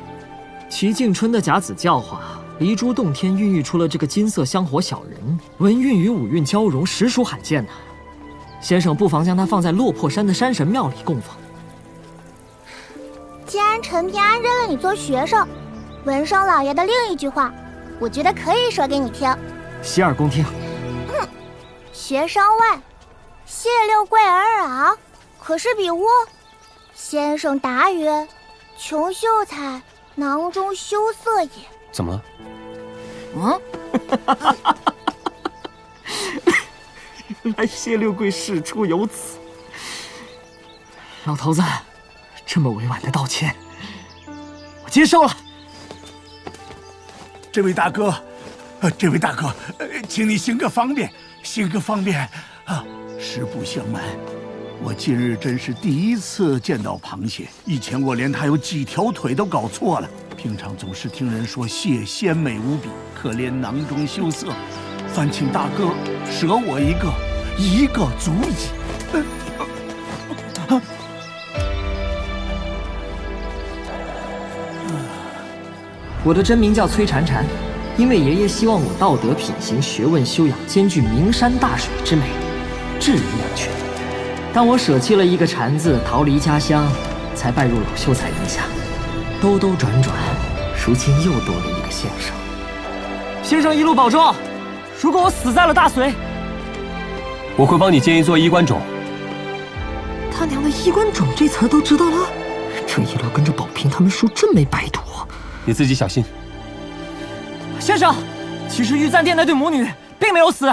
齐敬春的甲子教化，离珠洞天孕育出了这个金色香火小人，文韵与武韵交融，实属罕见呐。先生不妨将它放在落魄山的山神庙里供奉。
既然陈平安认了你做学生，文生老爷的另一句话，我觉得可以说给你听。
洗耳恭听。
学生问：谢六贵而昂，可是比窝？先生答曰：穷秀才，囊中羞涩也。
怎么了？
原来谢六贵事出有此。老头子，这么委婉的道歉，我接受了。
这位大哥，请你行个方便，行个方便啊！实不相瞒，我今日真是第一次见到螃蟹，以前我连它有几条腿都搞错了。平常总是听人说蟹鲜美无比，可怜囊中羞涩。烦请大哥舍我一个足矣。
我的真名叫崔婵婵，因为爷爷希望我道德品行、学问修养兼具名山大水之美，志于两全。但我舍弃了一个婵字，逃离家乡，才拜入老秀才门下。兜兜转转，如今又多了一个先生。先生一路保重。如果我死在了大隋，
我会帮你建一座衣冠冢。
他娘的衣冠冢这词儿都知道了，这一路跟着宝平他们叔真没白读。
你自己小心。
先生，其实玉簪店那对母女并没有死。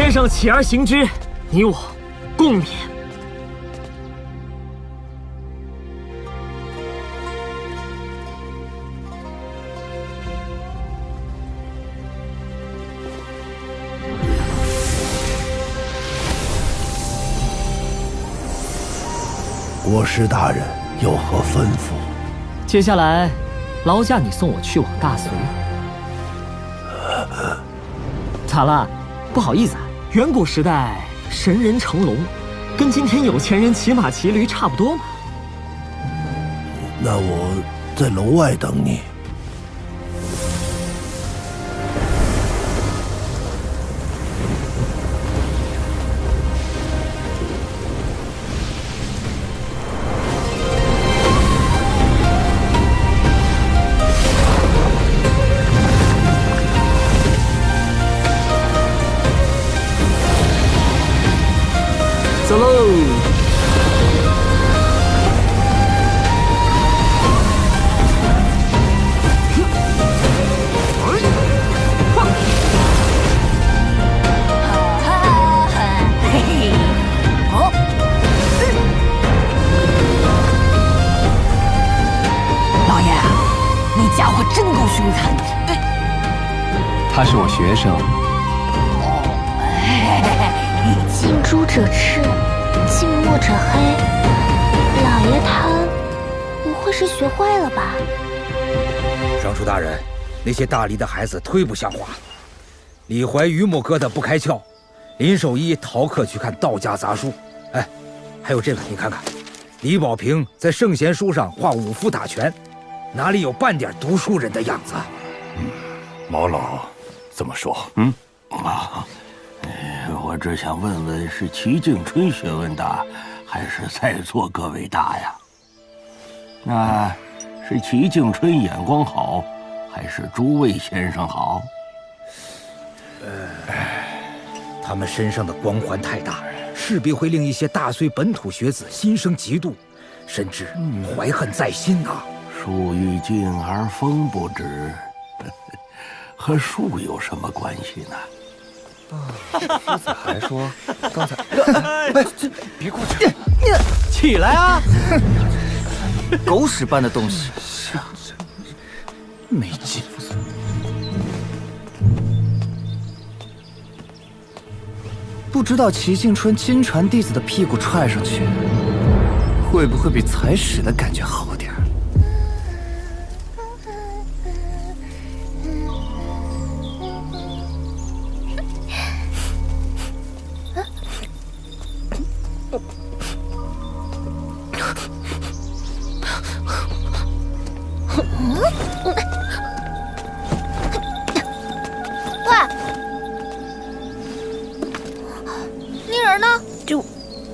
先生起而行之，你我共勉。
国师大人有何吩咐？
接下来，劳驾你送我去往大隋。咋了？不好意思啊，远古时代神人乘龙，跟今天有钱人骑马骑驴差不多嘛。
那我在楼外等你。
走喽！
老爷，那家伙真够凶残的。
他是我学生。
近朱者赤，近墨者黑。老爷他不会是学坏了吧？
尚书大人，那些大理的孩子忒不像话。李怀榆木疙瘩不开窍，林守一逃课去看道家杂书。哎，还有这个，你看看，李保平在圣贤书上画武夫打拳，哪里有半点读书人的样子？
毛老这么说，我只想问问，是齐敬春学问大，还是在座各位大呀？那是齐敬春眼光好，还是诸位先生好？
他们身上的光环太大，势必会令一些大隋本土学子心生嫉妒，甚至怀恨在心呐。
树欲静而风不止，和树有什么关系呢？
夫子还说，刚才，别过去，
起来啊！
狗屎般的东西，
没劲。
不知道齐敬春金传弟子的屁股踹上去，会不会比踩屎的感觉好点？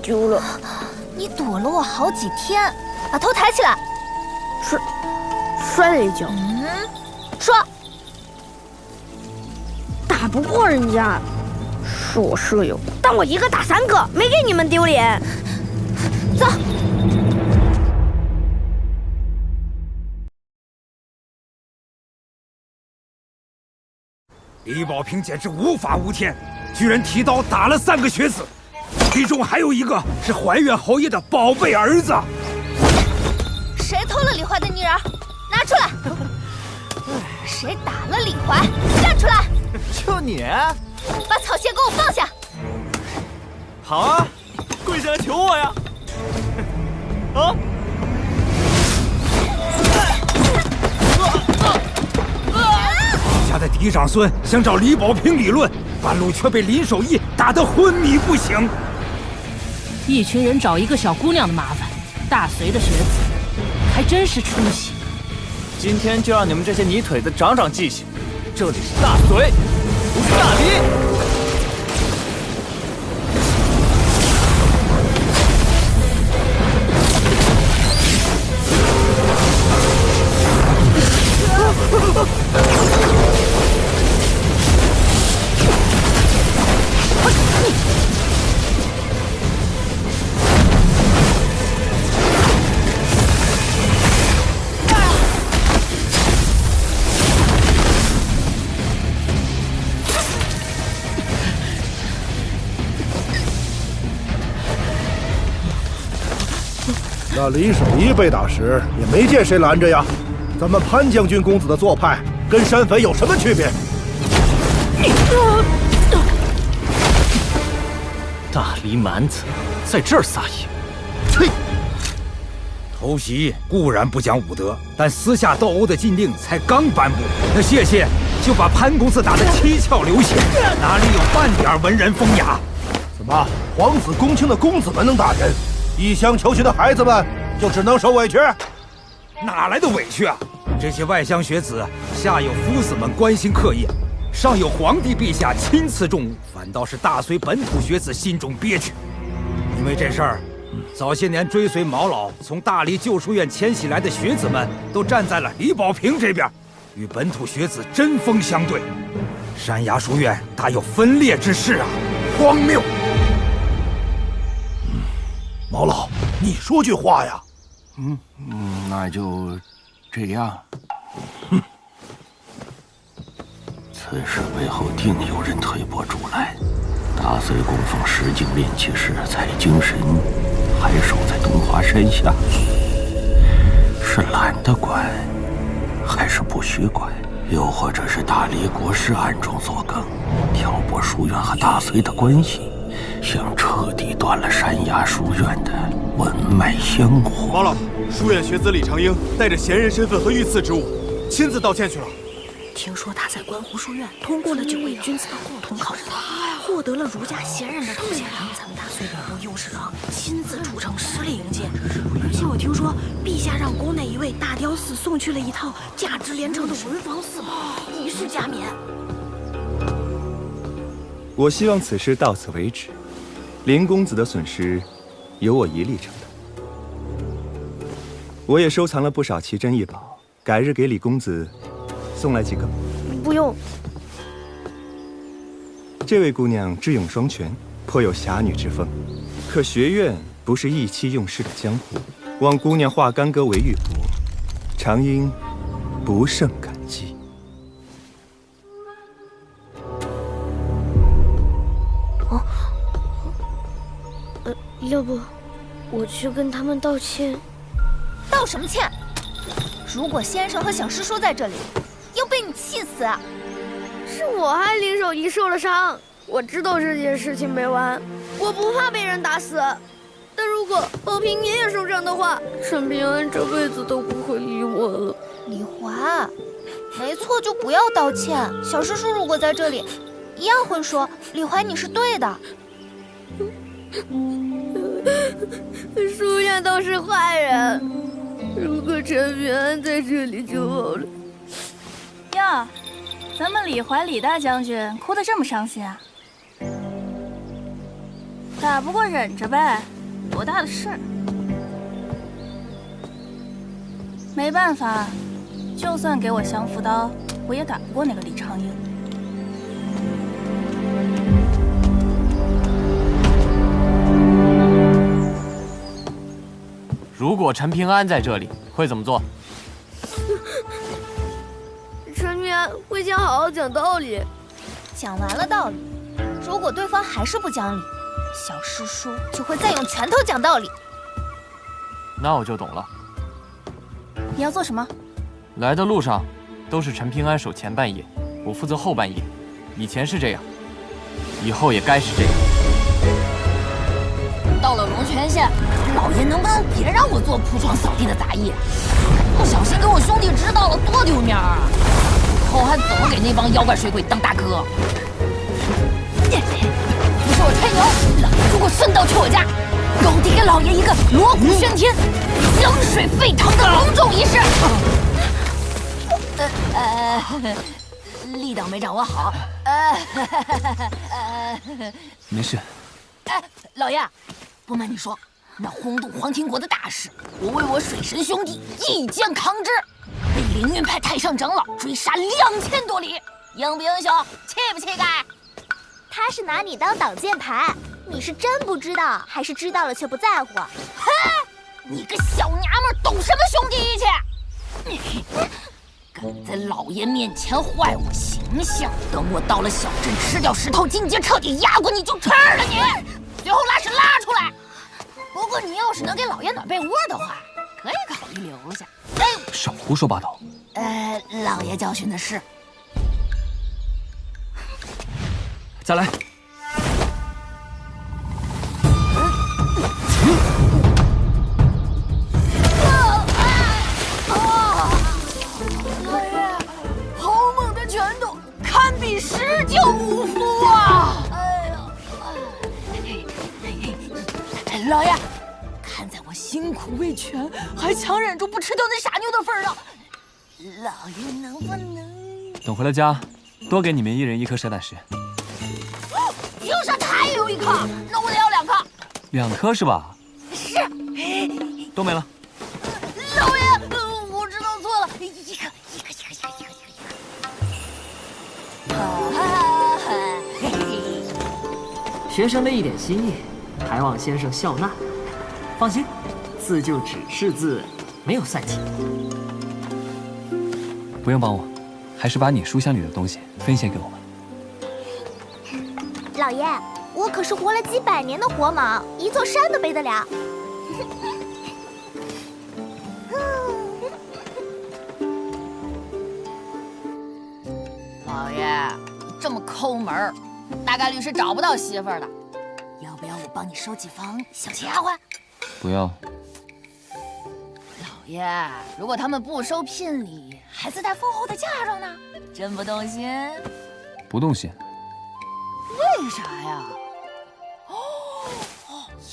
丢了，你躲了我好几天，把头抬起来。
摔了一跤。
说，
打不过人家，是我舍友，但我一个打3个，没给你们丢脸。
走。
李保平简直无法无天，居然提刀打了3个学子。其中还有一个是怀远侯爷的宝贝儿子。
谁偷了李怀的泥人？拿出来！谁打了李怀？站出来！
就你！
把草鞋给我放下！
好啊，跪下来求我呀！啊！
家的嫡长孙想找李保平理论，半路却被林守义打得昏迷不醒。
一群人找一个小姑娘的麻烦，大隋的学子还真是出息。
今天就让你们这些泥腿子长长记性，这里是大隋，不是大理。
那李守一被打时，也没见谁拦着呀。咱们潘将军公子的做派跟山匪有什么区别？
大梨蛮子在这儿撒野，
呸！偷袭固然不讲武德，但私下斗殴的禁令才刚颁布，那谢谢就把潘公子打得七窍流血，哪里有半点文人风雅？
怎么，皇子公卿的公子们能打人，一乡求学的孩子们就只能受委屈？
哪来的委屈啊？这些外乡学子，下有夫子们关心课业，上有皇帝陛下亲赐重物，反倒是大隋本土学子心中憋屈。因为这事儿，早些年追随毛老从大理旧书院迁徙来的学子们，都站在了李保平这边，与本土学子针锋相对。山崖书院大有分裂之势啊！荒谬！
毛老，你说句话呀！
那就这样。哼，此事背后定有人推波助澜。大隋供奉石井炼气师采精神，还守在东华山下，是懒得管，还是不许管？又或者是大理国师暗中作梗，挑拨书院和大隋的关系，想彻底断了山崖书院的文脉香火。
毛老，书院学子李长英带着贤人身份和御赐之物，亲自道歉去了。
听说他在观湖书院通过了9位君子的共同考试，获得了儒家贤人的头衔。咱们大隋礼部右侍郎亲自出城施礼迎接，而且我听说陛下让宫内一位大雕寺送去了一套价值连城的文房四宝，以示加冕。
我希望此事到此为止，林公子的损失由我一力承担。我也收藏了不少奇珍异宝，改日给李公子送来几个。
不用。
这位姑娘智勇双全，颇有侠女之风。可学院不是意气用事的江湖，望姑娘化干戈为玉帛，长英不胜感激。
要不我去跟他们道歉？
道什么歉？如果先生和小师叔在这里，要被你气死！
是我害林守一受了伤，我知道这件事情没完，我不怕被人打死。但如果保平爷爷受伤的话，沈平安这辈子都不会理我了。
李华，没错就不要道歉。小师叔如果在这里，一样会说李怀你是对的。
书院都是坏人，如果陈平安在这里就好了。
呀，咱们李怀李大将军哭得这么伤心啊？打不过忍着呗，多大的事儿？没办法，就算给我降服刀，我也打不过那个李长英。
如果陈平安在这里，会怎么做？
陈平安会先好好讲道理。
讲完了道理，如果对方还是不讲理，小师叔就会再用拳头讲道理。
那我就懂了。
你要做什么？
来的路上，都是陈平安守前半夜，我负责后半夜。以前是这样，以后也该是这样。
到了龙泉县，老爷能不能别让我做铺床扫地的杂役？不小心给我兄弟知道了，多丢面啊！以后还怎么给那帮妖怪水鬼当大哥？不是我吹牛，老爷如果顺道去我家，有的给老爷一个锣鼓喧天、江水沸腾的隆重仪式。力道没掌握好。
没事。
哎，老爷。不瞒你说，那轰动黄庭国的大事，我为我水神兄弟一肩扛之，被凌云派太上长老追杀2000多里，英不英雄，气不气概？
他是拿你当挡箭牌，你是真不知道，还是知道了却不在乎？
嘿，你个小娘们，懂什么兄弟义气？敢在老爷面前坏我形象，等我到了小镇吃掉石头金阶，彻底压过你就吃了你。最后拉屎拉出来！不过
果你要是能给老爷暖被窝的话，可以考虑留下。
少胡说八道。
老爷教训的是。
再来。
老爷，好猛的拳头，堪比施救武夫啊！老爷，看在我辛苦为拳，还强忍住不吃掉那傻妞的份上，老爷能不能……
等回了家，多给你们1人1颗蛇胆石。
凭啥他也有1颗？那我得要2颗。
2颗是吧？
是。
都没了。
老爷，我知道错了，1颗。
学生的一点心意，还望先生笑纳。放心，字就只是字，没有算计。
不用帮我，还是把你书箱里的东西分献给我吧。
老爷，我可是活了几百年的活蟒，一座山都背得了。
老爷这么抠门，大概率是找不到媳妇儿的。要不要我帮你收几房小丫鬟？
不要。
老爷，如果他们不收聘礼，孩子在丰厚的嫁妆呢？真不动心？
不动心。
为啥呀？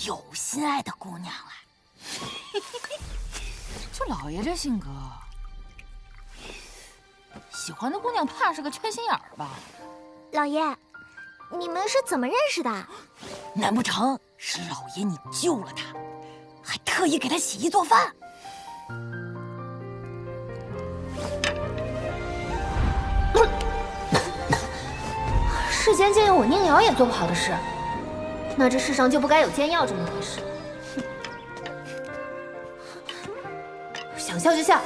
有心爱的姑娘了。就老爷这性格，喜欢的姑娘怕是个缺心眼儿吧？
老爷，你们是怎么认识的？
难不成是老爷你救了他，还特意给他洗衣做饭？
世间竟有我宁瑶也做不好的事，那这世上就不该有奸药这么回事。想笑就笑。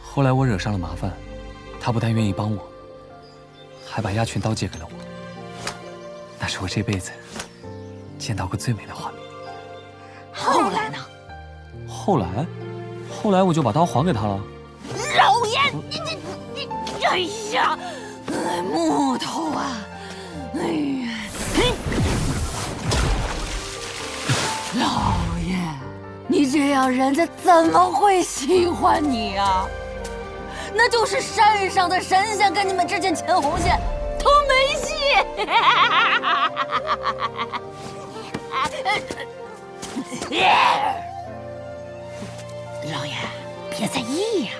后来我惹上了麻烦，他不但愿意帮我，还把鸭群刀借给了我。那是我这辈子见到过最美的画面。
后来呢？
后来我就把刀还给他了。
老爷，你，哎呀，木头啊！哎呀，老爷，你这样人家怎么会喜欢你呀？那就是山上的神仙跟你们之间牵红线都没戏。老爷，别在意呀，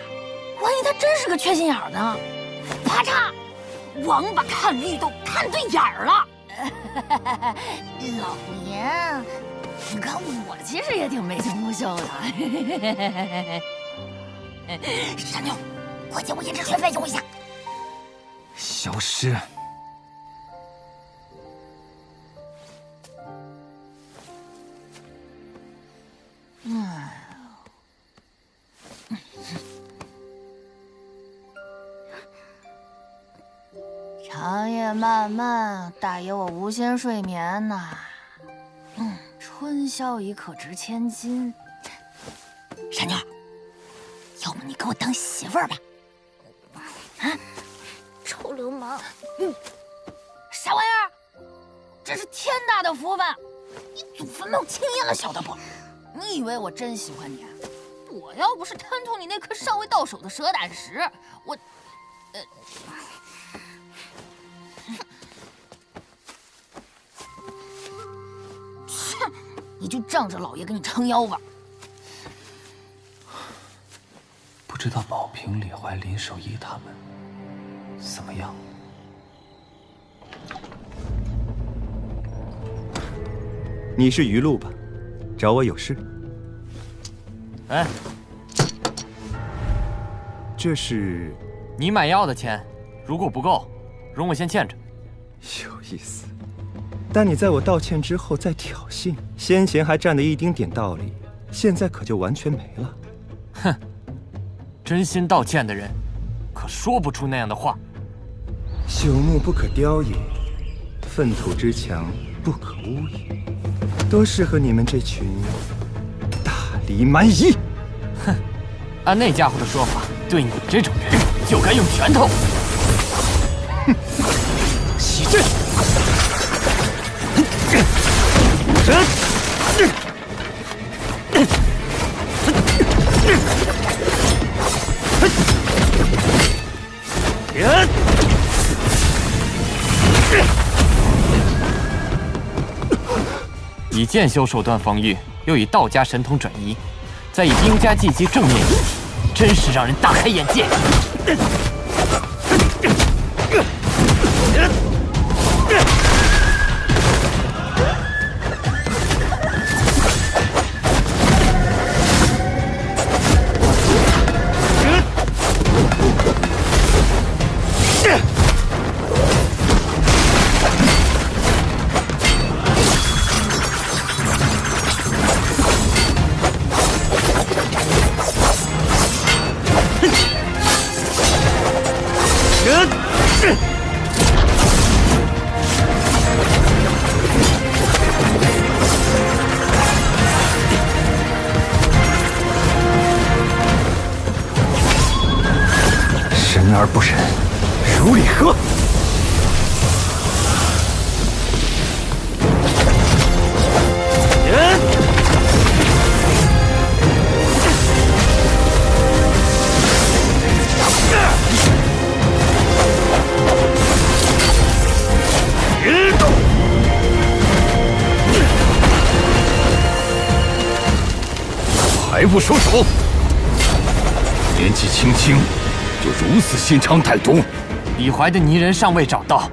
万一他真是个缺心眼呢？啪嚓，王八看绿豆看对眼儿了。老爷，你看我其实也挺眉清目秀的。傻妞，快借我1支学费用一下。
消失。
长夜漫漫，大爷我无心睡眠呐。春宵一刻值千金。傻妞，要不你给我当媳妇儿吧？啊！
臭流氓！
啥玩意儿？这是天大的福分！你祖坟没有青烟了，晓得不？你以为我真喜欢你啊？我要不是贪图你那颗尚未到手的蛇胆石，我……切！你就仗着老爷给你撑腰吧。
不知道宝平、李怀、林守义他们怎么样？
你是余禄吧？找我有事？
哎，
这是
你买药的钱，如果不够，容我先欠着。
有意思，但你在我道歉之后再挑衅，先前还占得一丁点道理，现在可就完全没了。
哼，真心道歉的人，可说不出那样的话。
朽木不可雕也，粪土之墙不可污也。多适合你们这群大力蛮夷。
哼，按那家伙的说法，对你这种人就该用拳头。
哼，洗阵。
以剑修手段防御，又以道家神通转移，再以兵家技击正面迎击，真是让人大开眼界。
神而不神，如礼何？
还不收手！年纪轻轻就如此心肠歹毒，
李怀的泥人尚未找到，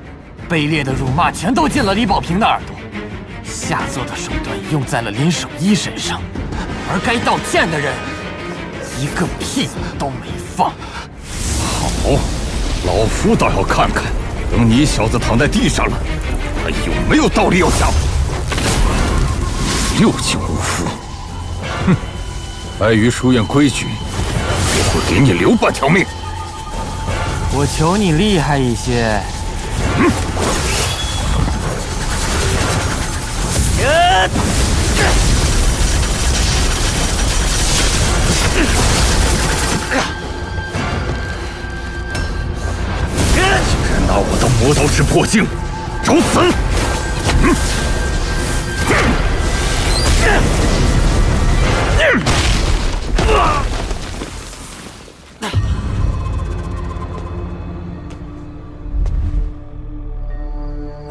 卑劣的辱骂全都进了李保平的耳朵，下作的手段用在了林守一身上，而该道歉的人一个屁都没放。
好，老夫倒要看看，等你小子躺在地上了，还有没有道理要讲？六级无夫，哼！碍于书院规矩，我会给你留半条命。
我求你厉害一些。
竟然拿我当磨刀石破镜，找死！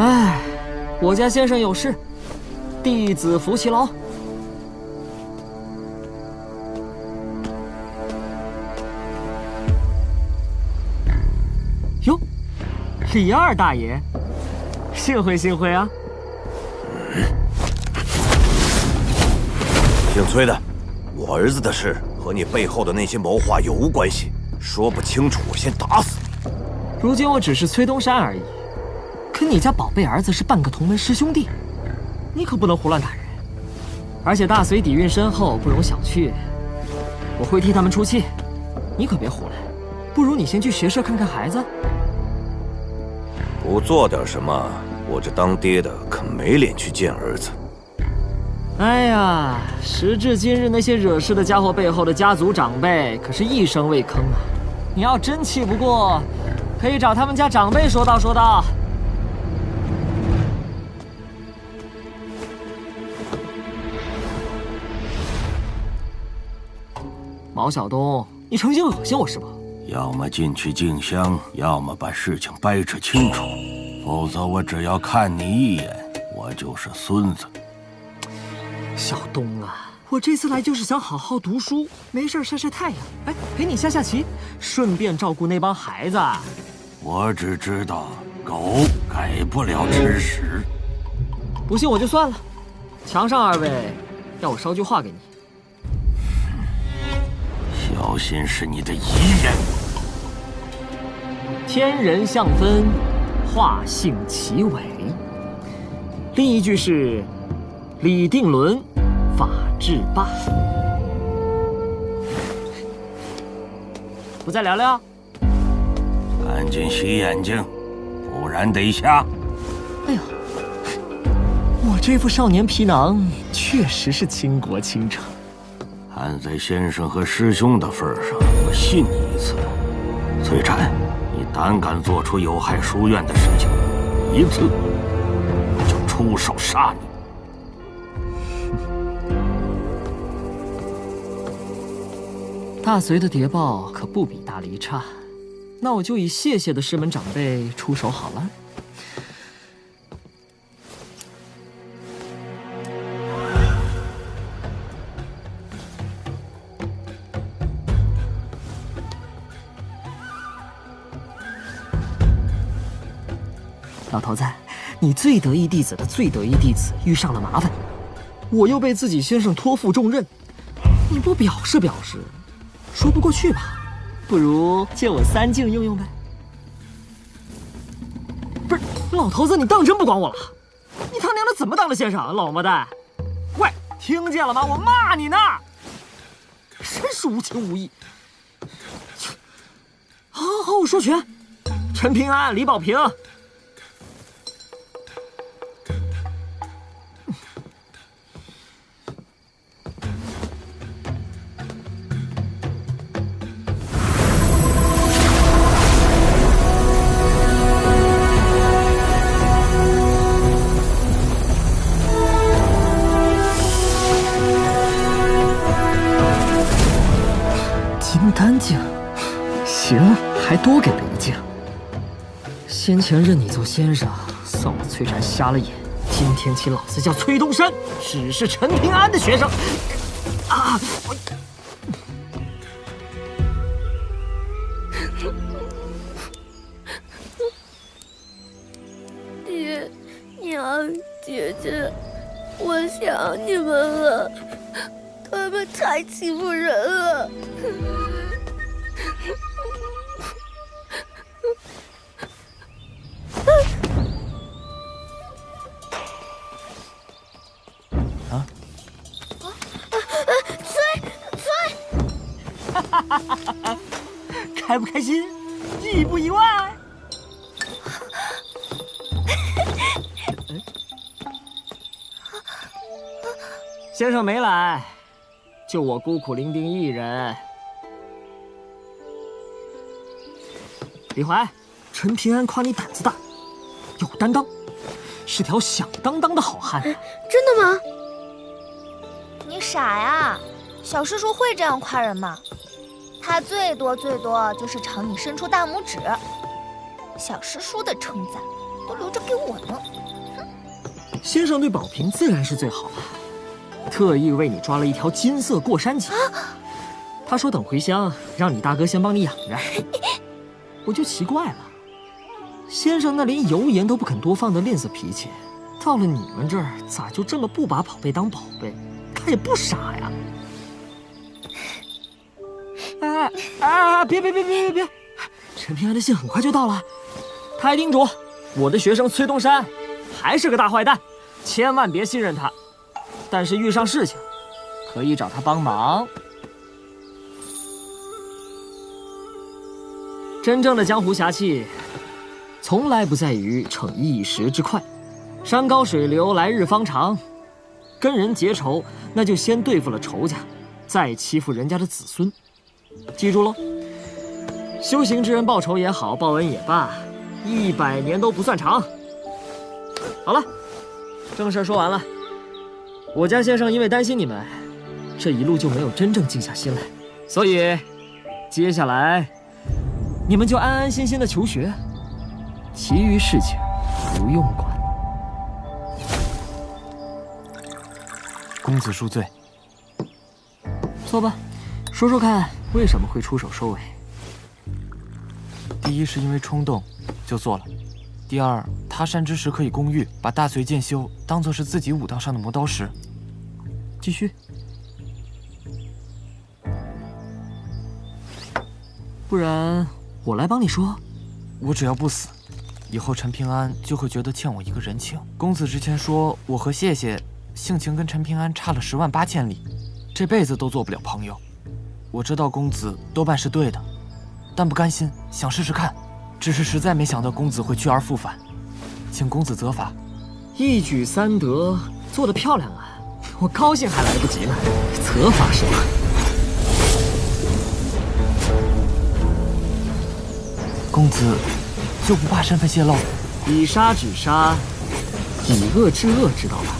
唉，我家先生有事，弟子服其劳。哟，李二大爷，幸会幸会啊！
姓崔的，我儿子的事和你背后的那些谋划有无关系？说不清楚，我先打死你！
如今我只是崔东山而已，可你家宝贝儿子是半个同门师兄弟，你可不能胡乱打人。而且大隋底蕴深厚，不容小觑。我会替他们出气，你可别胡来。不如你先去学社看看孩子。
不做点什么，我这当爹的可没脸去见儿子。
哎呀，时至今日，那些惹事的家伙背后的家族长辈可是一声未吭啊！你要真气不过，可以找他们家长辈说道说道。毛晓东，你成心恶心我是吧？
要么进去静香，要么把事情掰扯清楚，否则我只要看你一眼，我就是孙子。
小东啊，我这次来就是想好好读书，没事晒晒太阳，哎，陪你下下棋，顺便照顾那帮孩子。
我只知道狗改不了吃屎。
不信我就算了，墙上二位要我捎句话给你。
小心是你的遗言。
天人相分，化性其尾。另一句是李定伦，法治罢。不再聊聊？
赶紧洗眼睛，不然得瞎。
哎呀，我这副少年皮囊确实是倾国倾城。
看在先生和师兄的份上，我信你一次。崔禅，你胆敢做出有害书院的事情，一次我就出手杀你。
大隋的谍报可不比大黎差，那我就以谢谢的师门长辈出手好了。老头子，你最得意弟子的最得意弟子遇上了麻烦，我又被自己先生托付重任，你不表示表示，说不过去吧？不如借我3镜用用呗。不是，老头子，你当真不管我了？你他娘的怎么当的先生？老魔蛋！喂，听见了吗？我骂你呢！真是无情无义。好，我说全。陈平安、李保平。单镜，行，还多给了1镜。先前任你做先生，算我崔禅瞎了眼。今天起，老子叫崔东山，只是陈平安的学生。啊！
爹娘姐姐，我想你们了，他们太欺负人了。
啊！
开不开心？意不意外？先生没来，就我孤苦伶仃一人。李怀，陈平安夸你胆子大，有担当，是条响当当的好汉。
真的吗？
你傻呀！小师叔会这样夸人吗？他最多就是朝你伸出大拇指。小师叔的称赞都留着给我呢。
先生对宝瓶自然是最好了，特意为你抓了一条金色过山锦。他说等回乡让你大哥先帮你养着。我就奇怪了，先生那连油盐都不肯多放的吝啬脾气，到了你们这儿咋就这么不把宝贝当宝贝？他也不傻呀。别！陈平安的信很快就到了。他还叮嘱我的学生崔东山还是个大坏蛋，千万别信任他。但是遇上事情，可以找他帮忙。真正的江湖侠气，从来不在于逞一时之快。山高水流，来日方长。跟人结仇，那就先对付了仇家，再欺负人家的子孙。记住喽，修行之人报仇也好，报恩也罢，100年都不算长。好了，正事说完了。我家先生因为担心你们，这一路就没有真正静下心来，所以接下来你们就安安心心的求学，其余事情不用管。
公子恕罪。
坐吧，说说看为什么会出手收尾。
第一是因为冲动就做了，第二他山之石可以攻玉，把大隋剑修当作是自己武道上的磨刀石。
继续。不然我来帮你说。
我只要不死，以后陈平安就会觉得欠我一个人情。公子之前说我和谢谢性情跟陈平安差了10万8千里，这辈子都做不了朋友。我知道公子多半是对的，但不甘心，想试试看。只是实在没想到公子会去而复返，请公子责罚，
一举三得，做得漂亮啊！我高兴还来不及呢，责罚什么？
公子就不怕身份泄露？
以杀止杀，以恶制恶，知道吧？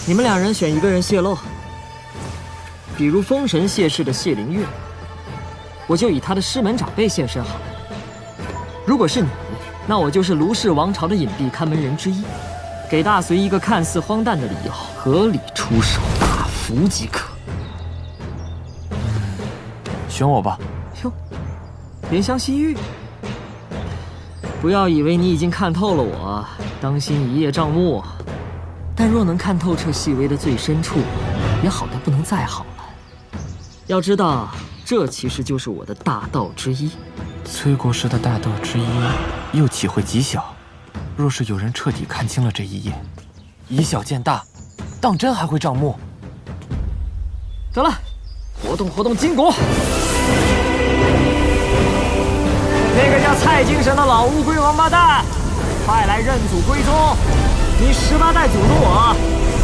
你们两人选一个人泄露，比如封神谢氏的谢灵月，我就以他的师门长辈现身好了。如果是你，那我就是卢氏王朝的隐蔽看门人之一，给大隋一个看似荒诞的理由，合理出手大服即可。
选我吧。
哟，怜香惜玉。不要以为你已经看透了我，当心一叶障目。但若能看透彻细微的最深处，也好到不能再好了。要知道，这其实就是我的大道之一。
崔国师的大道之一，又岂会极小？若是有人彻底看清了这一页，以小见大，当真还会障目。
得了，活动活动筋骨。那个叫蔡精神的老乌龟王八蛋，快来认祖归宗！你18代祖宗我，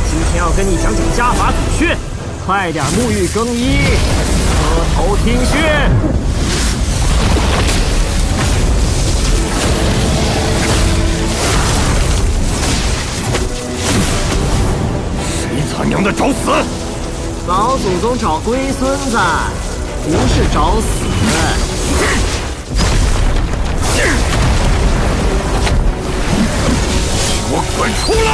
今天要跟你讲讲家法祖训，快点沐浴更衣，磕头听训。
谁他娘的找死！
老祖宗找龟孙子，不是找死。
给我滚出来！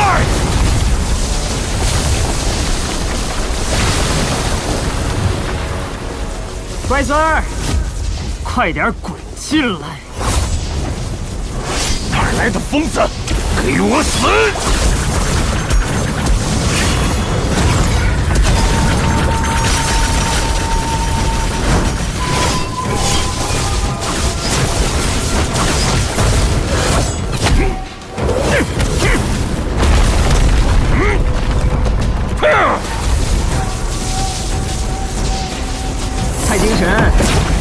乖孙儿，你快点滚进来！
哪儿来的疯子？给我死！
蔡精神，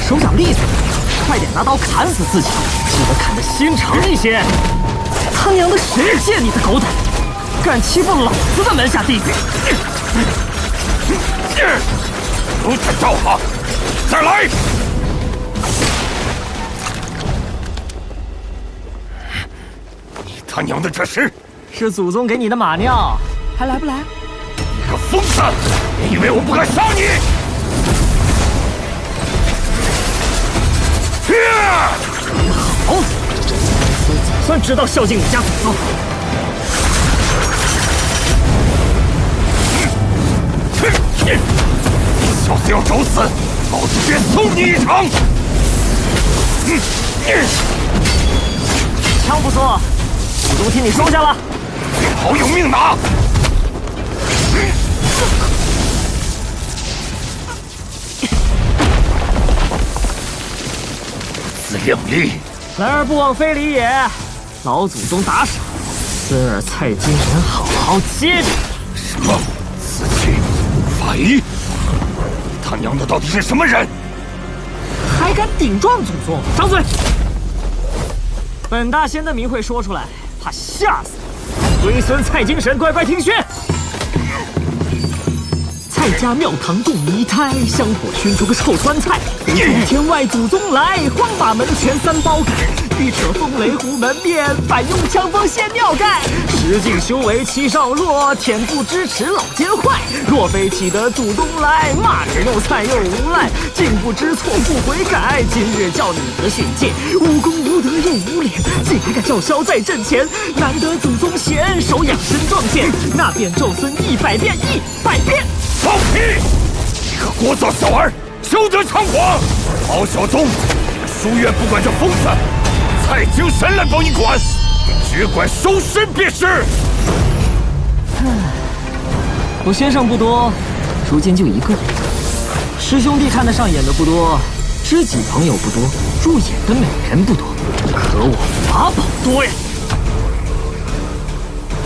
手脚利索，快点拿刀砍死自己，记得砍得心长一些。他娘的，谁借你的狗胆，敢欺负老子的门下弟子？
如此招好，再来！你他娘的这是
祖宗给你的马尿，还来不来？
你个疯子！你以为我不敢杀你？
好，我总算知道孝敬你家祖宗。
小子要找死，老子便送你一场！
枪不错，祖宗替你收下了。
好有命拿！自量力！
来而不往非礼也。老祖宗打赏，孙儿蔡精神好好接着。
什么？死气法医？他娘的到底是什么人？
还敢顶撞祖宗？张嘴！本大仙的名讳说出来，怕吓死你。龟孙蔡精神，乖乖听训。蔡家庙堂供一胎，香火熏出个臭酸菜。天外祖宗来，慌把门前3包赶。欲扯风雷胡门面，反用枪锋陷庙盖。实境修为七上落，恬不知耻老奸坏。若非启得祖宗来，骂人又菜又无赖，竟不知错不悔改。今日叫你得训诫，无功无德又无脸，竟还敢叫嚣在阵前。难得祖宗贤，手养身壮健，那便咒孙100遍100遍。
放屁！你个聒噪小儿，休得猖狂！敖小宗，书院不管这疯子，蔡精神来帮你管，只管收身便是。
我先生不多，如今就一个。师兄弟看得上眼的不多，知己朋友不多，入眼的美人不多，可我法宝多呀！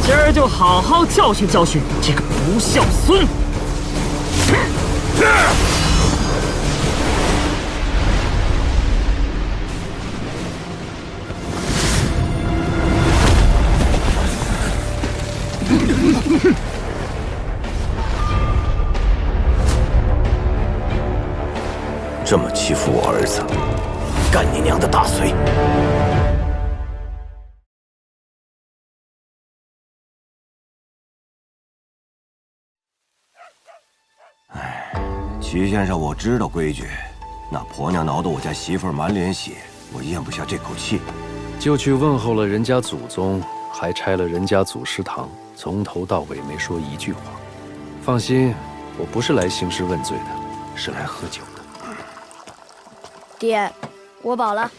今儿就好好教训教训你这个不孝孙！
这么欺负我儿子，干你娘的大隋！哎，齐先生，我知道规矩。那婆娘挠得我家媳妇儿满脸血，我咽不下这口气。
就去问候了人家祖宗，还拆了人家祖师堂，从头到尾没说一句话。放心，我不是来兴师问罪的，是来喝酒的。
爹，我饱了。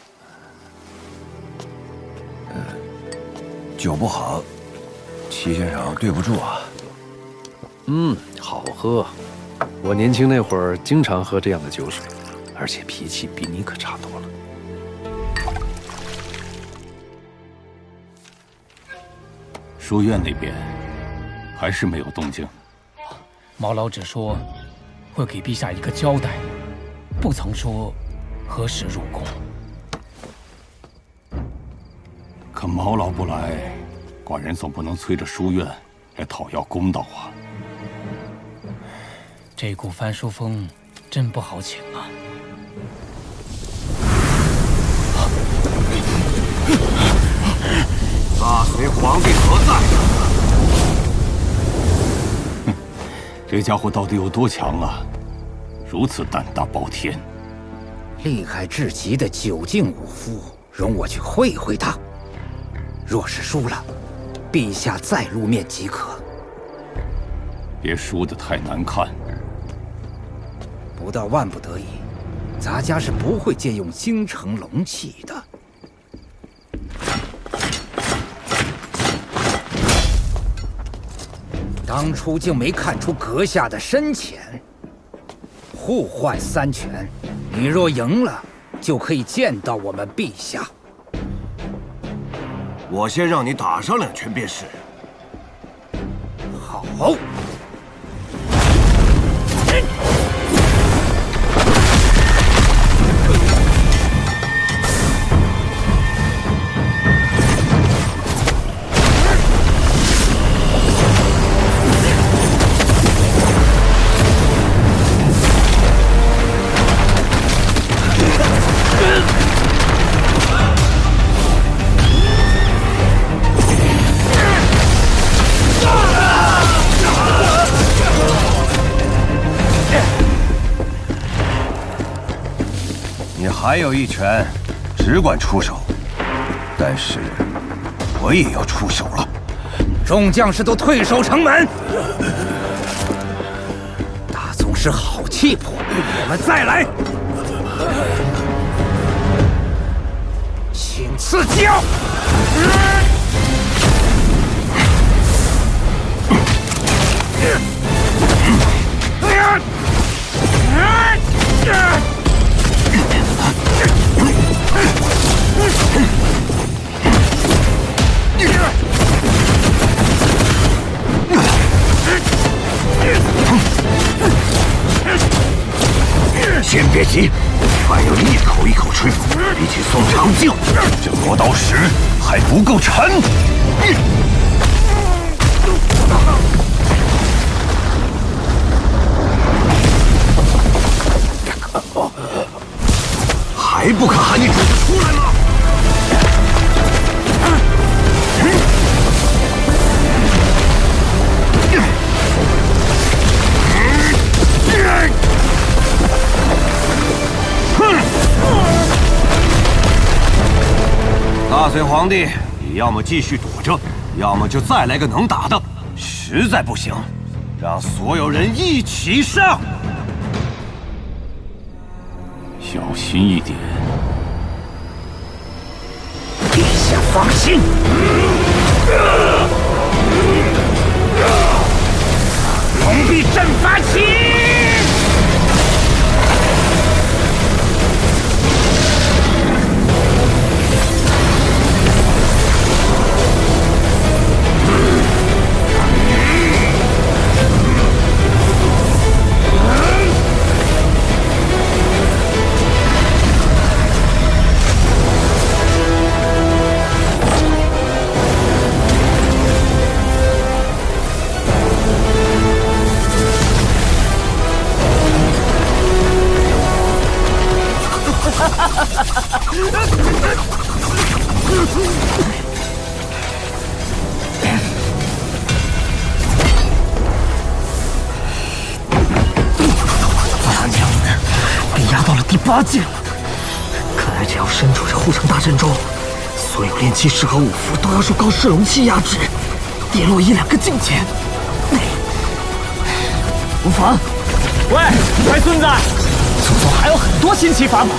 酒不好，齐先生对不住啊。
好喝。我年轻那会儿经常喝这样的酒水，而且脾气比你可差多了。
书院那边还是没有动静。
毛老只说会给陛下一个交代，不曾说何时入宫。
可毛老不来，寡人总不能催着书院来讨要公道啊。
这股翻书风真不好请啊！
大隋皇帝何在？
哼，这家伙到底有多强啊？如此胆大包天，
厉害至极的九境武夫，容我去会会他。若是输了，陛下再露面即可。
别输得太难看。
不到万不得已，咱家是不会借用京城龙器的。当初竟没看出阁下的深浅。互换三拳，你若赢了，就可以见到我们陛下。
我先让你打上2拳便是。
好。
还有一拳，只管出手，但是我也要出手了。
众将士都退守城门。大宗师好气魄，我们再来，请赐教。
先别急，饭要一口一口吃，比起宋长敬，这磨刀石还不够沉。还不肯喊你主子出来吗？大隋皇帝，你要么继续躲着，要么就再来个能打的。实在不行，让所有人一起上。
小心一点。
陛下放心。铜壁阵法起！
发境。看来只要身处这护城大阵中，所有炼气师和武夫都要受高世龙气压制，跌落1、2个境界。无妨。喂，乖孙子，祖宗还有很多仙气法宝，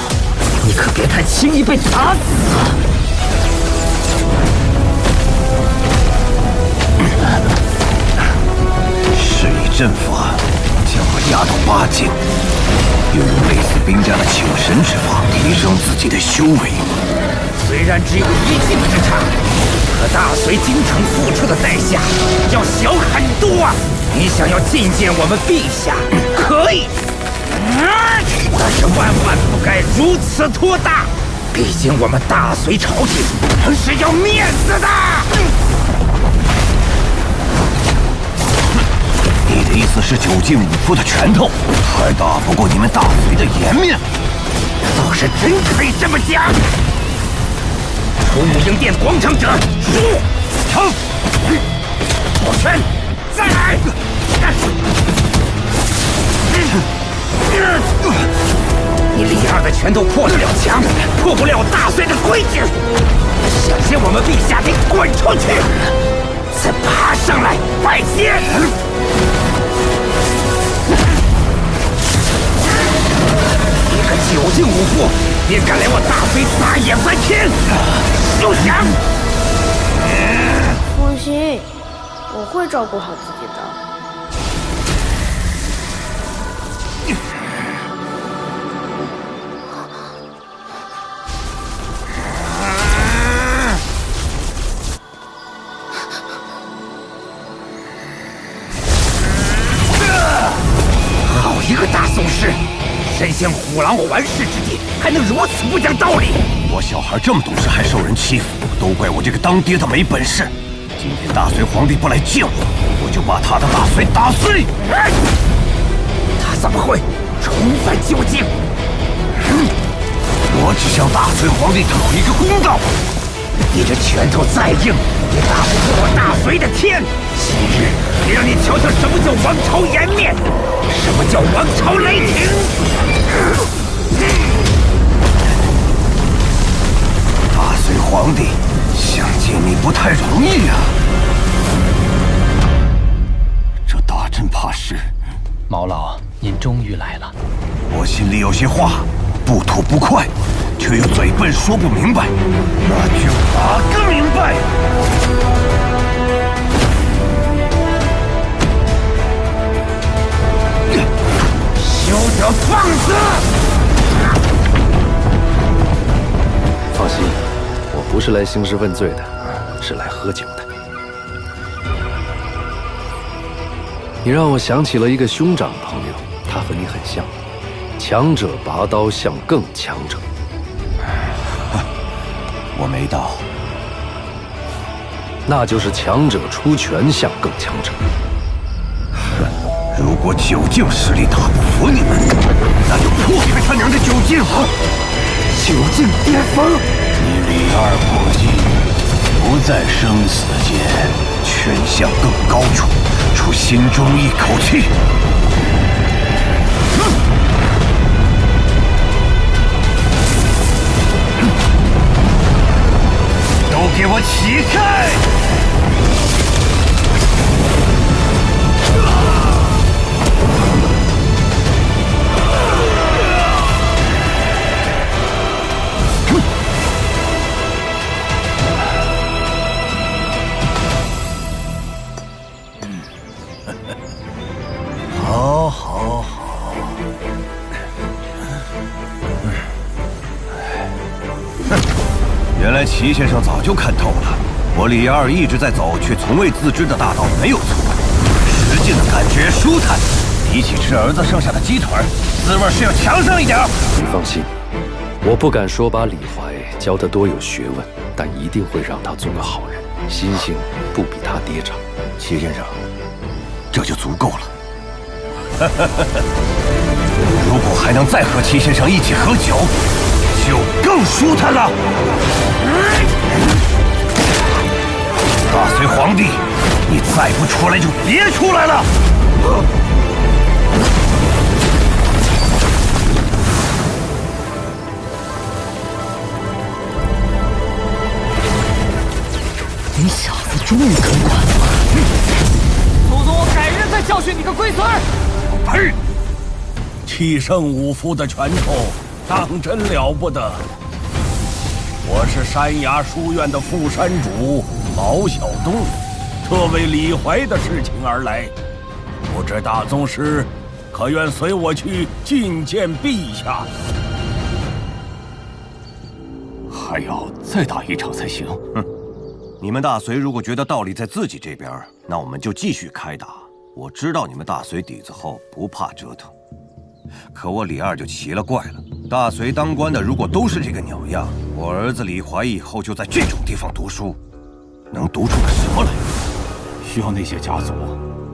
你可别太轻易被打死啊！
施以阵法，将我压到8境，又用类似兵家的请神之法提升自己的修为。
虽然只有1境之差，可大隋京城付出的代价要小很多啊！你想要觐见我们陛下，可以，但是万万不该如此拖大。毕竟我们大隋朝廷是要灭死的。
你的意思是9境武夫的拳头还打不过你们大隋的颜面？
倒是真可以这么讲。出武英殿广场者，入城，破拳，再来！你李二的拳头破得了墙，破不了大隋的规矩。想见我们陛下，得滚出去，再爬上来拜见。一个9境武夫，也敢来我大隋撒野翻天，休想！
放心，我会照顾好自己的。
好一个大宗师，身陷虎狼环视之地，还能如此不讲道理！
我小孩这么懂事还受人欺负，都怪我这个当爹的没本事。今天大隋皇帝不来见我，我就把他的大隋打碎！
他怎么会重返9境？
我只向大隋皇帝讨一个公道。
你这拳头再硬，也打不破我大隋的天。今日也让你瞧瞧什么叫王朝颜面，什么叫王朝雷霆。
大隋皇帝想见你不太容易啊！这大阵怕是……
毛老，您终于来了。
我心里有些话不吐不快，却又嘴笨说不明白，那就哪个明白？
休得放肆！
放心，我不是来兴师问罪的，是来喝酒的。你让我想起了一个兄长朋友，他和你很像，强者拔刀向更强者。
我没到，
那就是强者出拳向更强者。
如果9境实力打不服你们，那就破开他娘的9境！9境巅峰！
你李二国际不在生死间，
拳向更高处，出心中一口气。
都给我起开！
好，好，好。原来齐先生早就看透了，我李二一直在走却从未自知的大道没有错，使劲的感觉舒坦，比起吃儿子剩下的鸡腿，滋味是要强上一点。
你放心，我不敢说把李怀教得多有学问，但一定会让他做个好人，心性不比他爹差。
齐先生，这就足够了。如果还能再和齐先生一起喝酒，就更舒坦了。大隋皇帝，你再不出来就别出来了。
你小子终于肯管了！祖宗，我改日再教训你个龟孙儿！
呸！7圣5夫的拳头，当真了不得。我是山崖书院的副山主毛晓东，特为李怀的事情而来。不知大宗师可愿随我去觐见陛下？
还要再打一场才行。
哼，你们大隋如果觉得道理在自己这边，那我们就继续开打。我知道你们大隋底子厚，不怕折腾。可我李二就奇了怪了，大隋当官的如果都是这个鸟样，我儿子李怀以后就在这种地方读书，能读出个什么来？
需要那些家族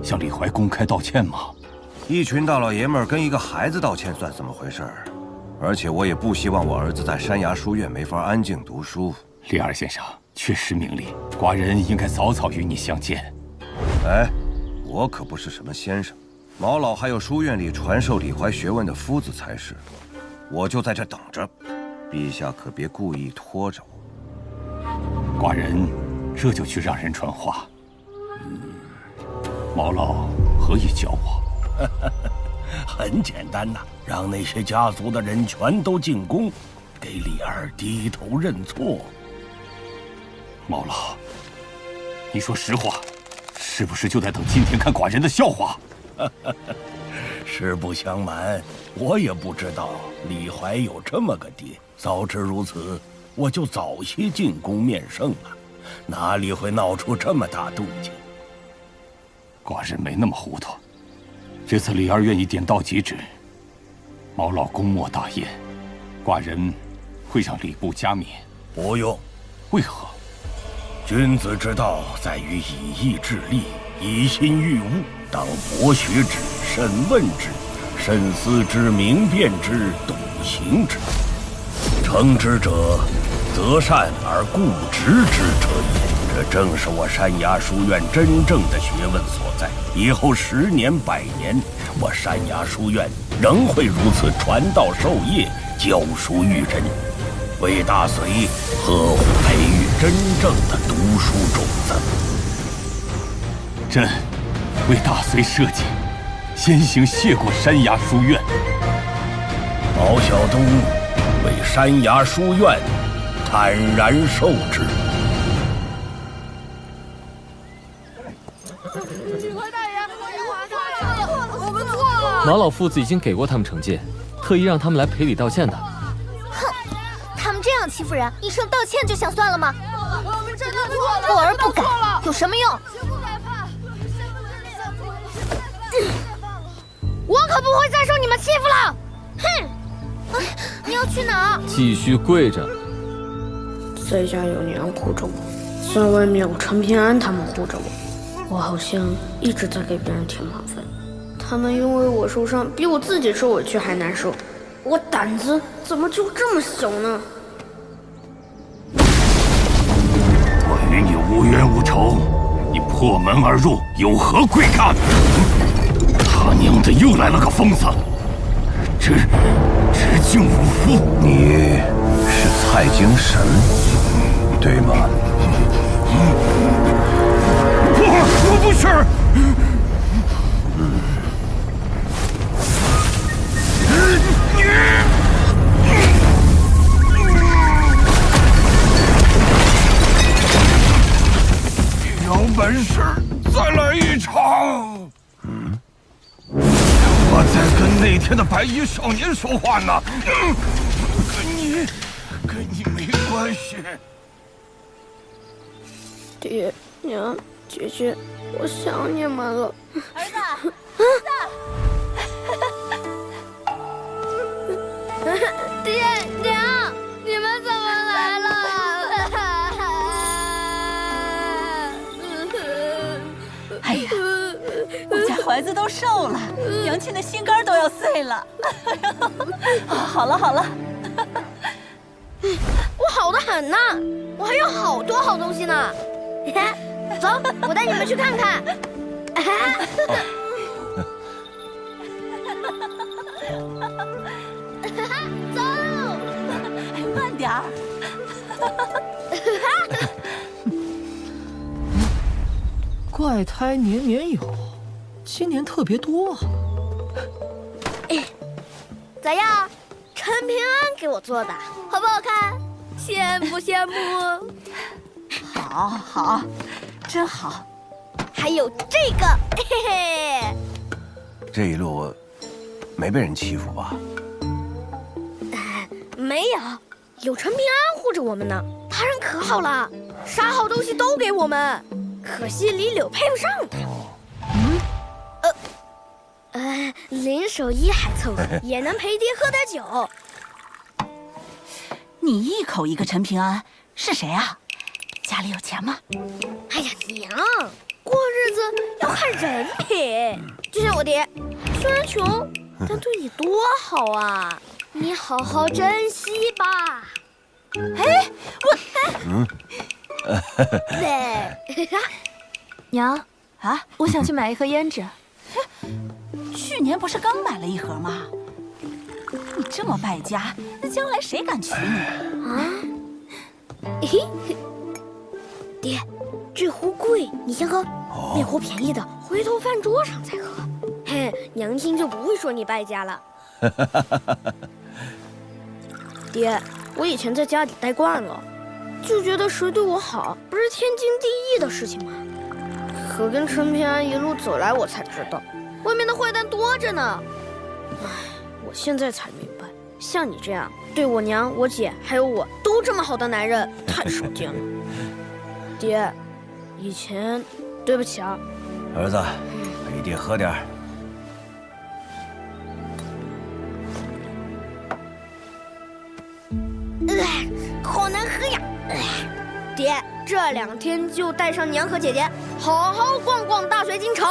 向李怀公开道歉吗？
一群大老爷们儿跟一个孩子道歉算怎么回事？而且我也不希望我儿子在山崖书院没法安静读书。
李二先生确实明理，寡人应该早早与你相见。
哎，我可不是什么先生，毛老还有书院里传授李怀学问的夫子才是。我就在这等着，陛下可别故意拖着我。
寡人这就去让人传话。毛老何以教我？
很简单呐，让那些家族的人全都进宫，给李二低头认错。
毛老，你说实话，是不是就在等今天看寡人的笑话？
实不相瞒，我也不知道李怀有这么个爹。早知如此，我就早些进宫面圣了，哪里会闹出这么大动静？
寡人没那么糊涂。这次李二愿意点到即止，毛老公莫大宴，寡人会让礼部加冕。
不用。
为何？
君子之道在于以义制利，以心御物，当博学之，审问之，慎思之，明辨之，笃行之。诚之者，择善而固执之者也。这正是我山崖书院真正的学问所在。以后10年100年，我山崖书院仍会如此传道授业，教书育人，为大隋呵护培育真正的读书种子。
朕为大隋社稷，先行谢过山崖书院。
毛晓东为山崖书院坦然受之。
毛老夫子已经给过他们惩戒，特意让他们来赔礼道歉的。
哼，他们这样欺负人，一声道歉就想算了吗？
我们真的错了，
过而不改有什么用？
我可不会再受你们欺负了！
哼！你要去哪儿？
继续跪着。
在家有娘护着我，在外面有陈平安他们护着我，我好像一直在给别人添麻烦。他们因为我受伤，比我自己受委屈还难受。我胆子怎么就这么小呢？
我与你无冤无仇，你破门而入，有何贵干？他娘的，又来了个疯子！直径5夫，
你是蔡京神，对吗？
我不是。
有本事再来一场！
我在跟那天的白衣少年说话呢，
跟你没关系。
爹娘姐姐，我想你们了。
儿子，儿
子。爹娘，你们怎么来了？
哎呀，我家怀子都瘦了，娘亲的心肝都要碎了。好了好了，
我好得很呢，我还有好多好东西呢。走，我带你们去看看。走，
慢点儿。
怪胎年年有，今年特别多啊。
咋样？陈平安给我做的，好不好看？羡不羡慕？
好，好，真好。
还有这个，嘿嘿。
这一路没被人欺负吧？
没有，有陈平安护着我们呢。他人可好了，啥好东西都给我们。可惜李柳配不上他。林守一还凑合，也能陪爹喝点酒。
你一口一个陈平安，是谁啊？家里有钱吗？
哎呀娘，过日子要看人品。就像我爹，虽然穷，但对你多好啊！你好好珍惜吧。哎，
娘啊，我想去买一盒胭脂。
去年不是刚买了一盒吗？你这么败家，那将来谁敢娶你啊？
爹，这壶贵，你先喝。那壶便宜的，回头饭桌上再喝。嘿，娘亲就不会说你败家了。爹，我以前在家里待惯了，就觉得谁对我好不是天经地义的事情吗？可跟陈平安一路走来，我才知道，外面的坏蛋多着呢。唉，我现在才明白，像你这样对我娘、我姐还有我都这么好的男人，太少见了。爹，以前对不起啊。
儿子，陪爹喝点儿。
好难喝呀！爹，这2天就带上娘和姐姐，好好逛逛大隋京城，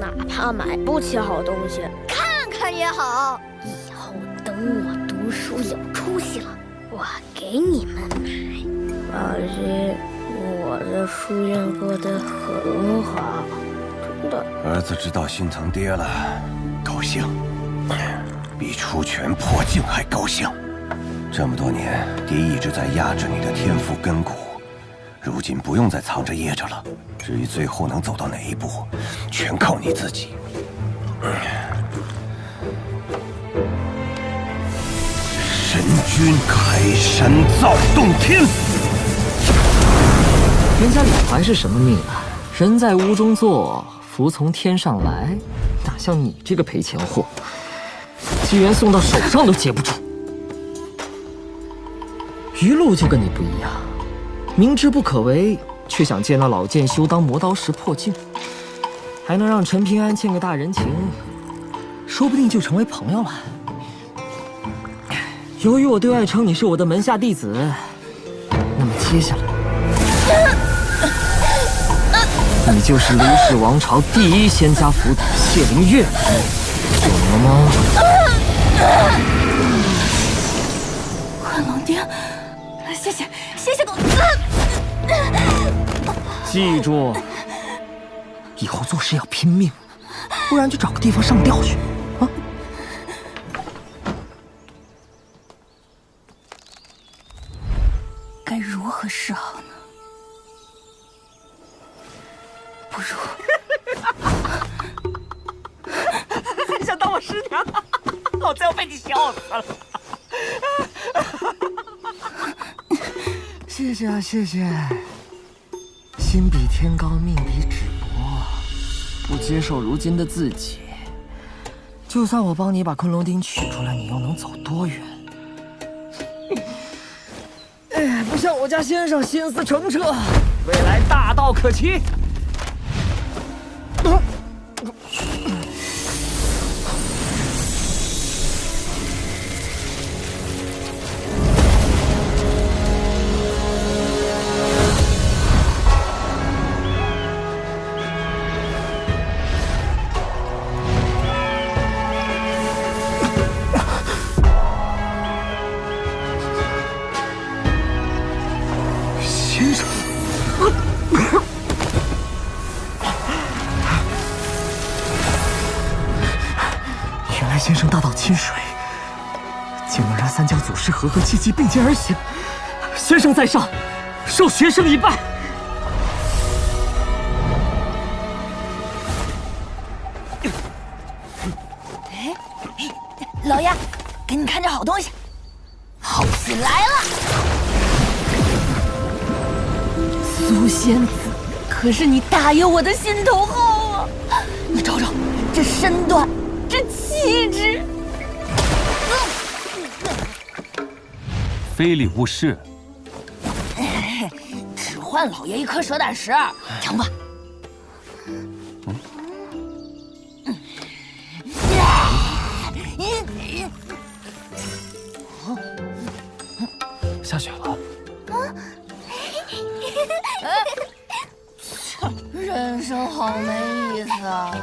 哪怕买不起好东西，看看也好。以后等我读书有出息了，我给你们买。放心，我的书院过得很好，真的。
儿子知道心疼爹了，高兴，比出拳破镜还高兴。这么多年，爹一直在压制你的天赋根骨，如今不用再藏着掖着了。至于最后能走到哪一步，全靠你自己。神君开山造洞天，
人家李环是什么命啊？人在屋中坐，福从天上来，哪像你这个赔钱货，机缘送到手上都接不住。余禄就跟你不一样，明知不可为，却想借那老剑修当磨刀石破镜，还能让陈平安欠个大人情，说不定就成为朋友了。由于我对外称你是我的门下弟子，那么接下来，你就是李氏王朝第一仙家府邸谢灵月，懂了吗？
昆仑丁，谢谢公子。
记住，以后做事要拼命，不然就找个地方上吊去啊！
该如何是好呢？不如
还想当我师娘？老子要被你笑死了！谢谢啊，谢谢。心比天高，命比纸薄，不接受如今的自己，就算我帮你把昆仑钉取出来，你又能走多远？哎，不像我家先生心思澄澈，未来大道可期。先生大道清水，竟能让三教祖师和和气气并肩而行。先生在上，受学生一拜。
给你看点好东西。好戏来了！苏仙子，可是你大有我的心头好啊！你瞅瞅这身段，这气质。
非礼勿视。
只换老爷一颗蛇胆石，听吧。
下雪了。
人生好没意思啊！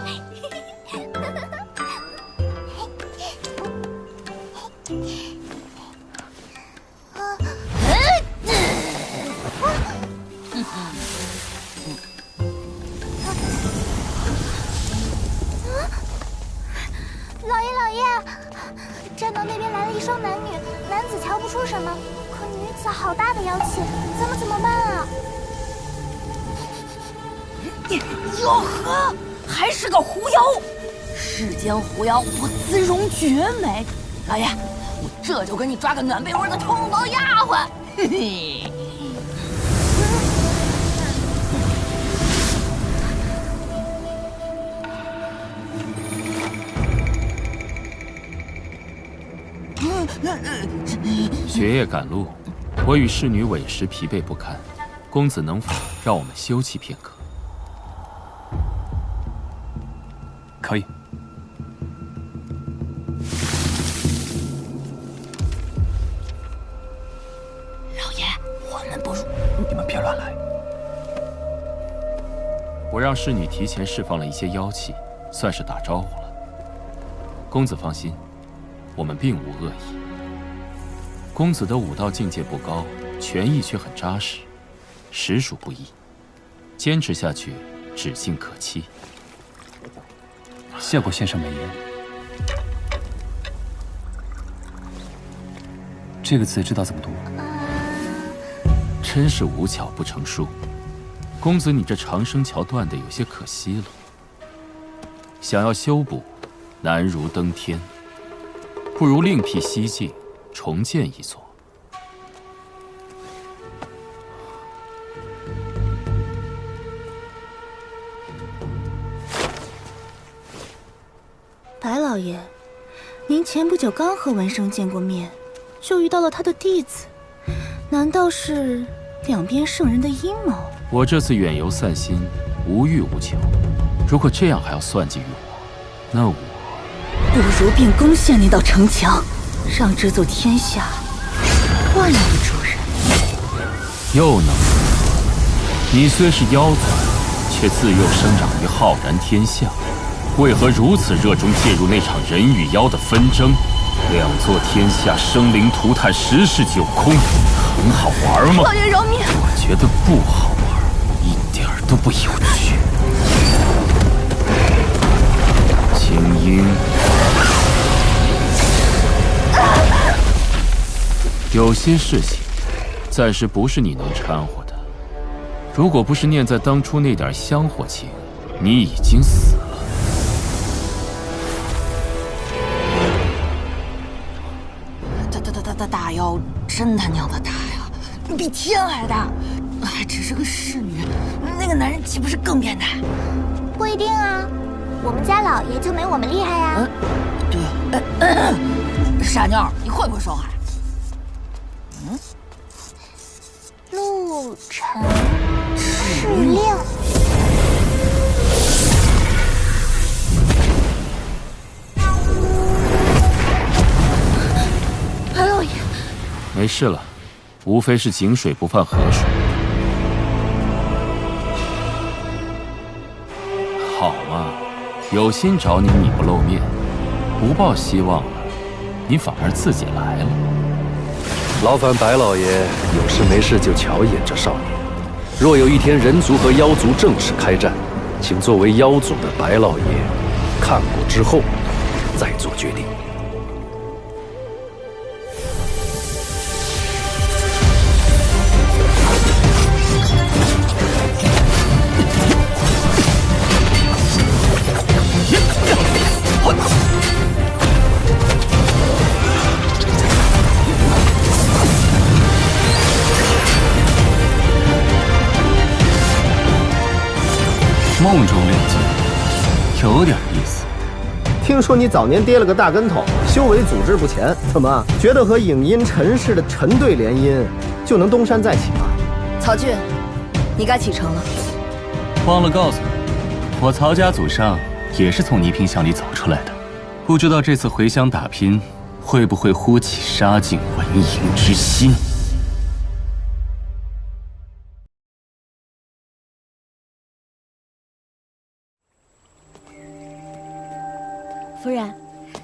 老爷，栈道那边来了一双男女，男子瞧不出什么，可女子好大的妖气，怎么办啊？
哟呵，还是个狐妖！世间狐妖不姿容绝美，老爷，我这就给你抓个暖被窝的偷包丫鬟。嘿嘿。
雪夜赶路，我与侍女委实疲惫不堪，公子能否让我们休憩片刻？
可以。
老爷，我们不如……
你们别乱来。
我让侍女提前释放了一些妖气，算是打招呼了。公子放心，我们并无恶意。公子的武道境界不高，拳艺却很扎实，实属不易。坚持下去，只尽可期。
谢过先生美言。这个字知道怎么读？
真是无巧不成书。公子，你这长生桥断得有些可惜了。想要修补，难如登天。不如另辟蹊径，重建一座。
白老爷，您前不久刚和文生见过面，就遇到了他的弟子，难道是两边圣人的阴谋？
我这次远游散心，无欲无求。如果这样还要算计于我，那我
不如便攻陷那道城墙，让这座天下换一个主人。
又能？你虽是妖子，却自幼生长于浩然天下，为何如此热衷介入那场人与妖的纷争？两座天下生灵涂炭，十室九空，很好玩吗？
老爷饶命！
我觉得不好玩，一点儿都不有趣。青樱，有些事情暂时不是你能掺和的。如果不是念在当初那点香火情，你已经死了。
大妖真他娘的大呀，比天还大，还只是个侍女，那个男人岂不是更变态？
不一定啊，我们家老爷就没我们厉害呀。
对，傻妞，你会不会说话？
陆晨赤令。
白老爷，
没事了，无非是井水不犯河水。好嘛，有心找你，你不露面；不抱希望了，你反而自己来了。
劳烦白老爷有事没事就瞧一眼这少年。若有一天人族和妖族正式开战，请作为妖族的白老爷看过之后再做决定。
梦中炼金，有点意思。
听说你早年跌了个大跟头，修为组织不前，怎么觉得和影音陈氏的陈队联姻就能东山再起吗？
曹俊，你该启程了。
忘了告诉你，我曹家祖上也是从泥瓶巷里走出来的，不知道这次回乡打拼会不会呼起杀尽文营之心。
夫人，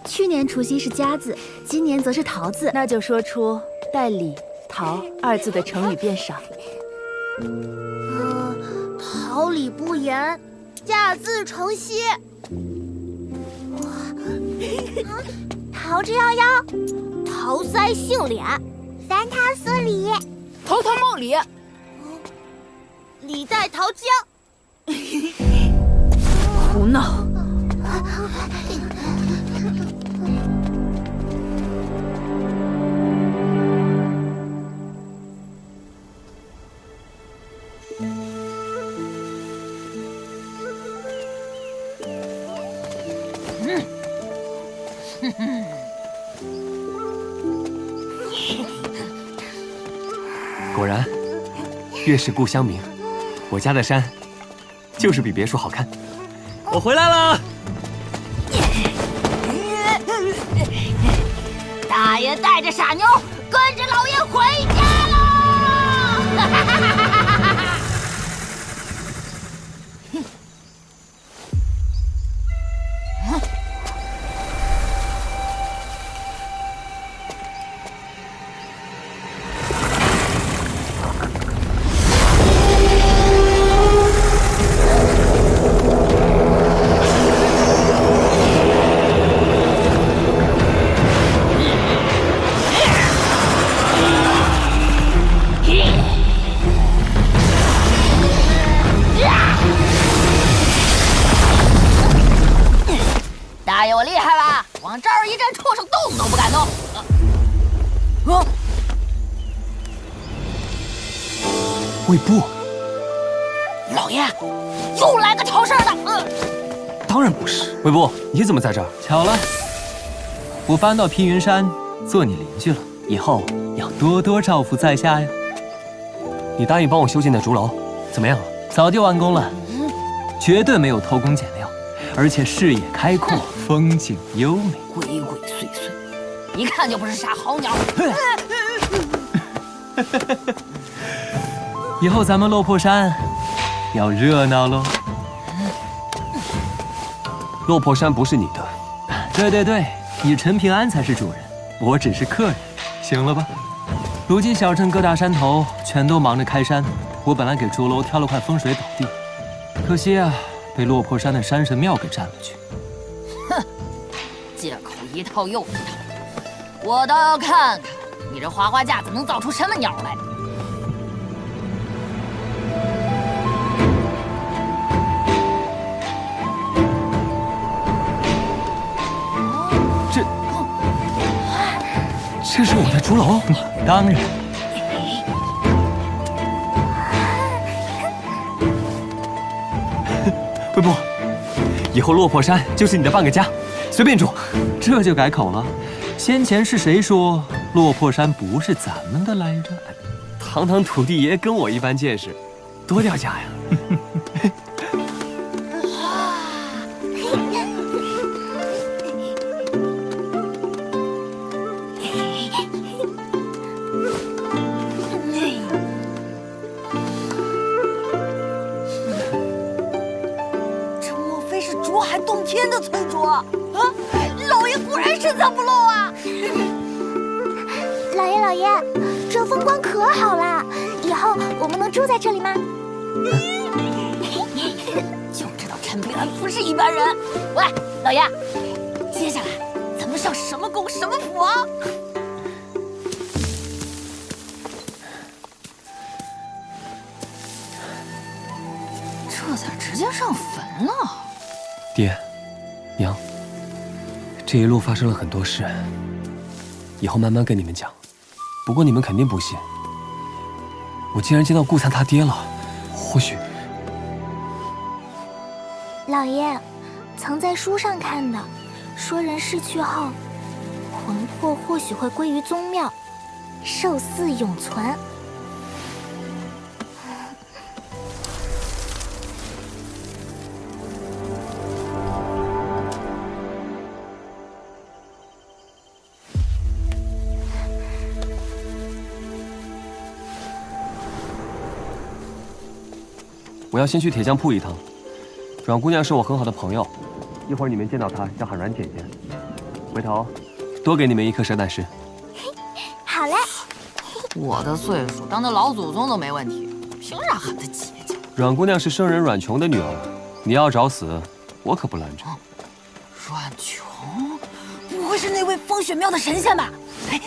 去年除夕是家字，今年则是桃字，
那就说出带李、桃二字的成语便赏。
桃李不言，价字成蹊。桃之夭夭，桃腮杏脸，三桃四李，
头头梦里，
李代桃僵。
胡闹！
果然，月是故乡明。我家的山，就是比别墅好看。我回来了。
大爷带着傻妞跟着老爷回家喽！大爷，我厉害吧？往这儿一站，畜生动都不敢动。
魏部，
老爷，又来个挑事儿的。
当然不是。魏部，你怎么在这儿？
巧了，我搬到披云山做你邻居了，以后要多多照顾在下呀。
你答应帮我修建那竹楼，怎么样了？
早就完工了，绝对没有偷工减料，而且视野开阔，风景优美，
鬼鬼祟祟，一看就不是啥好鸟。
以后咱们落魄山要热闹喽。
落魄山不是你的。
对对对，你陈平安才是主人，我只是客人，行了吧？如今小镇各大山头全都忙着开山，我本来给竹楼挑了块风水宝地，可惜啊，被落魄山的山神庙给占了去。
哼，借口一套又一套，我倒要看看你这花花架子能造出什么鸟来。
这是我的竹楼？
当然。
魏部，以后落魄山就是你的半个家，随便住。
这就改口了？先前是谁说落魄山不是咱们的来着？
堂堂土地爷跟我一般见识，多掉价呀！
天的催逐啊！老爷果然深藏不露啊！
老爷，这风光可好了，以后我们能住在这里吗？
就知道陈平安不是一般人。喂，老爷，接下来咱们上什么宫什么府啊？这咋直接上坟了？
爹。娘，这一路发生了很多事，以后慢慢跟你们讲。不过你们肯定不信，我竟然见到顾灿他爹了。或许
老爷，曾在书上看的，说人逝去后，魂魄或许会归于宗庙，寿祀永存。
我要先去铁匠铺一趟。阮姑娘是我很好的朋友，一会儿你们见到她要喊阮姐姐。回头多给你们一颗蛇胆石。
好嘞。
我的岁数，当个老祖宗都没问题，凭啥喊她姐姐？
阮姑娘是圣人阮琼的女儿，你要找死，我可不拦着。
阮琼，不会是那位风雪庙的神仙吧？哎，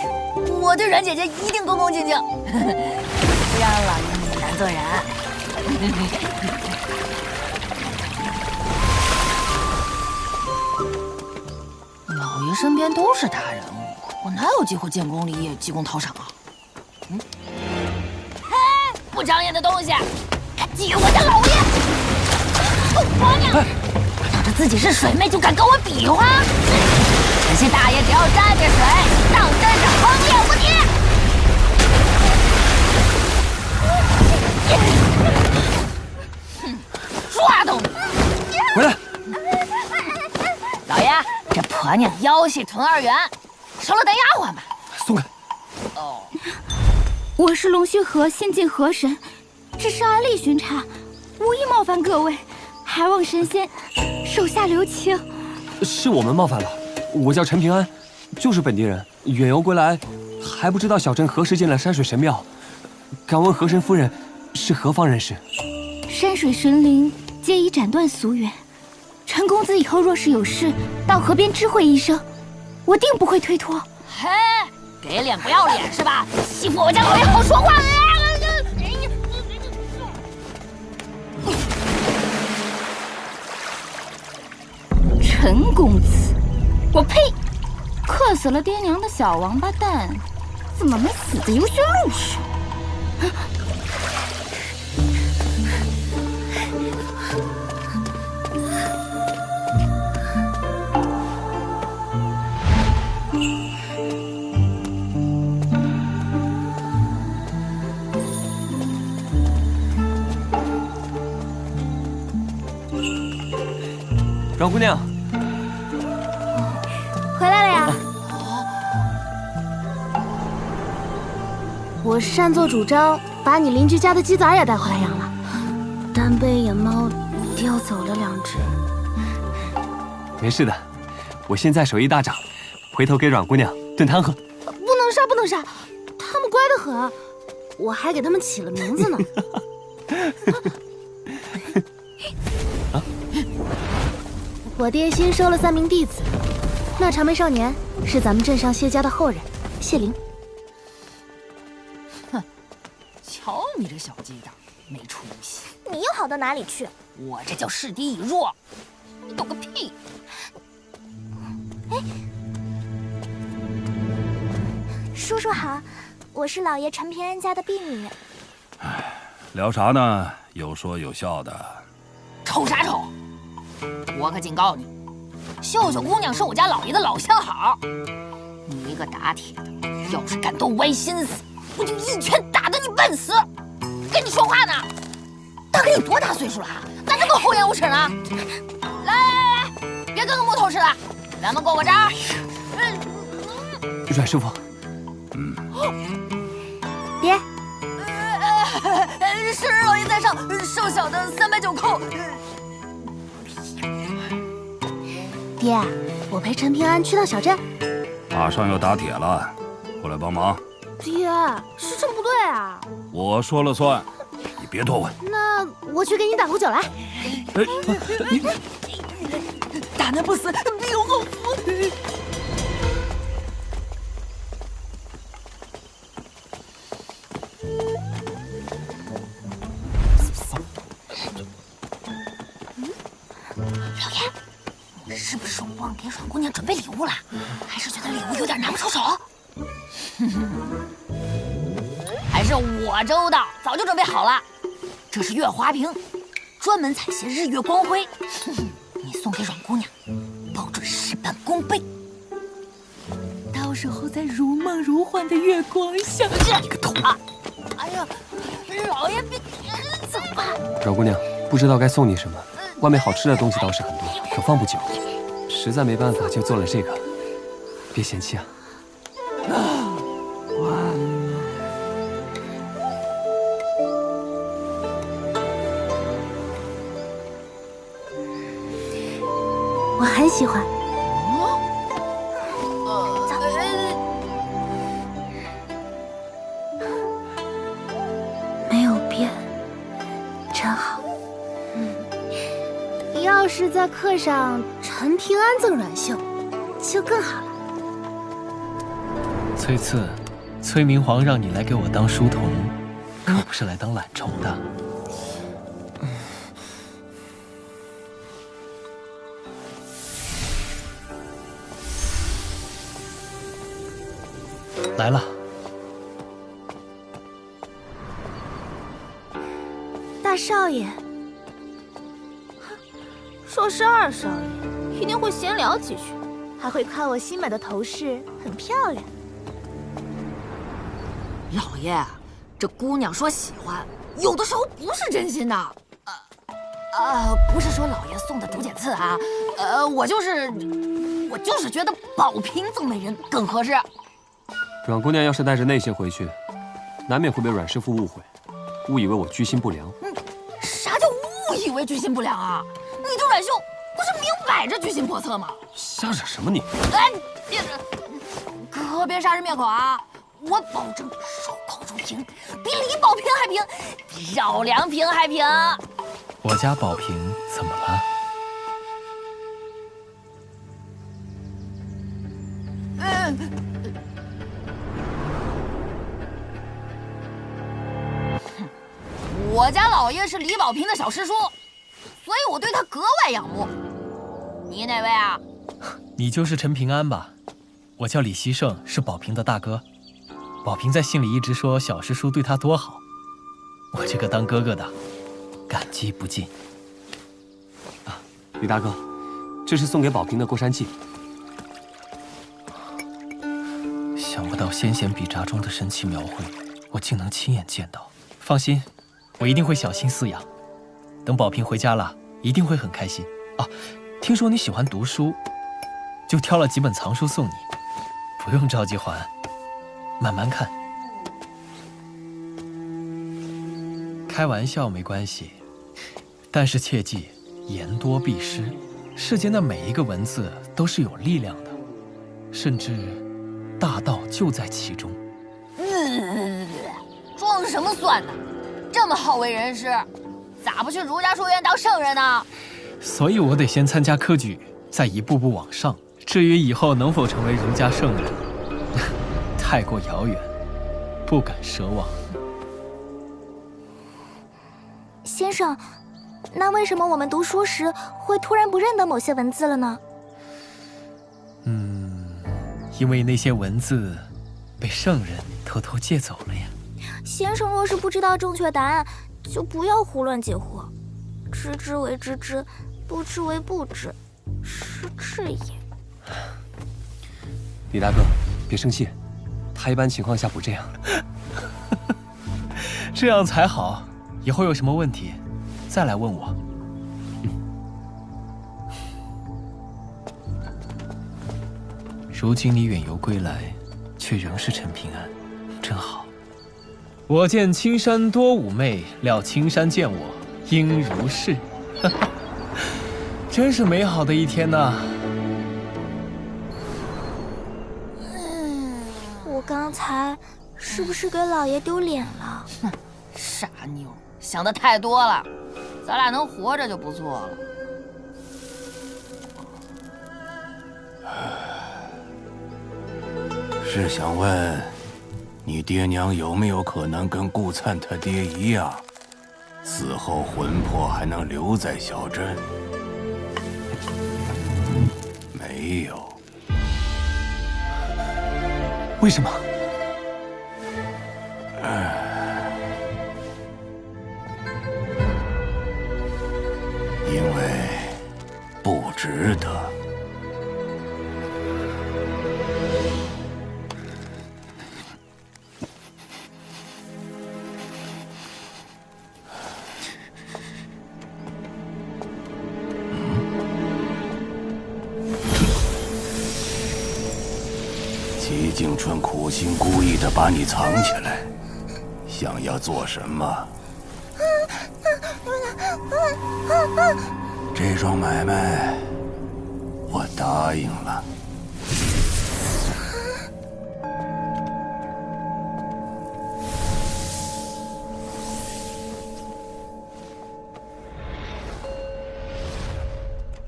我对阮姐姐一定恭恭敬敬，不要让老爷你难做人。老爷身边都是大人物，我哪有机会建功立业、积功讨赏啊？嘿，不长眼的东西，敢挤我的老爷！臭婆娘，当着自己是水妹就敢跟我比划？这些大爷只要沾着水，当真是横也无敌！抓动你！
回来！
老爷，这婆娘腰细臀2圆，收了当丫鬟吧。
松开！
哦，
我是龙须河仙境河神，只是安利巡查，无意冒犯各位，还望神仙手下留情。
是我们冒犯了，我叫陈平安，就是本地人，远游归来，还不知道小镇何时建了山水神庙，敢问河神夫人是何方人士？
山水神灵皆已斩断俗缘，陈公子以后若是有事，到河边知会一声，我定不会推脱。
嘿，给脸不要脸是吧？欺负我家老爷好说话！
陈公子，我呸！克死了爹娘的小王八蛋，怎么没死在游轩路上？
阮姑娘，
回来了呀！我擅作主张，把你邻居家的鸡崽也带回来养了，但被野猫叼走了2只。
没事的，我现在手艺大涨，回头给阮姑娘炖汤喝。
不能杀，不能杀，它们乖得很，我还给它们起了名字呢。我爹新收了3名弟子，那长眉少年是咱们镇上谢家的后人，谢灵。
哼，瞧你这小鸡蛋，没出息！
你又好到哪里去？
我这叫示敌以弱，你懂个屁！
哎，叔叔好，我是老爷陈平安家的婢女。
聊啥呢？有说有笑的。
瞅啥瞅？我可警告你，秀秀姑娘是我家老爷的老相好，你一个打铁的，要是敢动歪心思，我就一拳打得你半死。跟你说话呢，大哥你多大岁数了啊？咋这么厚颜无耻呢？来，别跟个木头似的，咱们过过招。
阮师傅，
爹，
圣人老爷在上，瘦小的390扣。
爹，我陪陈平安去趟小镇。
马上要打铁了，过来帮忙。
爹，时辰不对啊。
我说了算，你别多问。
那我去给你打壶酒来。
你
大难不死，必有后福。老爷，你是不是忘给阮姑娘准备礼物了？还是觉得礼物有点拿不出手？还是我周到，早就准备好了。这是月华瓶，
专门采撷日月光辉。你送给阮姑娘，保准事半功倍。到时候在如梦如幻的月光下，
你个头！
哎呀，老爷别走吧。
阮姑娘，不知道该送你什么。外面好吃的东西倒是很多，可放不久。实在没办法，就做了这个。别嫌弃啊。
我很喜欢。没有变，真好。要是在课上陈平安赠阮秀，就更好了。
崔次，崔明皇让你来给我当书童，可不是来当懒虫的。来了，
大少爷。说是二少爷，一定会闲聊几句，还会夸我新买的头饰很漂亮。
老爷，这姑娘说喜欢，有的时候不是真心的。不是说老爷送的竹简刺啊，我就是觉得宝瓶赠美人更合适。
阮姑娘要是带着那些回去，难免会被阮师傅误会，误以为我居心不良。
啥叫误以为居心不良啊？你对阮秀不是明摆着居心叵测吗？
瞎惹什么你？
哎，可别杀人灭口啊！我保证手口如瓶，比李宝瓶还平，比饶良瓶还平。
我家宝瓶怎么了？
我家老爷是李宝瓶的小师叔，所以我对他格外仰慕。你哪位啊？
你就是陈平安吧？我叫李希胜，是宝瓶的大哥。宝瓶在信里一直说小师叔对他多好，我这个当哥哥的感激不尽。啊，李大哥，这是送给宝瓶的过山剂。想不到先贤笔札中的神奇描绘，我竟能亲眼见到。放心，我一定会小心饲养。等宝瓶回家了，一定会很开心。啊，听说你喜欢读书，就挑了几本藏书送你，不用着急还，慢慢看。开玩笑没关系，但是切记言多必失。世间的每一个文字都是有力量的，甚至大道就在其中。
装什么蒜呢？这么好为人师，咋不去儒家书院当圣人呢？
所以我得先参加科举，再一步步往上。至于以后能否成为儒家圣人，太过遥远，不敢奢望。
先生，那为什么我们读书时会突然不认得某些文字了呢？
因为那些文字被圣人偷偷借走了呀。
先生若是不知道正确答案，就不要胡乱解惑。知之为知之，不知为不知，失智也。
李大哥，别生气，他一般情况下不这样。这样才好，以后有什么问题再来问我。如今你远游归来，却仍是陈平安，真好。我见青山多妩媚，料青山见我应如是。真是美好的一天呐！
我刚才是不是给老爷丢脸了？
哼，傻妞，想的太多了。咱俩能活着就不错了。
是想问，你爹娘有没有可能跟顾灿他爹一样，死后魂魄还能留在小镇？没有。
为什么？
因为不值得。齐景春苦心孤诣地把你藏起来，想要做什么？这桩买卖，我答应了。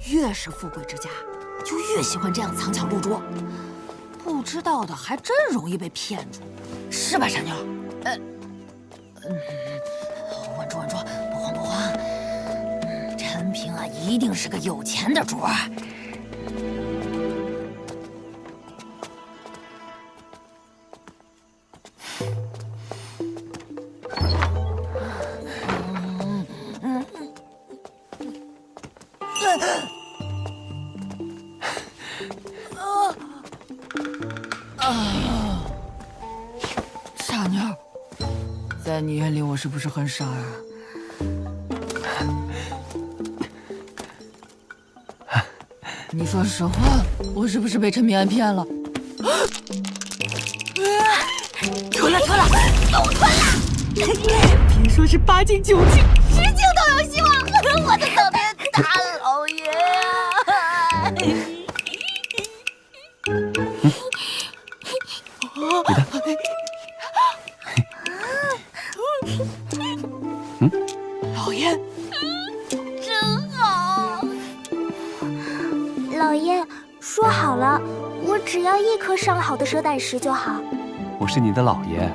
越是富贵之家，就越喜欢这样藏巧露拙。不知道的还真容易被骗住，是吧，傻妞？稳住，不慌不慌。陈平啊，一定是个有钱的主儿。
傻妞，在你眼里我是不是很傻呀？你说实话，我是不是被陈平安骗了？
吞了，都吞了！别说是8斤9斤，10斤都有希望！我的草原大老爷呀！
老爷，真好。老爷，说好了，我只要1颗上好的蛇胆石就好。
我是你的老爷，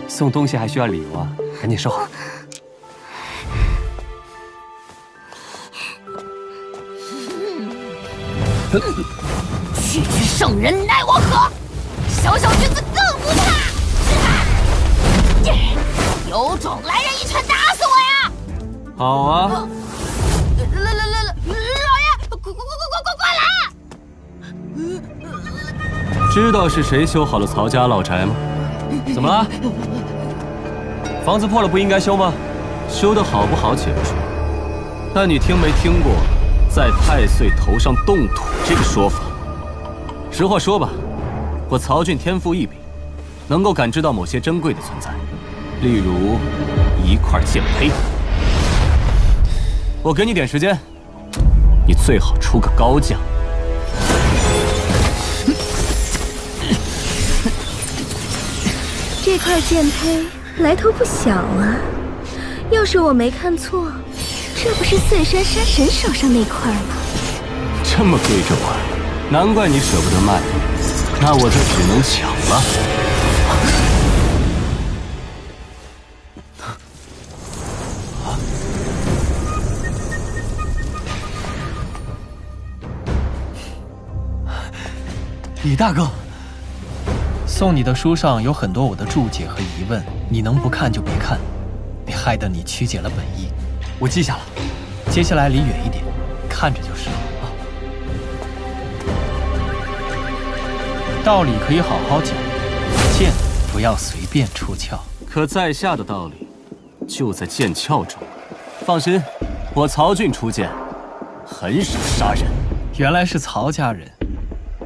送东西还需要理由啊，赶紧收好。
区区圣人奈我何？小小君子更不怕！有种来人一拳打死我呀！
好啊！
老爷，快来！
知道是谁修好了曹家老宅吗？怎么了？房子破了不应该修吗？修得好不好且不说，但你听没听过在太岁头上动土这个说法？实话说吧，我曹俊天赋异禀，能够感知到某些珍贵的存在，例如一块剑胚。我给你点时间，你最好出个高价。
这块剑胚来头不小啊！要是我没看错，这不是岁山山神手上那块吗？
这么贵重啊，难怪你舍不得卖，那我就只能抢了。
李大哥，送你的书上有很多我的注解和疑问，你能不看就别看，别害得你曲解了本意。我记下了，接下来离远一点，看着就是了啊。道理可以好好讲，剑不要随便出鞘。
可在下的道理就在剑鞘中。放心，我曹俊出剑，很少杀人。
原来是曹家人。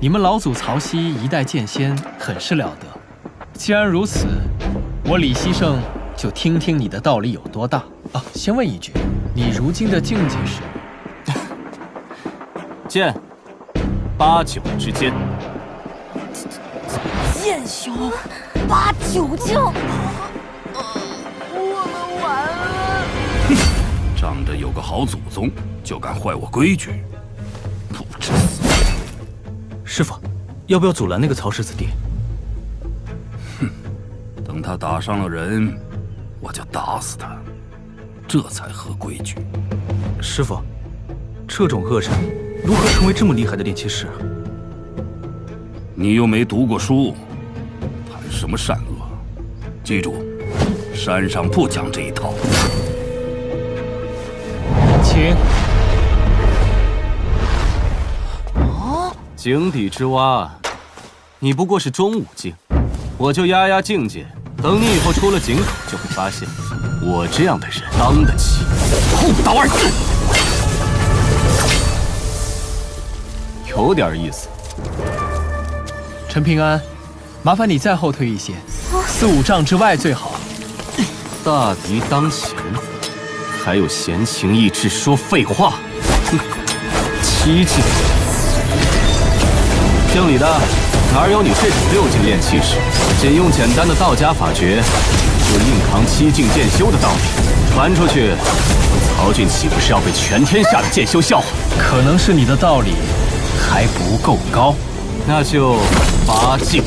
你们老祖曹溪一代剑仙，很是了得。既然如此，我李希胜就听听你的道理有多大啊！先问一句，你如今的境界是？
剑8、9之间。
剑雄8、9境，我们完了！
仗着有个好祖宗，就敢坏我规矩，不知死活！
师傅，要不要阻拦那个曹氏子弟？
等他打伤了人，我就打死他，这才合规矩。
师傅，这种恶人如何成为这么厉害的炼气师啊？
你又没读过书，谈什么善恶？记住，山上不讲这一套。
请。
井底之蛙，你不过是中武境，我就压压境界，等你以后出了井口，就会发现，我这样的人当得起“厚道”2字，有点意思。
陈平安，麻烦你再后退一些，4、5丈之外最好。
大敌当前，还有闲情逸致说废话，哼，欺境。姓李的，哪有你这种6境炼气士，仅用简单的道家法诀，就硬扛7境剑修的道理？传出去，曹俊岂不是要被全天下的剑修笑话？
可能是你的道理还不够高，
那就8境。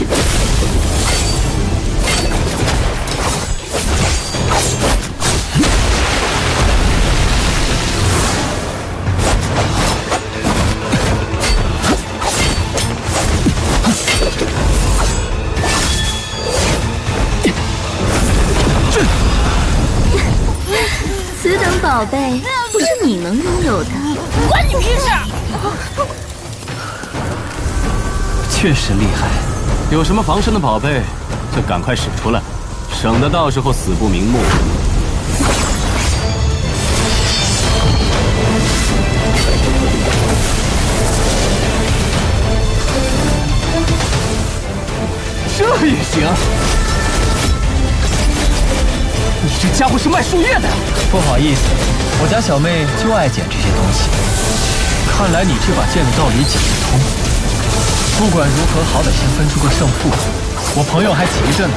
此等宝贝不是你能拥有的，
关你屁事！
确实厉害。
有什么防身的宝贝，就赶快使出来，省得到时候死不瞑目。
这也行？你这家伙是卖树叶的？不好意思，我家小妹就爱捡这些东西。看来你这把剑的道理解得通。不管如何，好歹先分出个胜负。我朋友还急着呢。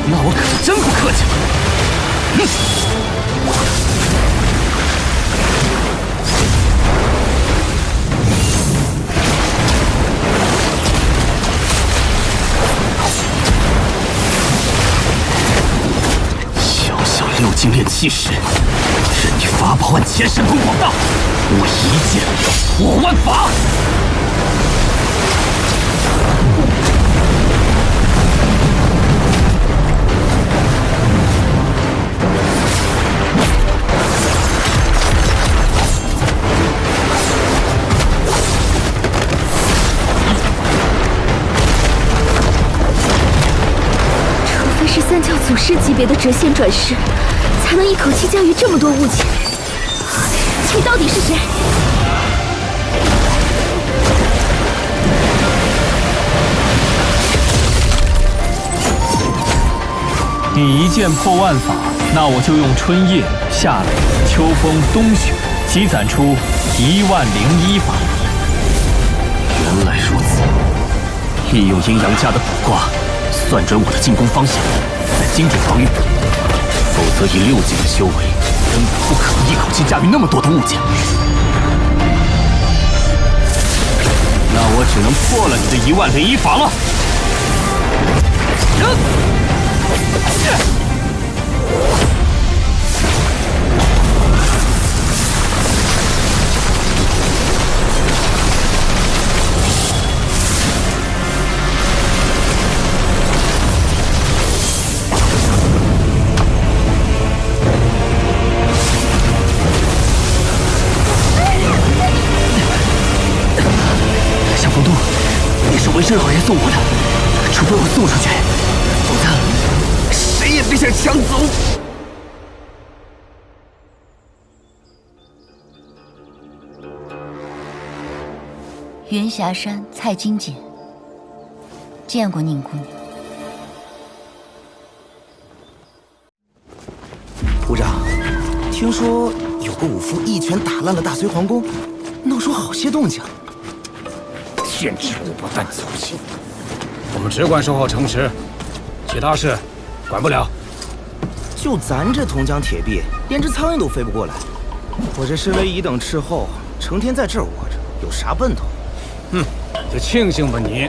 那我可是真不客气了。6境炼气士，任你法宝万千，神通广大，我一剑破万法。
除非是3教祖师级别的谪仙转世，才能一口气驾驭这么多物件。你到底是谁？
你一剑破万法，那我就用春夜、夏雷、秋风、冬雪积攒出10001法。
原来如此，利用阴阳家的卜卦，算准我的进攻方向，再精准防御。否则以6境的修为，根本不可能一口气驾驭那么多的物件。那我只能破了你的10001法了。小风度，你是为生老爷送我的，除非我送出去，否则谁也别想抢走。
云霞山蔡金简，见过宁姑娘。
部长，听说有个武夫一拳打烂了大隋皇宫，闹出好些动静。
天之物不但操心，我们只管守好城池，其他事管不了。
就咱这铜墙铁壁，连只苍蝇都飞不过来。我这身为一等斥候，成天在这儿窝着，有啥奔头？
哼，就庆幸吧你，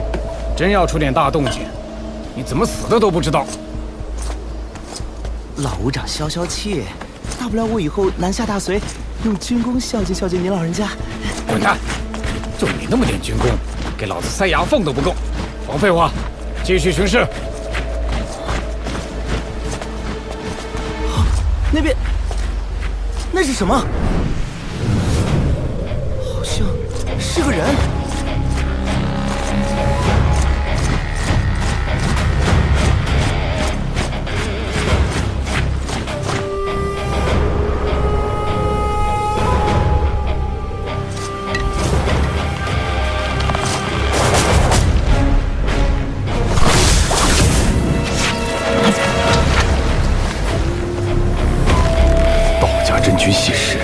真要出点大动静，你怎么死的都不知道。
老武长消消气，大不了我以后南下大隋，用军功孝敬孝敬您老人家。
滚蛋！就你那么点军功，给老子塞牙缝都不够。甭废话，继续巡视。
那边，那是什么？好像是个人。
真君谢氏，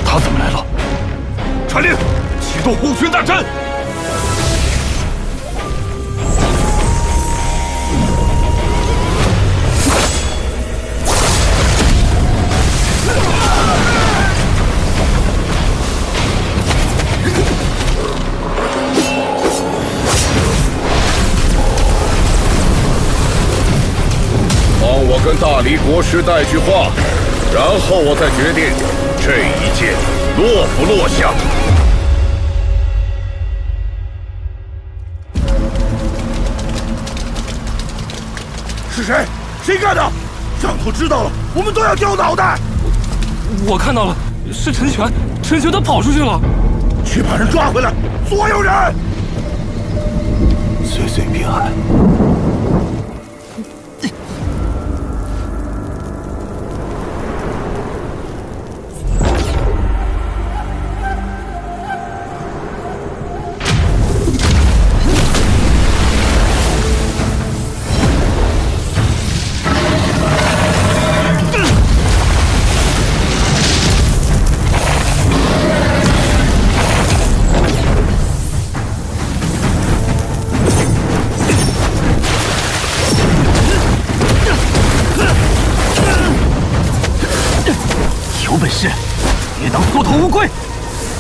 他怎么来了？传令，启动护群大阵！帮我跟大理国师带句话。然后我再决定这一剑落不落下。是谁？谁干的？上头知道了，我们都要掉脑袋！
我看到了，是陈玄，陈玄他跑出去了。
去把人抓回来，所有人！岁岁平安。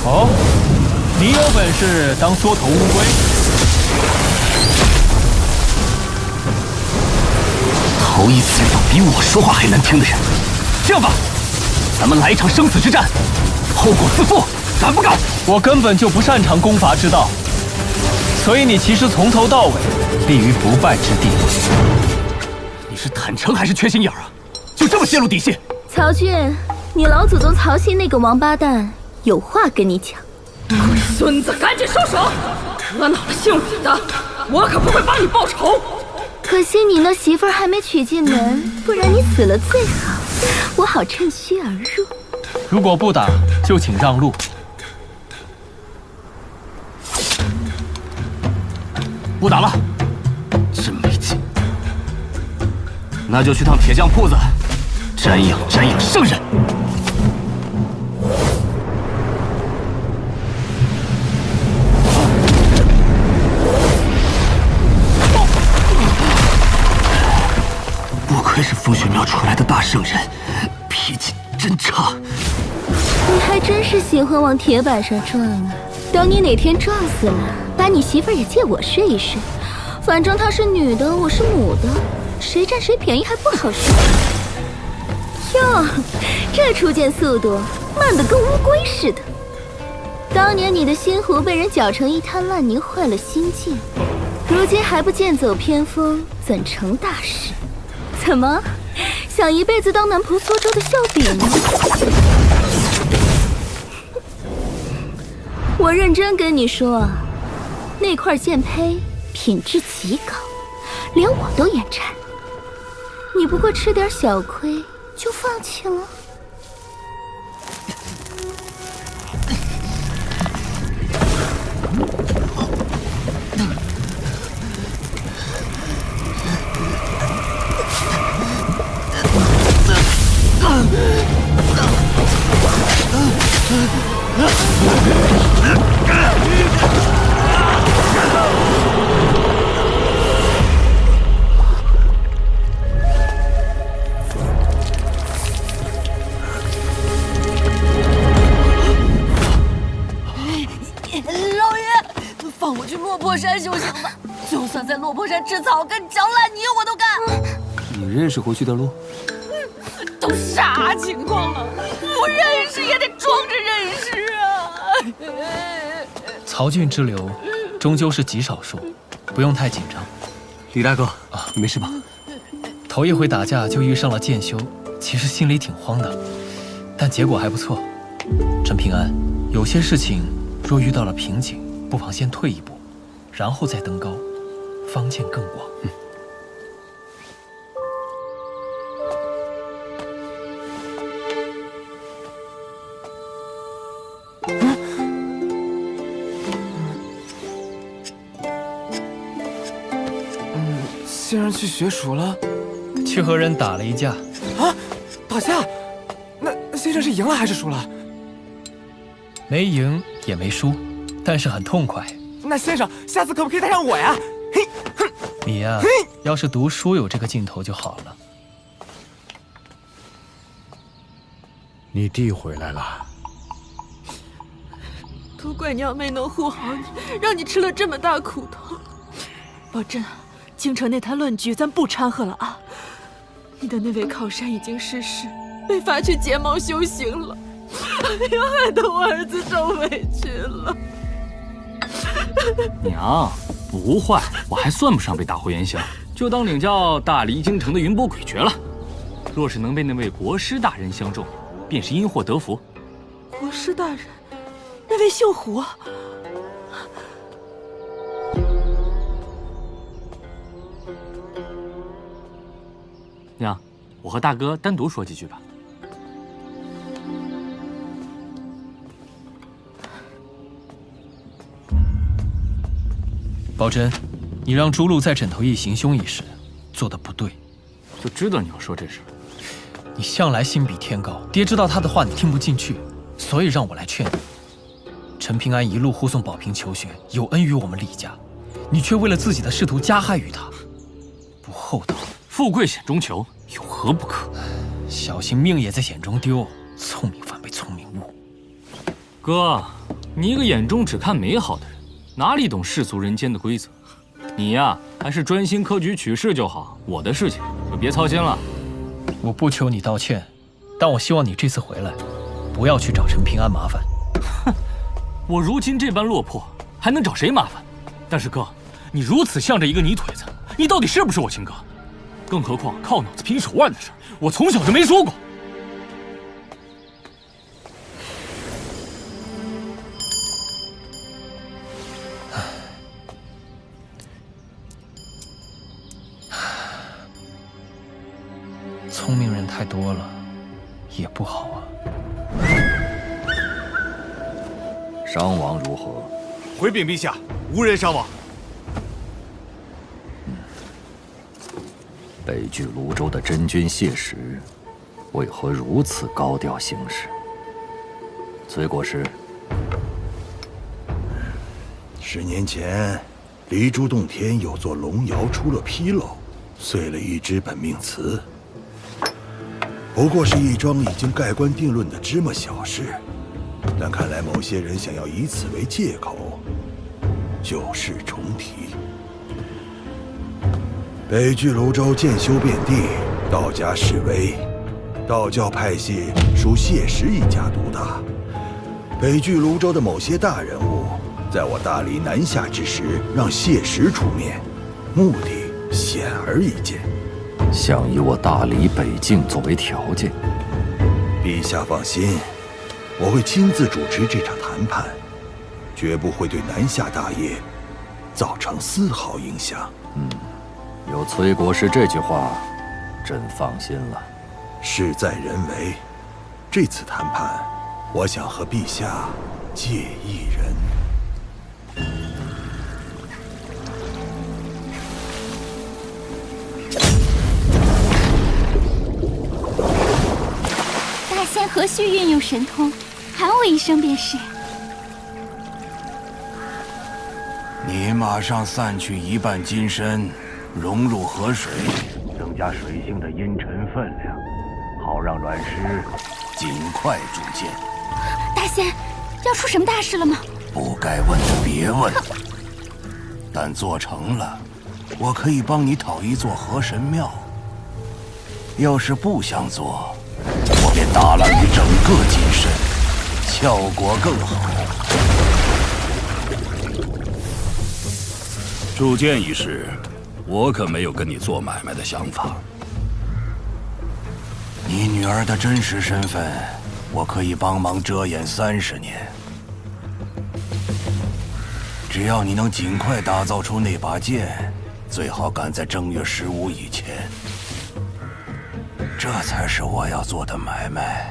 哦，你有本事当缩头乌龟？
头一次遇到比我说话还难听的人。这样吧，咱们来一场生死之战，后果自负，敢不敢？
我根本就不擅长攻伐之道，所以你其实从头到尾立于不败之地。
你是坦诚还是缺心眼啊？就这么泄露底细？
曹俊，你老祖宗曹溪那个王八蛋有话跟你讲。
孙子，赶紧收手！得恼了姓武的，我可不会帮你报仇。
可惜你那媳妇儿还没娶进门，不然你死了最好，我好趁虚而入。
如果不打，就请让路。
不打了，真没劲。那就去趟铁匠铺子，瞻仰瞻仰圣人。不愧是风雪庙出来的大圣人，脾气真差。
你还真是喜欢往铁板上撞啊！等你哪天撞死了，把你媳妇儿也借我睡一睡。反正她是女的，我是母的，谁占谁便宜还不好说。哟，这出剑速度慢得跟乌龟似的。当年你的心湖被人搅成一滩烂泥，坏了心境，如今还不剑走偏锋，怎成大事？怎么想一辈子当南浦苏州的笑柄吗？我认真跟你说啊，那块剑胚品质极高，连我都眼馋。你不过吃点小亏就放弃了？
老爷，放我去落魄山修行吧，就算在落魄山吃草根嚼烂泥我都干。
你认识回去的路？
都啥情况了，不认识也得装着认识啊！
曹俊之流，终究是极少数，不用太紧张。
李大哥啊，没事吧？
头一回打架就遇上了剑修，其实心里挺慌的，但结果还不错。陈平安，有些事情若遇到了瓶颈，不妨先退一步，然后再登高，方见更广。
先生去学蜀了，
去和人打了一架。
啊，打架？那先生是赢了还是输了？
没赢也没输，但是很痛快。
那先生，下次可不可以带上我呀？嘿，哼，
你呀，要是读书有这个劲头就好了。
你弟回来了。
都怪娘没能护好你，让你吃了这么大苦头。宝珍。京城那摊乱局，咱不掺和了啊！你的那位靠山已经逝世，被罚去睫毛修行了。哎呀，害得我儿子受委屈了。
娘，不坏，我还算不上被打回原形，就当领教大离京城的云波诡谲了。若是能被那位国师大人相中，便是因祸得福。
国师大人，那位绣虎。
娘，我和大哥单独说几句吧。
宝珍，你让朱露在枕头一行凶一事，做得不对。
就知道你要说这事。
你向来心比天高，爹知道他的话你听不进去，所以让我来劝你。陈平安一路护送宝平求学，有恩于我们李家，你却为了自己的仕途加害于他，不厚道。
富贵险中求，有何不可？
小心命也在险中丢，聪明反被聪明误。
哥，你一个眼中只看美好的人，哪里懂世俗人间的规则？你呀，还是专心科举取士就好，我的事情就别操心了。
我不求你道歉，但我希望你这次回来，不要去找陈平安麻烦。
哼，我如今这般落魄，还能找谁麻烦？但是哥，你如此向着一个泥腿子，你到底是不是我亲哥？更何况靠脑子拼手腕的事，我从小就没说过。
聪明人太多了，也不好啊。
伤亡如何？
回禀陛下，无人伤亡。
北距泸州的真君谢石，为何如此高调行事？崔国师
，10年前，离珠洞天有座龙窑出了纰漏，碎了一只本命瓷。不过是一桩已经盖棺定论的芝麻小事，但看来某些人想要以此为借口，旧事重提。北距泸州剑修遍地，道家式微，道教派系属谢石一家独大。北距泸州的某些大人物，在我大理南下之时，让谢石出面，目的显而易见，
想以我大理北境作为条件。
陛下放心，我会亲自主持这场谈判，绝不会对南下大业造成丝毫影响。
有崔国师这句话，朕放心了。
事在人为，这次谈判，我想和陛下借一人。
大仙何须运用神通，喊我一声便是。
你马上散去一半金身，融入河水，增加水性的阴沉分量，好让卵石尽快铸剑。
大仙，要出什么大事了吗？
不该问的别问。但做成了，我可以帮你讨一座河神庙。要是不想做，我便打烂你整个金身，效果更好。铸剑一事，我可没有跟你做买卖的想法。你女儿的真实身份，我可以帮忙遮掩30年。
只要你能尽快打造出那把剑，最好赶在正月15以前，这才是我要做的买卖。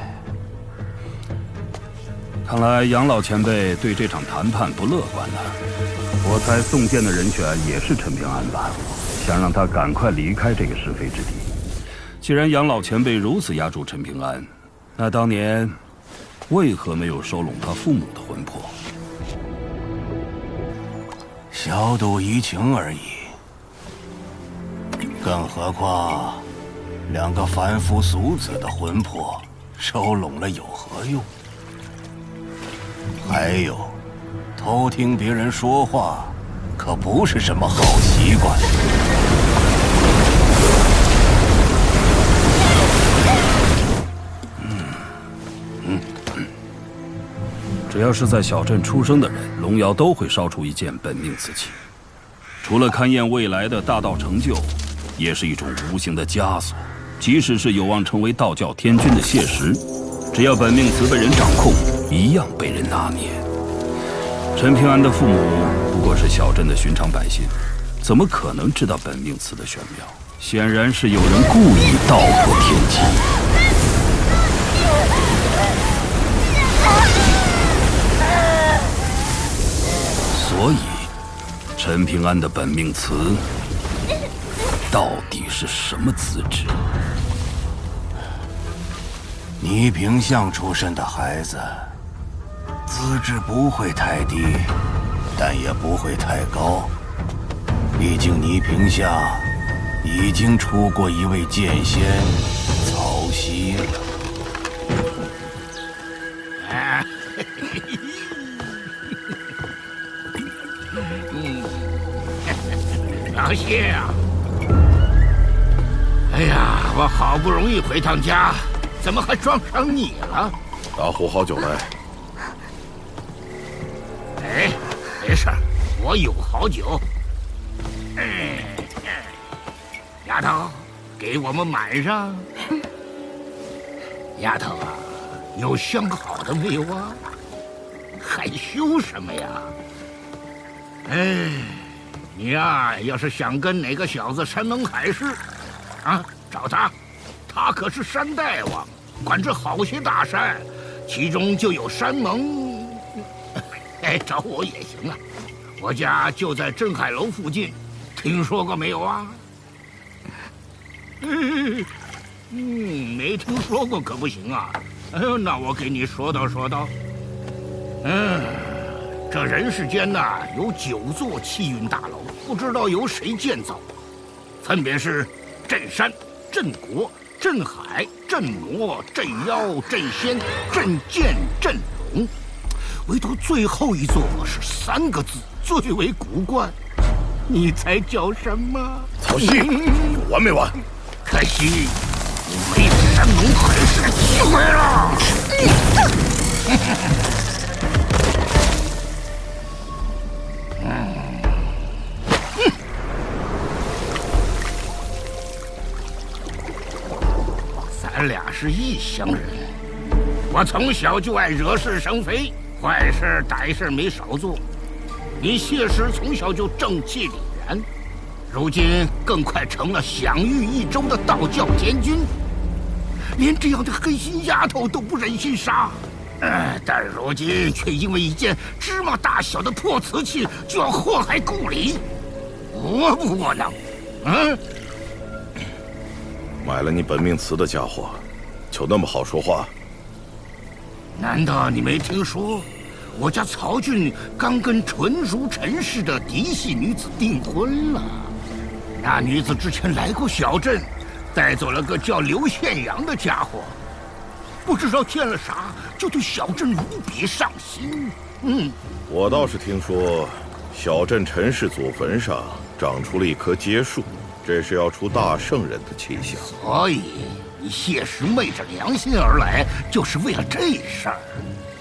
看来杨老前辈对这场谈判不乐观呢。我猜送剑的人选也是陈平安吧，想让他赶快离开这个是非之地。既然杨老前辈如此压住陈平安，那当年为何没有收拢他父母的魂魄？
小赌怡情而已，更何况两个凡夫俗子的魂魄收拢了有何用？还有，偷听别人说话可不是什么好习惯。
只要是在小镇出生的人，龙瑶都会烧出一件本命瓷器。除了勘验未来的大道成就，也是一种无形的枷锁。即使是有望成为道教天君的谢石，只要本命瓷被人掌控，一样被人拿捏。陈平安的父母不过是小镇的寻常百姓，怎么可能知道本命瓷的玄妙？显然是有人故意道破天机。所以，陈平安的本命瓷到底是什么资质？
倪萍巷出身的孩子，资质不会太低，但也不会太高。毕竟倪萍巷已经出过一位剑仙曹溪了。
老谢啊！哎呀，我好不容易回趟家，怎么还撞上你了？
大壶好酒来。
哎，没事，我有好酒。丫头，给我们满上。丫头啊，有相好的没有啊？害羞什么呀？哎。你呀，要是想跟哪个小子山盟海誓，啊，找他，他可是山大王，管着好些大山，其中就有山盟。哎，找我也行啊，我家就在镇海楼附近，听说过没有啊？没听说过可不行啊。那我给你说道说道。这人世间呐，有9座气运大楼，不知道由谁建造，分别是镇山、镇国、镇海、镇魔、镇妖、镇仙、镇剑、镇龙，唯独最后一座是3个字，最为古怪。你猜叫什么？
曹溪，有完没完？
可惜你没有山盟海誓的机会了。咱俩是异乡人，我从小就爱惹是生非，坏事歹事没少做。你谢石从小就正气凛然，如今更快成了享誉一州的道教天君，连这样的黑心丫头都不忍心杀。但如今却因为一件芝麻大小的破瓷器就要祸害故里，窝不窝囊？
买了你本命瓷的家伙，就那么好说话？
难道你没听说，我家曹俊刚跟纯如陈氏的嫡系女子订婚了？那女子之前来过小镇，带走了个叫刘宪阳的家伙。不知道见了啥，就对小镇无比上心。
我倒是听说，小镇陈氏祖坟上长出了一棵街树，这是要出大圣人的气象。
所以你谢石昧着良心而来，就是为了这事儿。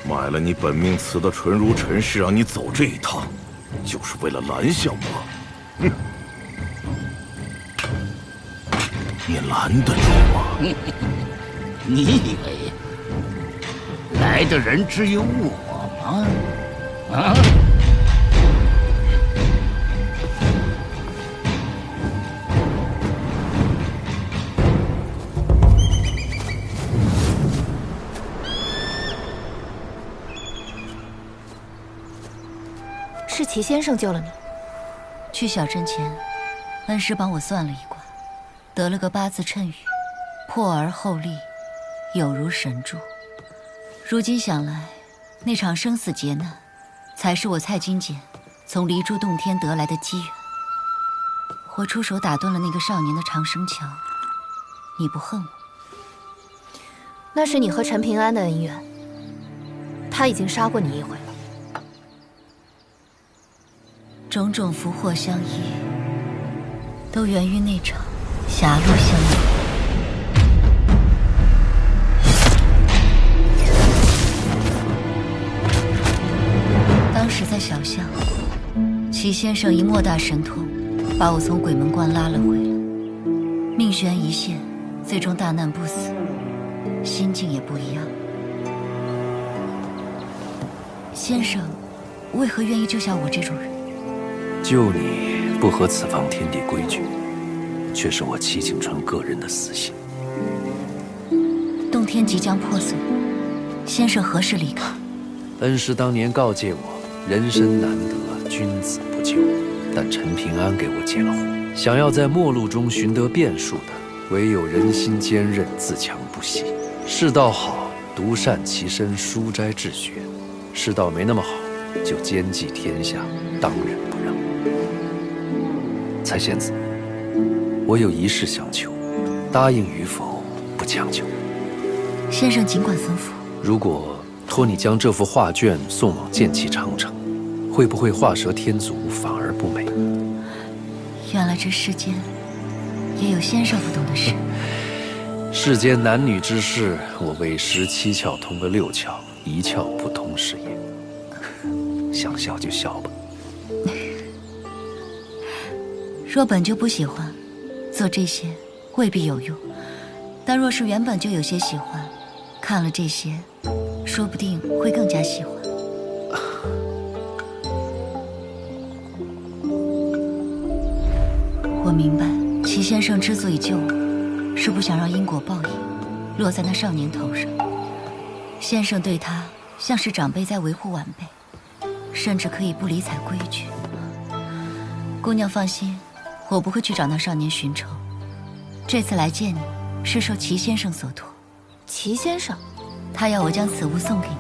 买了你本命瓷的纯如陈氏让你走这一趟，就是为了拦下我。
你拦得住吗？
你以为来的人只有我吗？
是齐先生救了你。
去小镇前，恩师帮我算了一卦，得了个8字谶语：破而后立，有如神助。如今想来，那场生死劫难，才是我蔡金简从离珠洞天得来的机缘。我出手打断了那个少年的长生桥，你不恨我？
那是你和陈平安的恩怨，他已经杀过你一回了。
种种福祸相依，都源于那场狭路相逢。当时在小巷，齐先生以莫大神通把我从鬼门关拉了回来，命悬一线，最终大难不死，心境也不一样。先生为何愿意救下我这种人？
救你不合此方天地规矩，却是我齐景春个人的私心。
洞天即将破碎，先生何时离开？
恩师当年告诫我，人生难得，君子不救。但陈平安给我解了惑，想要在末路中寻得变数的，唯有人心坚韧，自强不息。世道好，独善其身，书斋治学；世道没那么好，就兼济天下，当仁不让。蔡仙子，我有一事相求，答应与否不强求。
先生尽管吩咐。
如果托你将这幅画卷送往剑气长城，会不会画蛇添足，反而不美？
原来这世间也有先生不懂的事。
世间男女之事，我为17窍通了6窍，1窍不通是也。想笑就笑吧。
若本就不喜欢，做这些未必有用；但若是原本就有些喜欢，看了这些，说不定会更加喜欢。我明白，齐先生之所以救我，是不想让因果报应落在那少年头上。先生对他像是长辈在维护晚辈，甚至可以不理睬规矩。姑娘放心，我不会去找那少年寻仇。这次来见你，是受齐先生所托。
齐先生，
他要我将此物送给你。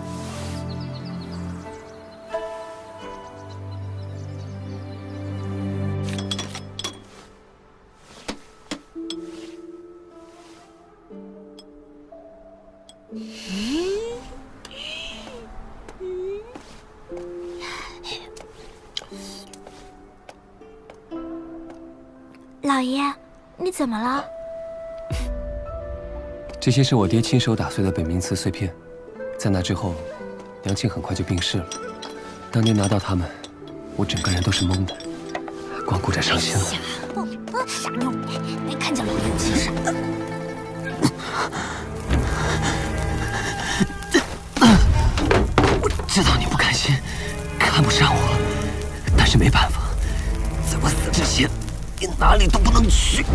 老爷，你怎么了？
这些是我爹亲手打碎的本命瓷碎片，在那之后，娘亲很快就病逝了。当年拿到它们，我整个人都是懵的，光顾着伤心了。
傻妞，没看见老爷有心事。
我知道你不甘心，看不上我，但是没办法，在我死之前，你哪里都不能去。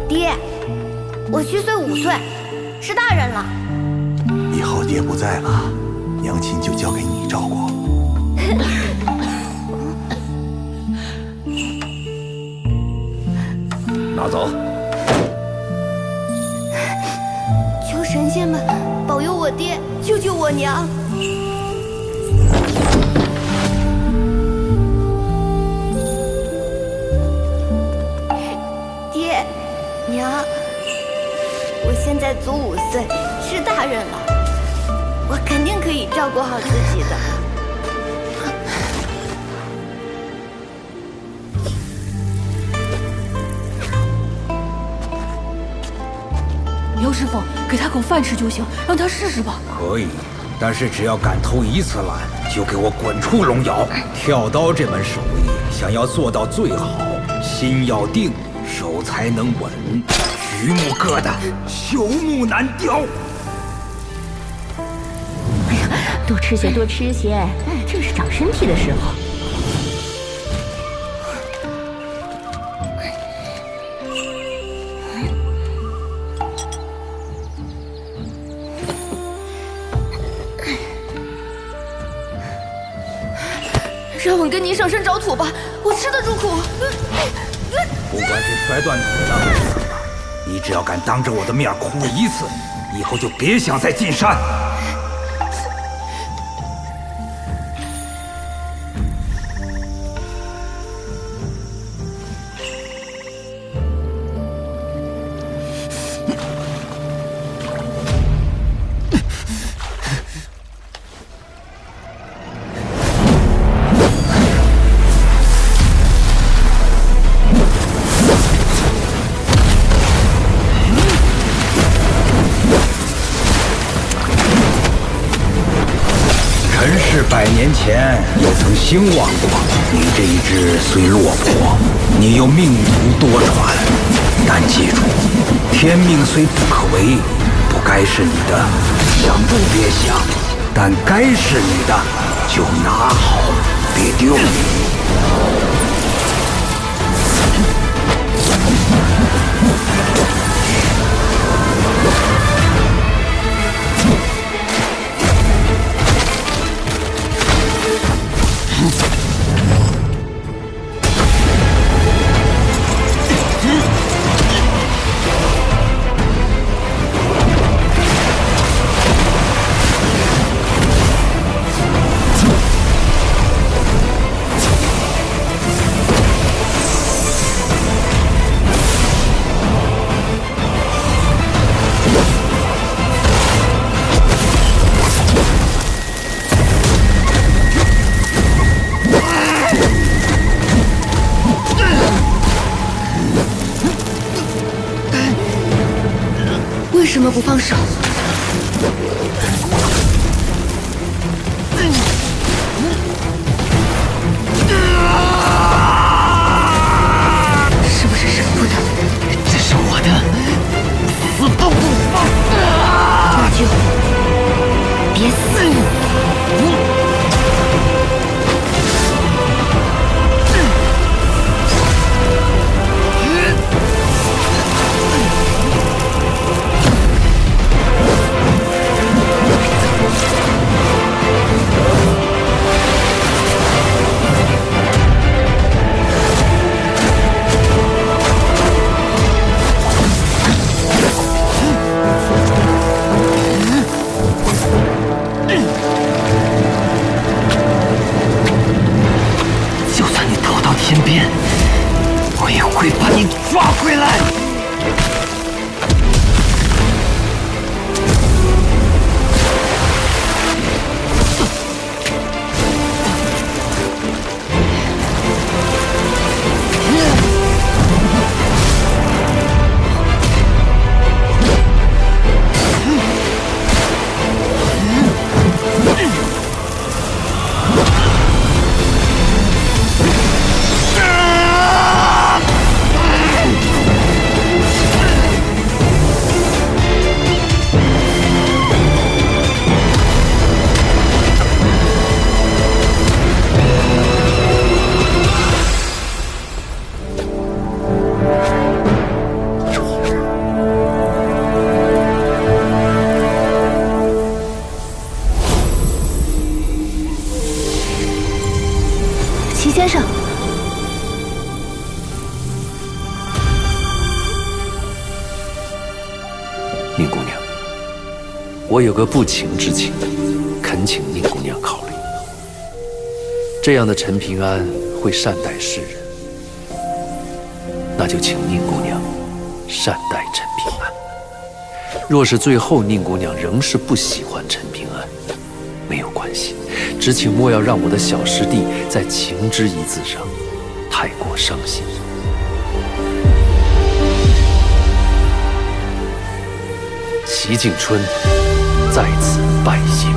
爹，我虚岁5岁，是大人了。
以后爹不在了，娘亲就交给你照顾。
拿走。
求神仙们保佑我爹，救救我娘！爹，娘，我现在足5岁，是大人了。
我肯定可以照顾好自己的。
姚师傅，给他口饭吃就行，让他试试吧。
可以，但是只要敢偷一次懒，就给我滚出龙窑。跳刀这门手艺，想要做到最好，心要定，手才能稳。榆木疙瘩，朽木难雕。
哎呀，多吃些，多吃些，正是长身体的时候。
让我跟您上山找土吧，我吃得住苦。
不管是摔断腿了还是怎么，你只要敢当着我的面哭一次，以后就别想再进山。100年前也曾兴旺过，你这一只虽落魄，你又命途多舛。但记住，天命虽不可违，不该是你的，想都别想；但该是你的，就拿好，别丢。
为什么不放手？是不是舍不得？
这是我的，死都不放！
那就别死！
天边，我也会把你抓回来。
齐先生，
宁姑娘，我有个不情之请，恳请宁姑娘考虑。这样的陈平安会善待世人，那就请宁姑娘善待陈平安。若是最后宁姑娘仍是不喜欢陈平安，系，只请莫要让我的小师弟在情之一字上太过伤心。齐敬春在此拜行。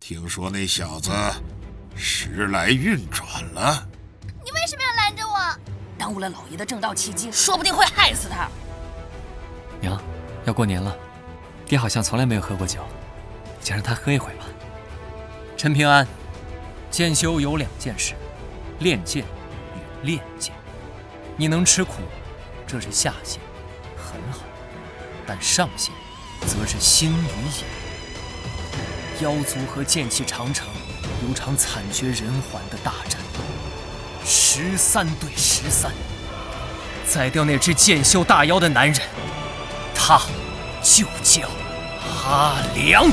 听说那小子时来运转了，
你为什么要拦着我？耽误了老爷的正道奇迹，说不定会害死他。
娘，要过年了，爹好像从来没有喝过酒，你就让他喝一回吧。陈平安，剑修有2件事：练剑与练剑。你能吃苦，这是下限，很好；但上限，则是心与眼。妖族和剑气长城有场惨绝人寰的大战，13对13，宰掉那只剑修大妖的男人，他就叫阿良。